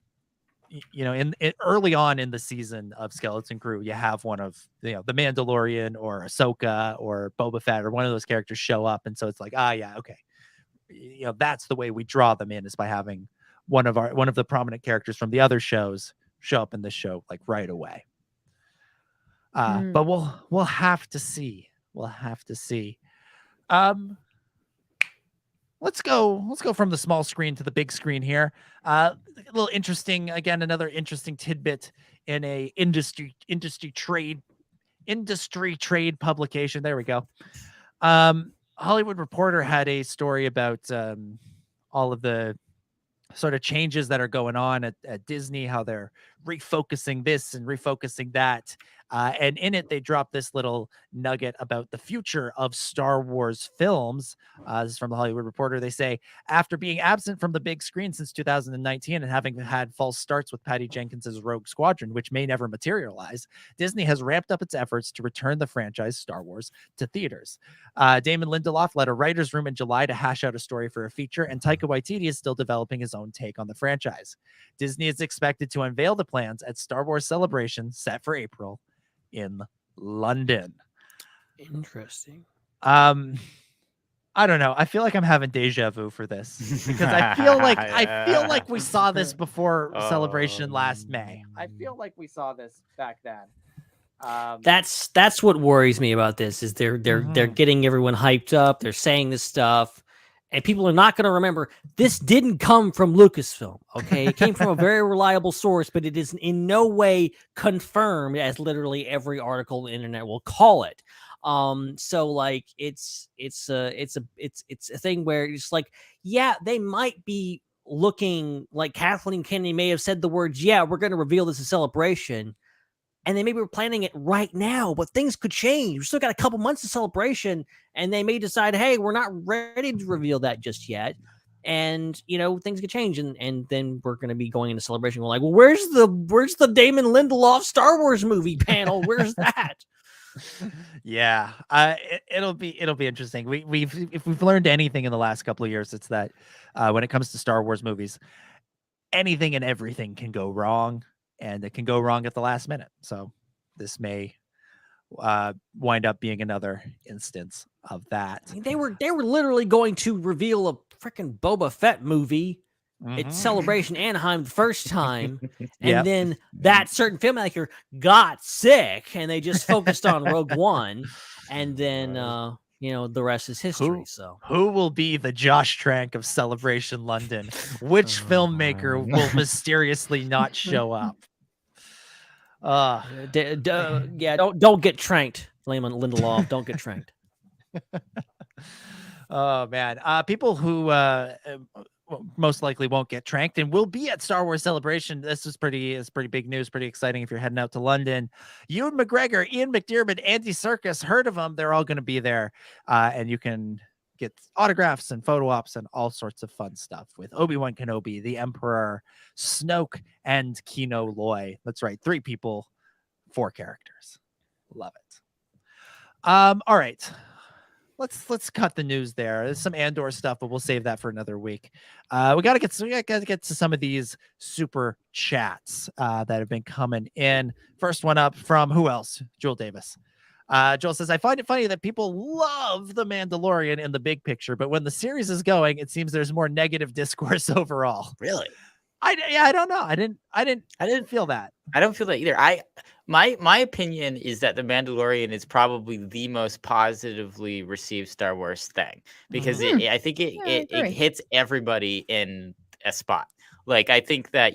you know, in early on in the season of Skeleton Crew, you have one of, you know, the Mandalorian or Ahsoka or Boba Fett or one of those characters show up, and so it's like, yeah, okay, you know, that's the way we draw them in, is by having one of the prominent characters from the other shows show up in this show like right away. But we'll have to see. We'll have to see. Let's go from the small screen to the big screen here. A little interesting, again, another interesting tidbit in a industry trade publication. There we go. Hollywood Reporter had a story about all of the sort of changes that are going on at Disney, how they're refocusing this and refocusing that. And in it, they dropped this little nugget about the future of Star Wars films. This is from the Hollywood Reporter. They say, after being absent from the big screen since 2019 and having had false starts with Patty Jenkins's Rogue Squadron, which may never materialize, Disney has ramped up its efforts to return the franchise Star Wars to theaters. Damon Lindelof led a writer's room in July to hash out a story for a feature, and Taika Waititi is still developing his own take on the franchise. Disney is expected to unveil the plans at Star Wars Celebration, set for April in London. Interesting. I don't know. I feel like I'm having deja vu for this, because I feel like we saw this before Celebration last May. I feel like we saw this back then. That's what worries me about this, is they're getting everyone hyped up. They're saying this stuff, and people are not going to remember. This didn't come from Lucasfilm, okay? It came from a very reliable source, but it is in no way confirmed, as literally every article on the internet will call it. So like it's a thing where it's like, yeah, they might be looking like Kathleen Kennedy may have said the words, yeah, we're going to reveal this at Celebration. And they maybe were planning it right now, but things could change. We've still got a couple months of Celebration, and they may decide, hey, we're not ready to reveal that just yet. And, you know, things could change. And then we're going to be going into Celebration. We're like, well, where's the Damon Lindelof Star Wars movie panel? Where's that? Yeah, it'll be interesting. If we've learned anything in the last couple of years, it's that when it comes to Star Wars movies, anything and everything can go wrong. And it can go wrong at the last minute. So this may wind up being another instance of that. I mean, they were literally going to reveal a freaking Boba Fett movie at Celebration Anaheim the first time, and then that certain filmmaker got sick, and they just focused on Rogue One, and then you know, the rest is history. So who will be the Josh Trank of Celebration London? Which filmmaker will mysteriously not show up? Don't get tranked, Layman Lindelof. Don't get tranked. Oh man, people who most likely won't get tranked and will be at Star Wars Celebration. This is pretty big news, pretty exciting if you're heading out to London. Ewan McGregor, Ian McDiarmid, Andy Serkis, heard of them. They're all going to be there. And you can get autographs and photo ops and all sorts of fun stuff with Obi-Wan Kenobi, the Emperor, Snoke, and Kino Loy. That's right, 3 people, 4 characters. Love it. All right. Let's cut the news there. There's some Andor stuff, but we'll save that for another week. We gotta get to some of these super chats that have been coming in. First one up from who else? Joel Davis. Joel says, I find it funny that people love The Mandalorian in the big picture, but when the series is going, it seems there's more negative discourse overall. Really? I don't know. I didn't feel that. I don't feel that either. My opinion is that The Mandalorian is probably the most positively received Star Wars thing because I think it hits everybody in a spot. Like, I think that,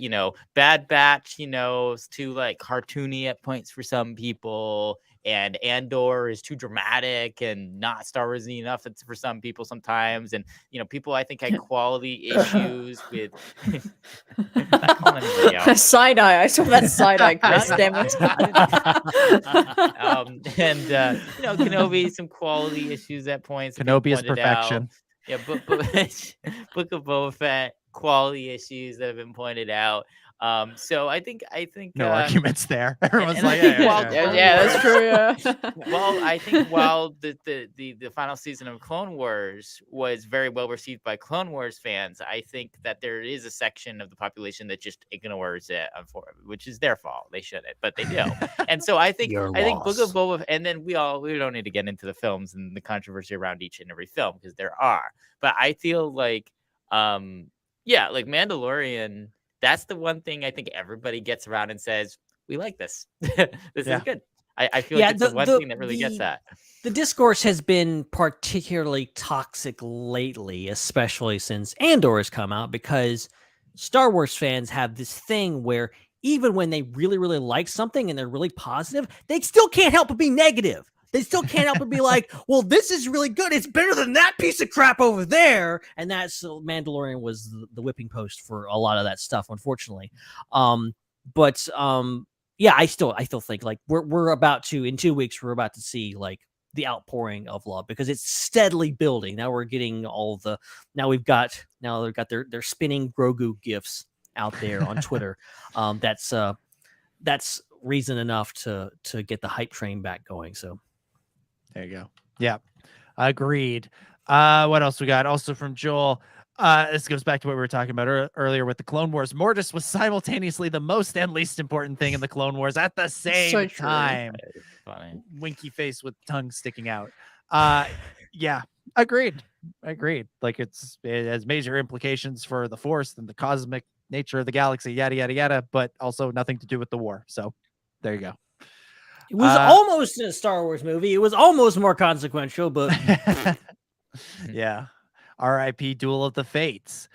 Bad Batch, is too like cartoony at points for some people, and Andor is too dramatic and not Star Wars-y enough for some people sometimes. And, people I think had quality issues with side eye. I saw that side eye, Chris. Damn it. Kenobi, some quality issues at points. Kenobi is perfection. Yeah, Book of Boba Fett, quality issues that have been pointed out. So I think no arguments there. Everyone's and like, yeah, that's true. Yeah. Well, I think while the final season of Clone Wars was very well received by Clone Wars fans, I think that there is a section of the population that just ignores it, which is their fault. They shouldn't, but they do. And so I think Book of Boba, and then we don't need to get into the films and the controversy around each and every film because there are. But I feel like, like Mandalorian. That's the one thing I think everybody gets around and says, we like this. This is good. I feel like it's the one thing that really gets that. The discourse has been particularly toxic lately, especially since Andor has come out, because Star Wars fans have this thing where even when they really, really like something and they're really positive, they still can't help but be negative. They still can't help but be like, well, this is really good. It's better than that piece of crap over there. And that's Mandalorian was the whipping post for a lot of that stuff, unfortunately. I still think like we're about to, in 2 weeks, we're about to see like the outpouring of love because it's steadily building. Now we're getting they've got their spinning Grogu gifs out there on Twitter. That's reason enough to get the hype train back going. So there you go. Yeah, agreed. What else we got? Also from Joel. This goes back to what we were talking about earlier with the Clone Wars. Mortis was simultaneously the most and least important thing in the Clone Wars at the same time. Funny. Winky face with tongue sticking out. Yeah, agreed. Like it has major implications for the Force and the cosmic nature of the galaxy, yada yada yada, but also nothing to do with the war. So there you go. It was almost a Star Wars movie. It was almost more consequential, but yeah. R.I.P. Duel of the Fates.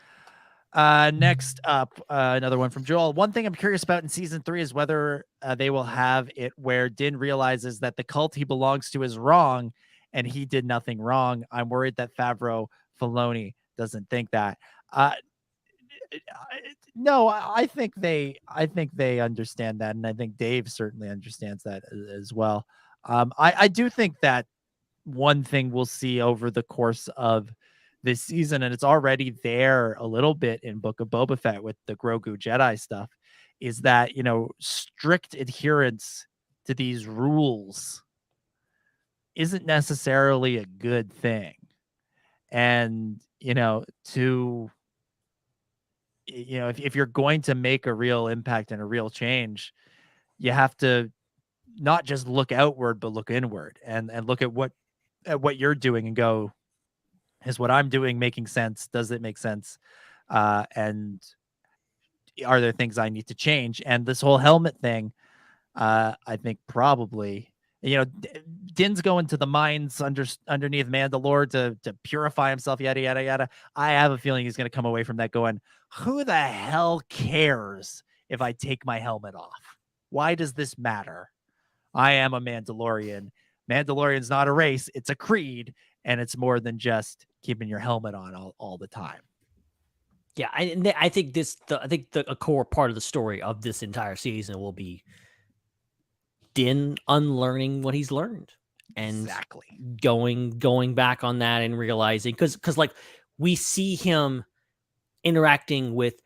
Next up, another one from Joel. One thing I'm curious about in season 3 is whether they will have it where Din realizes that the cult he belongs to is wrong and he did nothing wrong. I'm worried that Favreau Filoni doesn't think that. No, I think they understand that, and I think Dave certainly understands that as well. I do think that one thing we'll see over the course of this season, and it's already there a little bit in Book of Boba Fett with the Grogu Jedi stuff, is that, strict adherence to these rules isn't necessarily a good thing. And, if you're going to make a real impact and a real change, you have to not just look outward, but look inward and look at what you're doing and go, is what I'm doing making sense? Does it make sense? And are there things I need to change? And this whole helmet thing, I think probably, Din's going to the mines underneath Mandalore to purify himself, yada, yada, yada. I have a feeling he's going to come away from that going, who the hell cares if I take my helmet off? Why does this matter? I am a Mandalorian. Mandalorian's not a race. It's a creed. And it's more than just keeping your helmet on all the time. Yeah, I think a core part of the story of this entire season will be Din unlearning what he's learned. and exactly going back on that and realizing because like we see him interacting with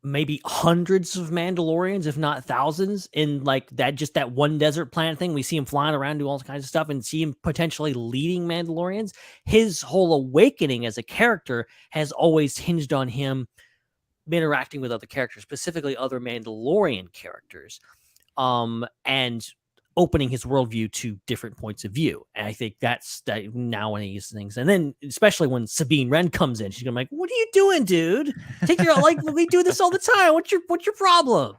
maybe hundreds of Mandalorians, if not thousands, in like that one desert planet thing. We see him flying around, do all kinds of stuff, and see him potentially leading Mandalorians. His whole awakening as a character has always hinged on him interacting with other characters, specifically other Mandalorian characters, and opening his worldview to different points of view. And I think that's that now when he uses things. And then especially when Sabine Wren comes in, she's gonna be like, what are you doing, dude? Take your like we do this all the time. What's your problem?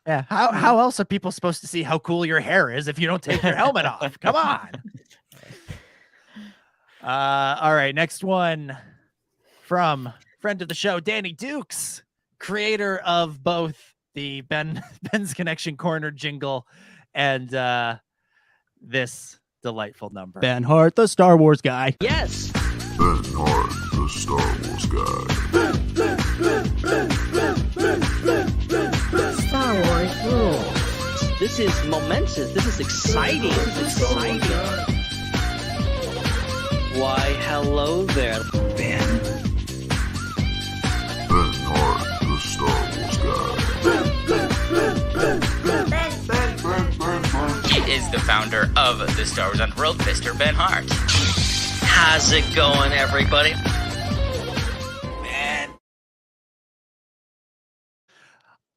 Yeah. How else are people supposed to see how cool your hair is if you don't take your helmet off? Come on. All right, next one from friend of the show, Danny Dukes, creator of both the Ben's Connection Corner jingle and this delightful number. Ben Hart, the Star Wars guy. Yes. Ben Hart, the Star Wars guy. Star Wars rules. This is momentous. This is exciting. Why, hello there, Ben. Ben Hart, the Star Wars guy. He is the founder of the Star Wars Underworld, Mr. Ben Hart. How's it going, everybody?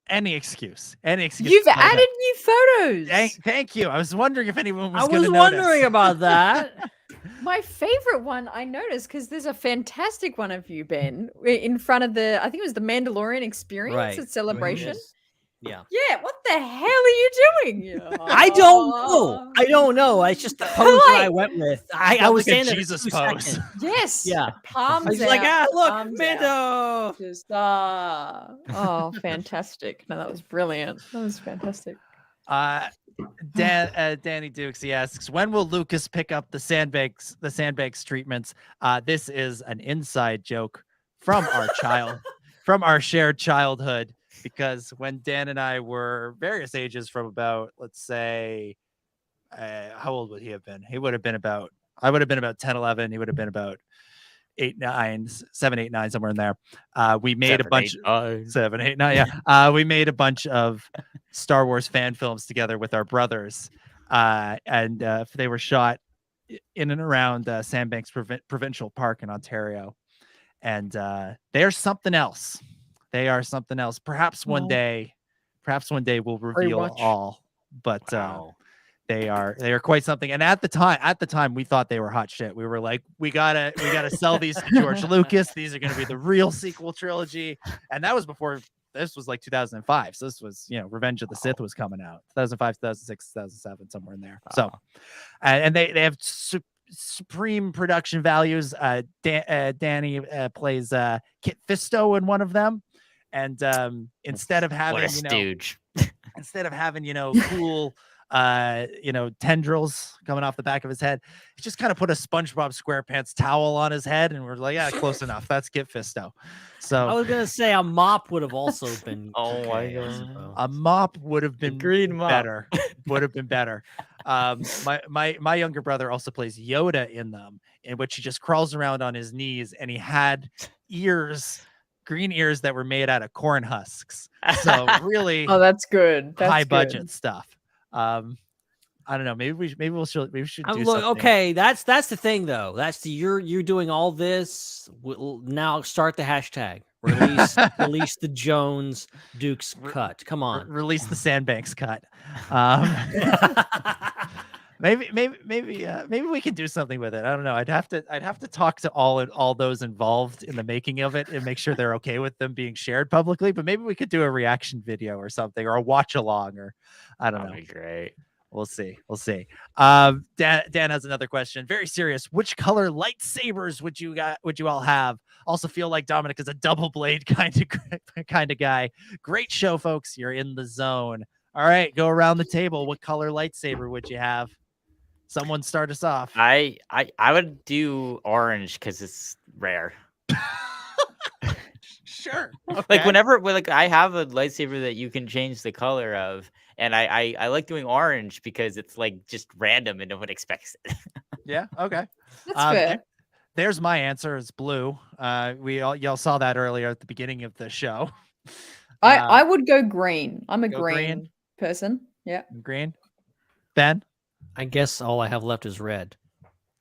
Any excuse. You've added new photos. Thank you. I was wondering if anyone was I going to was wondering about that. My favorite one I noticed because there's a fantastic one of you, Ben, in front of I think it was the Mandalorian experience at Celebration. Yeah. Yeah. What the hell are you doing? I don't know. It's just the pose that I went with. I was saying Jesus pose. Yes. Yeah. Palms I was out, like, look, palms Mando. out. Just, oh, fantastic. No, that was brilliant. That was fantastic. Danny Dukes, he asks, when will Lucas pick up the sandbags treatments? This is an inside joke from our shared childhood, because when Dan and I were various ages from about, let's say, how old would he have been? I would have been about 10, 11. He would have been about 8, 9, 7, 8, 9, somewhere in there. We made 7, 8, 9. Yeah. We made a bunch of Star Wars fan films together with our brothers. And they were shot in and around Sandbanks Provincial Park in Ontario. And they're something else. They are something else. Perhaps one day we'll reveal all. But they are quite something. And at the time we thought they were hot shit. We were like, we gotta sell these to George Lucas. These are gonna be the real sequel trilogy. And that was before, this was like 2005. So this was, Revenge of the Sith was coming out. 2005, 2006, 2007, somewhere in there. So and they have supreme production values. Danny plays Kit Fisto in one of them. And instead of having cool tendrils coming off the back of his head, he just kind of put a SpongeBob SquarePants towel on his head, and we're like, yeah, close enough. That's Kit Fisto. So I was gonna say a mop would have also been. My God. A mop would have been better. Would have been better. My younger brother also plays Yoda in them, in which he just crawls around on his knees, and he had green ears that were made out of corn husks. So really, that's good. That's high good. budget stuff. I don't know. Maybe we should do something. Okay, that's the thing though. That's you're doing all this. Now start the hashtag. Release the Jones Dukes cut. Come on. Release the Sandbanks cut. Maybe we can do something with it. I don't know. I'd have to talk to all those involved in the making of it and make sure they're okay with them being shared publicly. But maybe we could do a reaction video or something, or a watch along, or I don't know. That'd be great. We'll see. Dan has another question. Very serious. Which color lightsabers would you all have? Also feel like Dominic is a double blade kind of guy. Great show, folks. You're in the zone. All right, go around the table. What color lightsaber would you have? Someone start us off. I would do orange because it's rare. Sure. Okay. Like whenever I have a lightsaber that you can change the color of, And I like doing orange because it's like just random and no one expects it. Yeah. Okay. That's fair. There's my answer. It's blue. Y'all saw that earlier at the beginning of the show. I would go green. I'm a Go green green? person. Yeah. Green. Ben. I guess all I have left is red.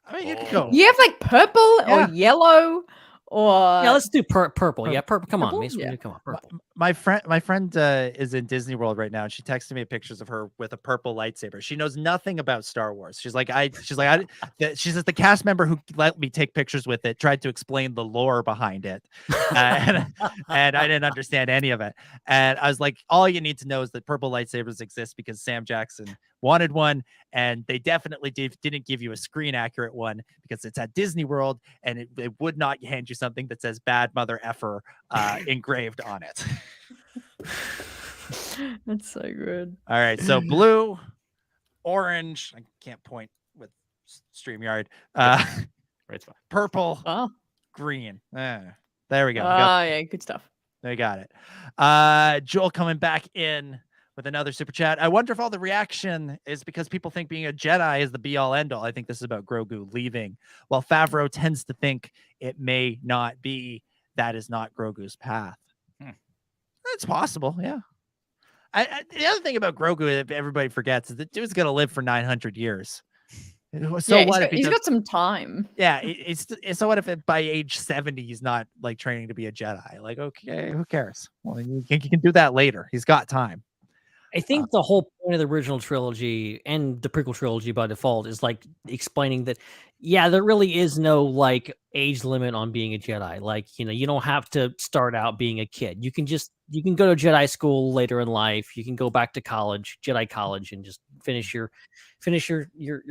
I mean, you could go. You have like purple Yeah. or yellow or Yeah, let's do purple. Yeah, purple. Come on, Purple? Mace. Yeah. Come on, purple. My friend is in Disney World right now, and she texted me pictures of her with a purple lightsaber. She knows nothing about Star Wars. She says the cast member who let me take pictures with it tried to explain the lore behind it, and I didn't understand any of it. And I was like, all you need to know is that purple lightsabers exist because Sam Jackson wanted one, and they definitely didn't give you a screen accurate one because it's at Disney World, and it would not hand you something that says "bad mother effer" engraved on it. That's so good. All right, so blue, orange. I can't point with StreamYard. It's fine. Purple, Oh, green. There we go. yeah, good stuff. They got it. Joel coming back in with another super chat. I wonder if all the reaction is because people think being a Jedi is the be all end all. I think this is about Grogu leaving, while Favreau tends to think it may not be. That is not Grogu's path. It's possible, yeah. The other thing about Grogu, if everybody forgets, is that dude's gonna live for 900 years. So yeah, what if he's got some time? Yeah, so what if by age 70 he's not like training to be a Jedi? Like, okay, who cares? Well, you can do that later. He's got time. I think the whole point of the original trilogy and the prequel trilogy by default is like explaining that, yeah, there really is no like age limit on being a Jedi. Like, you don't have to start out being a kid. You can go to Jedi school later in life. You can go back to college, Jedi college, and just finish your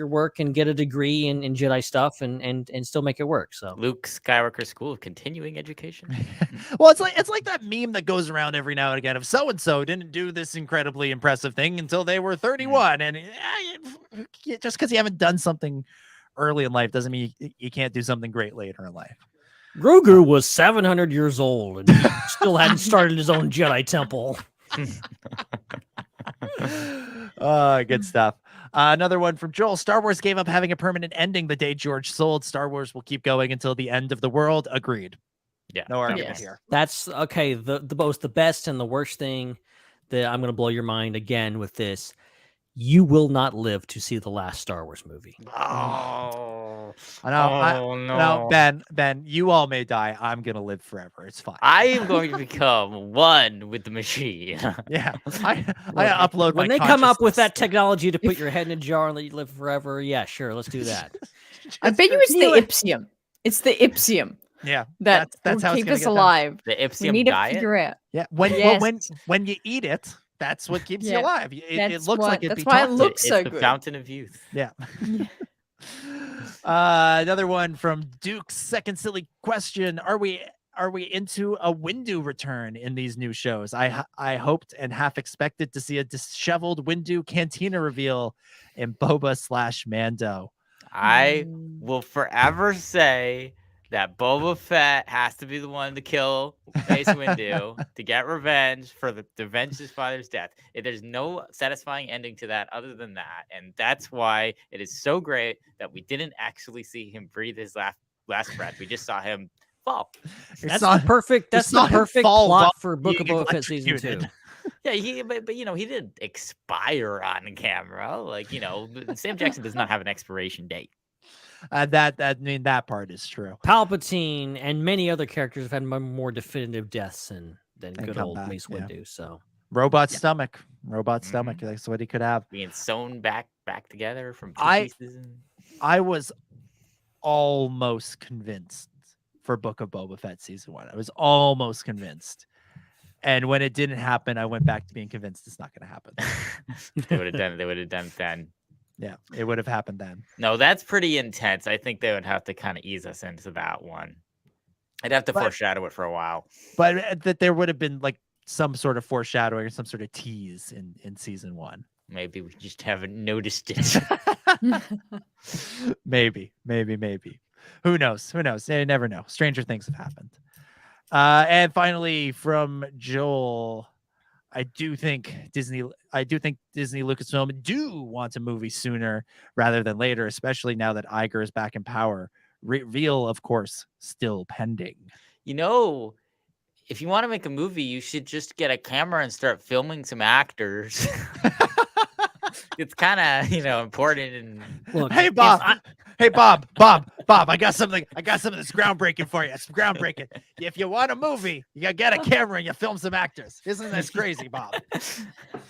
work and get a degree in Jedi stuff and still make it work. So Luke Skywalker School of Continuing Education. Well, it's like that meme that goes around every now and again of so and so didn't do this incredibly impressive thing until they were 31, and just because you haven't done something early in life doesn't mean you can't do something great later in life. Grogu was 700 years old and still hadn't started his own Jedi temple. Good stuff. Another one from Joel. Star Wars gave up having a permanent ending the day George sold. Star Wars will keep going until the end of the world. Agreed. Yeah. No argument here. That's okay. The both the best and the worst thing that I'm going to blow your mind again with this. You will not live to see the last Star Wars movie. Oh, No, Ben, you all may die. I'm going to live forever. It's fine. I am going to become one with the machine. Yeah. I upload when my they come up with consciousness. that technology to put your head in a jar and let you live forever. Yeah, sure. Let's do that. I bet you it's the Ipsium. It's the Ipsium. Yeah. That's how it's keep gonna us get done. alive. The We Ipsium need to diet. figure out. Yeah. Yes. When you eat it, that's what keeps you Yeah. alive. It That's looks why- like that's why it toxic. looks It's so the good. fountain of youth. Yeah. Another one from Duke's second silly question. Are we into a Windu return in these new shows? I hoped and half expected to see a disheveled Windu cantina reveal in Boba/Mando. I will forever say that Boba Fett has to be the one to kill Mace Windu to get revenge to avenge his father's death. There's no satisfying ending to that other than that, and that's why it is so great that we didn't actually see him breathe his last breath. We just saw him fall. That's the perfect plot for Book of Boba Fett season 2. Yeah, but he didn't expire on camera. Like, Sam Jackson does not have an expiration date. That part is true. Palpatine and many other characters have had more definitive deaths than good old Mace Windu. So robot stomach. That's what he could have. Being sewn back together from pieces. I was almost convinced for Book of Boba Fett season 1. I was almost convinced. And when it didn't happen, I went back to being convinced it's not going to happen. They would have done it then. Yeah, it would have happened then. No, that's pretty intense. I think they would have to kind of ease us into that one. I'd have to foreshadow it for a while. But that there would have been like some sort of foreshadowing or some sort of tease in season 1. Maybe we just haven't noticed it. Maybe. Who knows? You never know. Stranger things have happened. And finally, from Joel, I do think Disney Lucasfilm do want a movie sooner rather than later, especially now that Iger is back in power. Reveal, of course, still pending. You know, if you want to make a movie, you should just get a camera and start filming some actors. It's kind of, important. And look, hey Bob, I got something that's groundbreaking for you. It's groundbreaking. If you want a movie, you gotta get a camera and you film some actors. Isn't this crazy, Bob?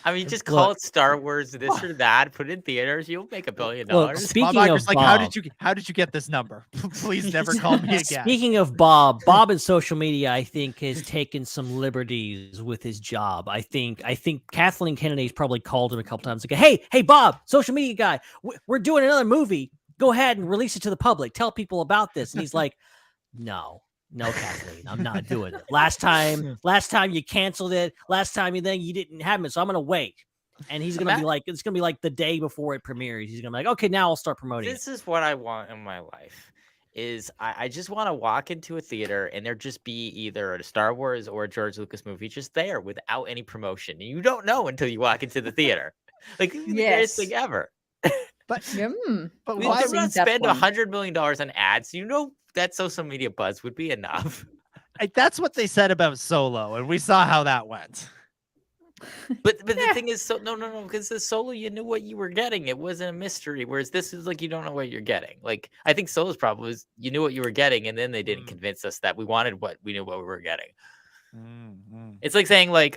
I mean, just call it Star Wars this or that. Put it in theaters. You'll make $1 billion. Speaking Bob of Iger's like, Bob, how did you get this number? Please never call me again. Speaking of Bob in social media, I think has taken some liberties with his job. I think Kathleen Kennedy's probably called him a couple times. Like, hey, Bob, social media guy, we're doing another movie. Go ahead and release it to the public. Tell people about this. And he's like, no, Kathleen, I'm not doing it. Last time you canceled it. Last time you didn't have it. So I'm going to wait. And he's going to be like, it's going to be like the day before it premieres. He's going to be like, okay, now I'll start promoting This is what I want in my life. Is I just want to walk into a theater and there just be either a Star Wars or a George Lucas movie just there without any promotion. And you don't know until you walk into the theater. Like, the greatest thing ever. But we did not spend $100 million on ads. That social media buzz would be enough. That's what they said about Solo, and we saw how that went. But the thing is, no, because the Solo, you knew what you were getting. It wasn't a mystery. Whereas this is like, you don't know what you're getting. Like, I think Solo's problem was you knew what you were getting, and then they didn't convince us that we wanted what we knew what we were getting. It's like saying, like,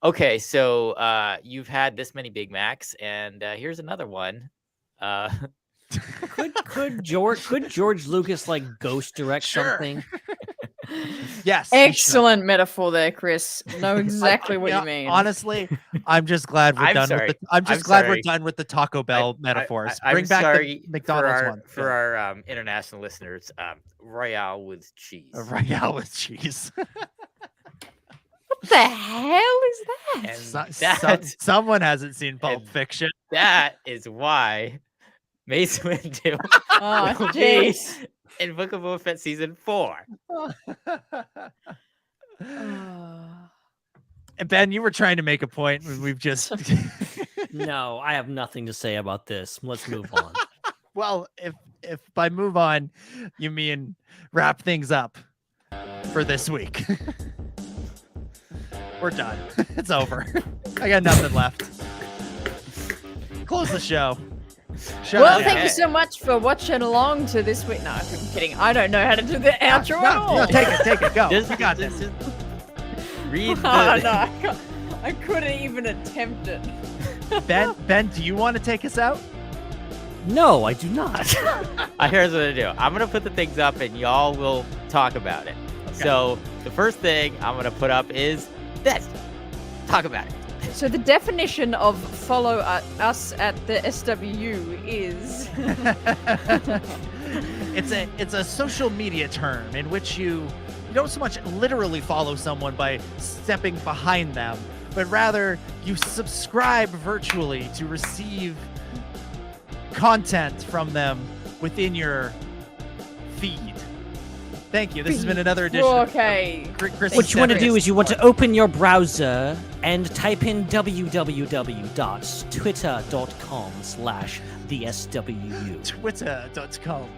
okay, so you've had this many Big Macs, and here's another one. Could George Lucas like ghost direct something? Yes. Excellent metaphor there, Chris. Know exactly what you mean. Honestly, I'm just glad we're we're done with the Taco Bell metaphors. Bring back the McDonald's one. For our international listeners, Royale with cheese. Royale with cheese. What the hell is that? Someone hasn't seen Pulp Fiction. That is why Mace Windu will be in Book of Boba Fett season 4. And Ben, you were trying to make a point. We've just No, I have nothing to say about this. Let's move on. Well, if by move on you mean wrap things up for this week. We're done. It's over. I got nothing left. Close the show. Thank you so much for watching along to this week. No, I'm kidding. I don't know how to do the outro at all. No, take it. Go. You got this. Read the... I couldn't even attempt it. Ben, do you want to take us out? No, I do not. Here's what I do. I'm going to put the things up and y'all will talk about it. Okay. So the first thing I'm going to put up is this. Talk about it. So the definition of follow us at the SWU is it's a social media term in which you don't so much literally follow someone by stepping behind them, but rather you subscribe virtually to receive content from them within your feed. Thank you. This has been another edition. Okay. What you want to do is you want to open your browser and type in www.twitter.com/theswu. Twitter.com.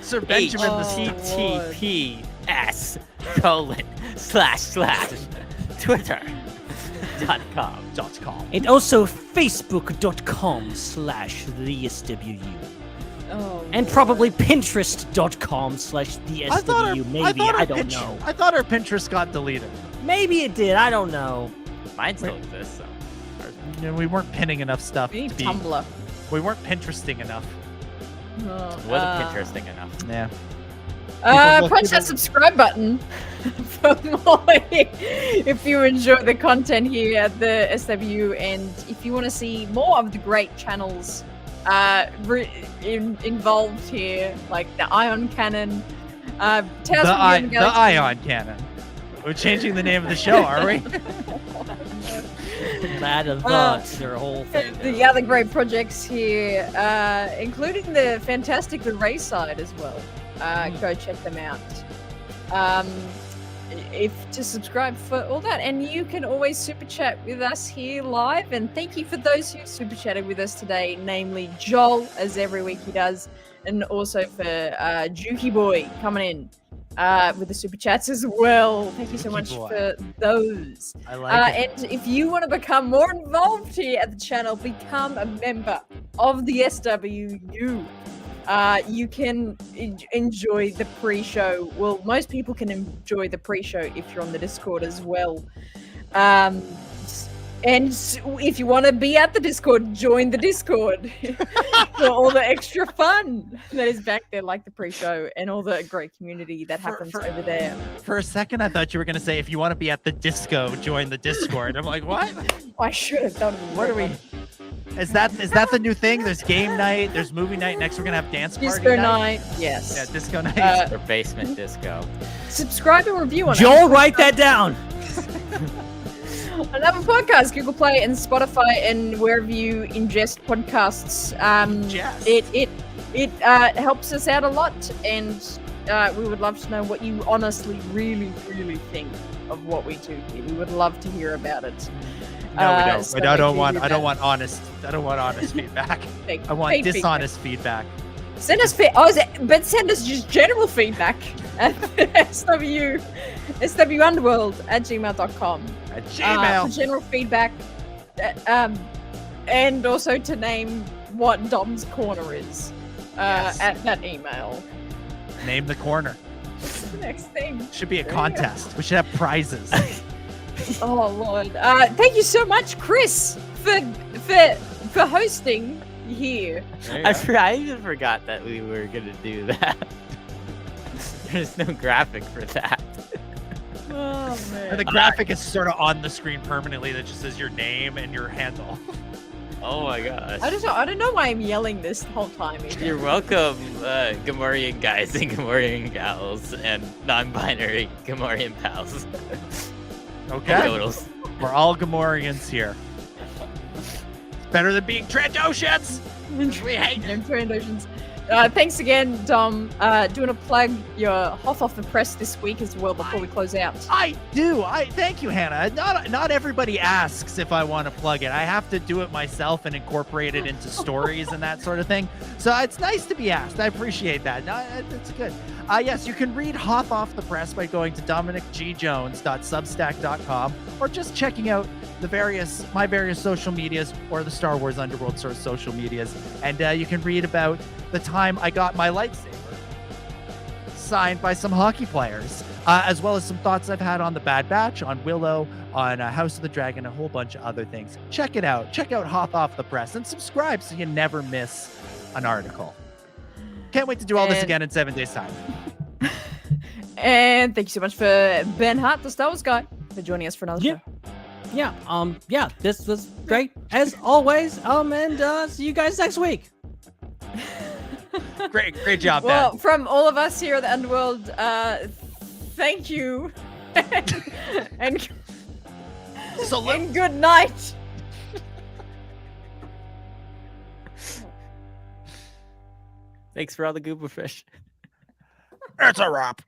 Sir Benjamin the https://twitter.com. And also facebook.com/theswu. And probably pinterest.com/theswu. Maybe, I don't know. I thought our Pinterest got deleted. Maybe it did. I don't know. Mine still exists, so. We weren't pinning enough stuff. We need Tumblr. We weren't Pinteresting enough. Wasn't Pinteresting enough. Yeah. Punch that subscribe button for more if you enjoy the content here at the SWU, and if you want to see more of the great channels involved here, like the Ion Cannon, the Ion Cannon. We're changing the name of the show, are we? That of their whole thing. The other great projects here, including the fantastic The Raeside as well. Go check them out. to subscribe for all that, and you can always super chat with us here live. And thank you for those who super chatted with us today, namely Joel, as every week he does, and also for Juki Boy coming in with the super chats as well. Thank you so much for those. I like it. And if you want to become more involved here at the channel, become a member of the SWU. You can enjoy the pre-show. Well, most people can enjoy the pre-show if you're on the Discord as well. And if you want to be at the Discord, join the Discord for all the extra fun that is back there, like the pre-show and all the great community that happens over there. For a second, I thought you were going to say, if you want to be at the disco, join the Discord. I'm like, what? I should have done. What are we? Is that the new thing? There's game night. There's movie night. Next, we're gonna have dance party Disco night. Yes. Yeah, disco night. Or basement disco. Subscribe and review on Joel, write that down. On Apple Podcasts, Google Play, and Spotify, and wherever you ingest podcasts. It helps us out a lot, and we would love to know what you honestly, really, really think of what we do here. We would love to hear about it. No, we don't. I don't want honest feedback. I want dishonest feedback. Send us but send us just general feedback at SWUnderworld@gmail.com. At Gmail. For general feedback, and also to name what Dom's corner is at that email. Name the corner. The next thing Should be a contest. We should have prizes. Oh Lord! Thank you so much, Chris, for hosting here. I even forgot that we were gonna do that. There's no graphic for that. Oh man! The graphic is sort of on the screen permanently that just says your name and your handle. Oh my gosh! I don't know why I'm yelling this the whole time. Either. You're welcome, Gamorrean guys and Gamorrean gals and non-binary Gamorrean pals. Okay. We're all Gamorreans here. It's better than being Trandoshans. We hate them Trandoshans. Thanks again, Dom. Do you want to plug your hot off the press this week as well before we close out? I do. Thank you, Hannah. Not everybody asks if I want to plug it. I have to do it myself and incorporate it into stories and that sort of thing. So it's nice to be asked. I appreciate that. No, it's good. Yes, you can read Hoth Off the Press by going to dominicgjones.substack.com or just checking out my various social medias or the Star Wars Underworld sort of social medias. And you can read about the time I got my lightsaber signed by some hockey players, as well as some thoughts I've had on the Bad Batch, on Willow, on House of the Dragon, a whole bunch of other things. Check it out. Check out Hoth Off the Press and subscribe so you never miss an article. Can't wait to do all this again in 7 days' time. And thank you so much for Ben Hart, the Star Wars guy, for joining us for another show. Yeah, this was great as always. And see you guys next week. Great job, Well, Ben. from all of us here at the Underworld, thank you. and good night. Thanks for all the goober fish. It's a wrap.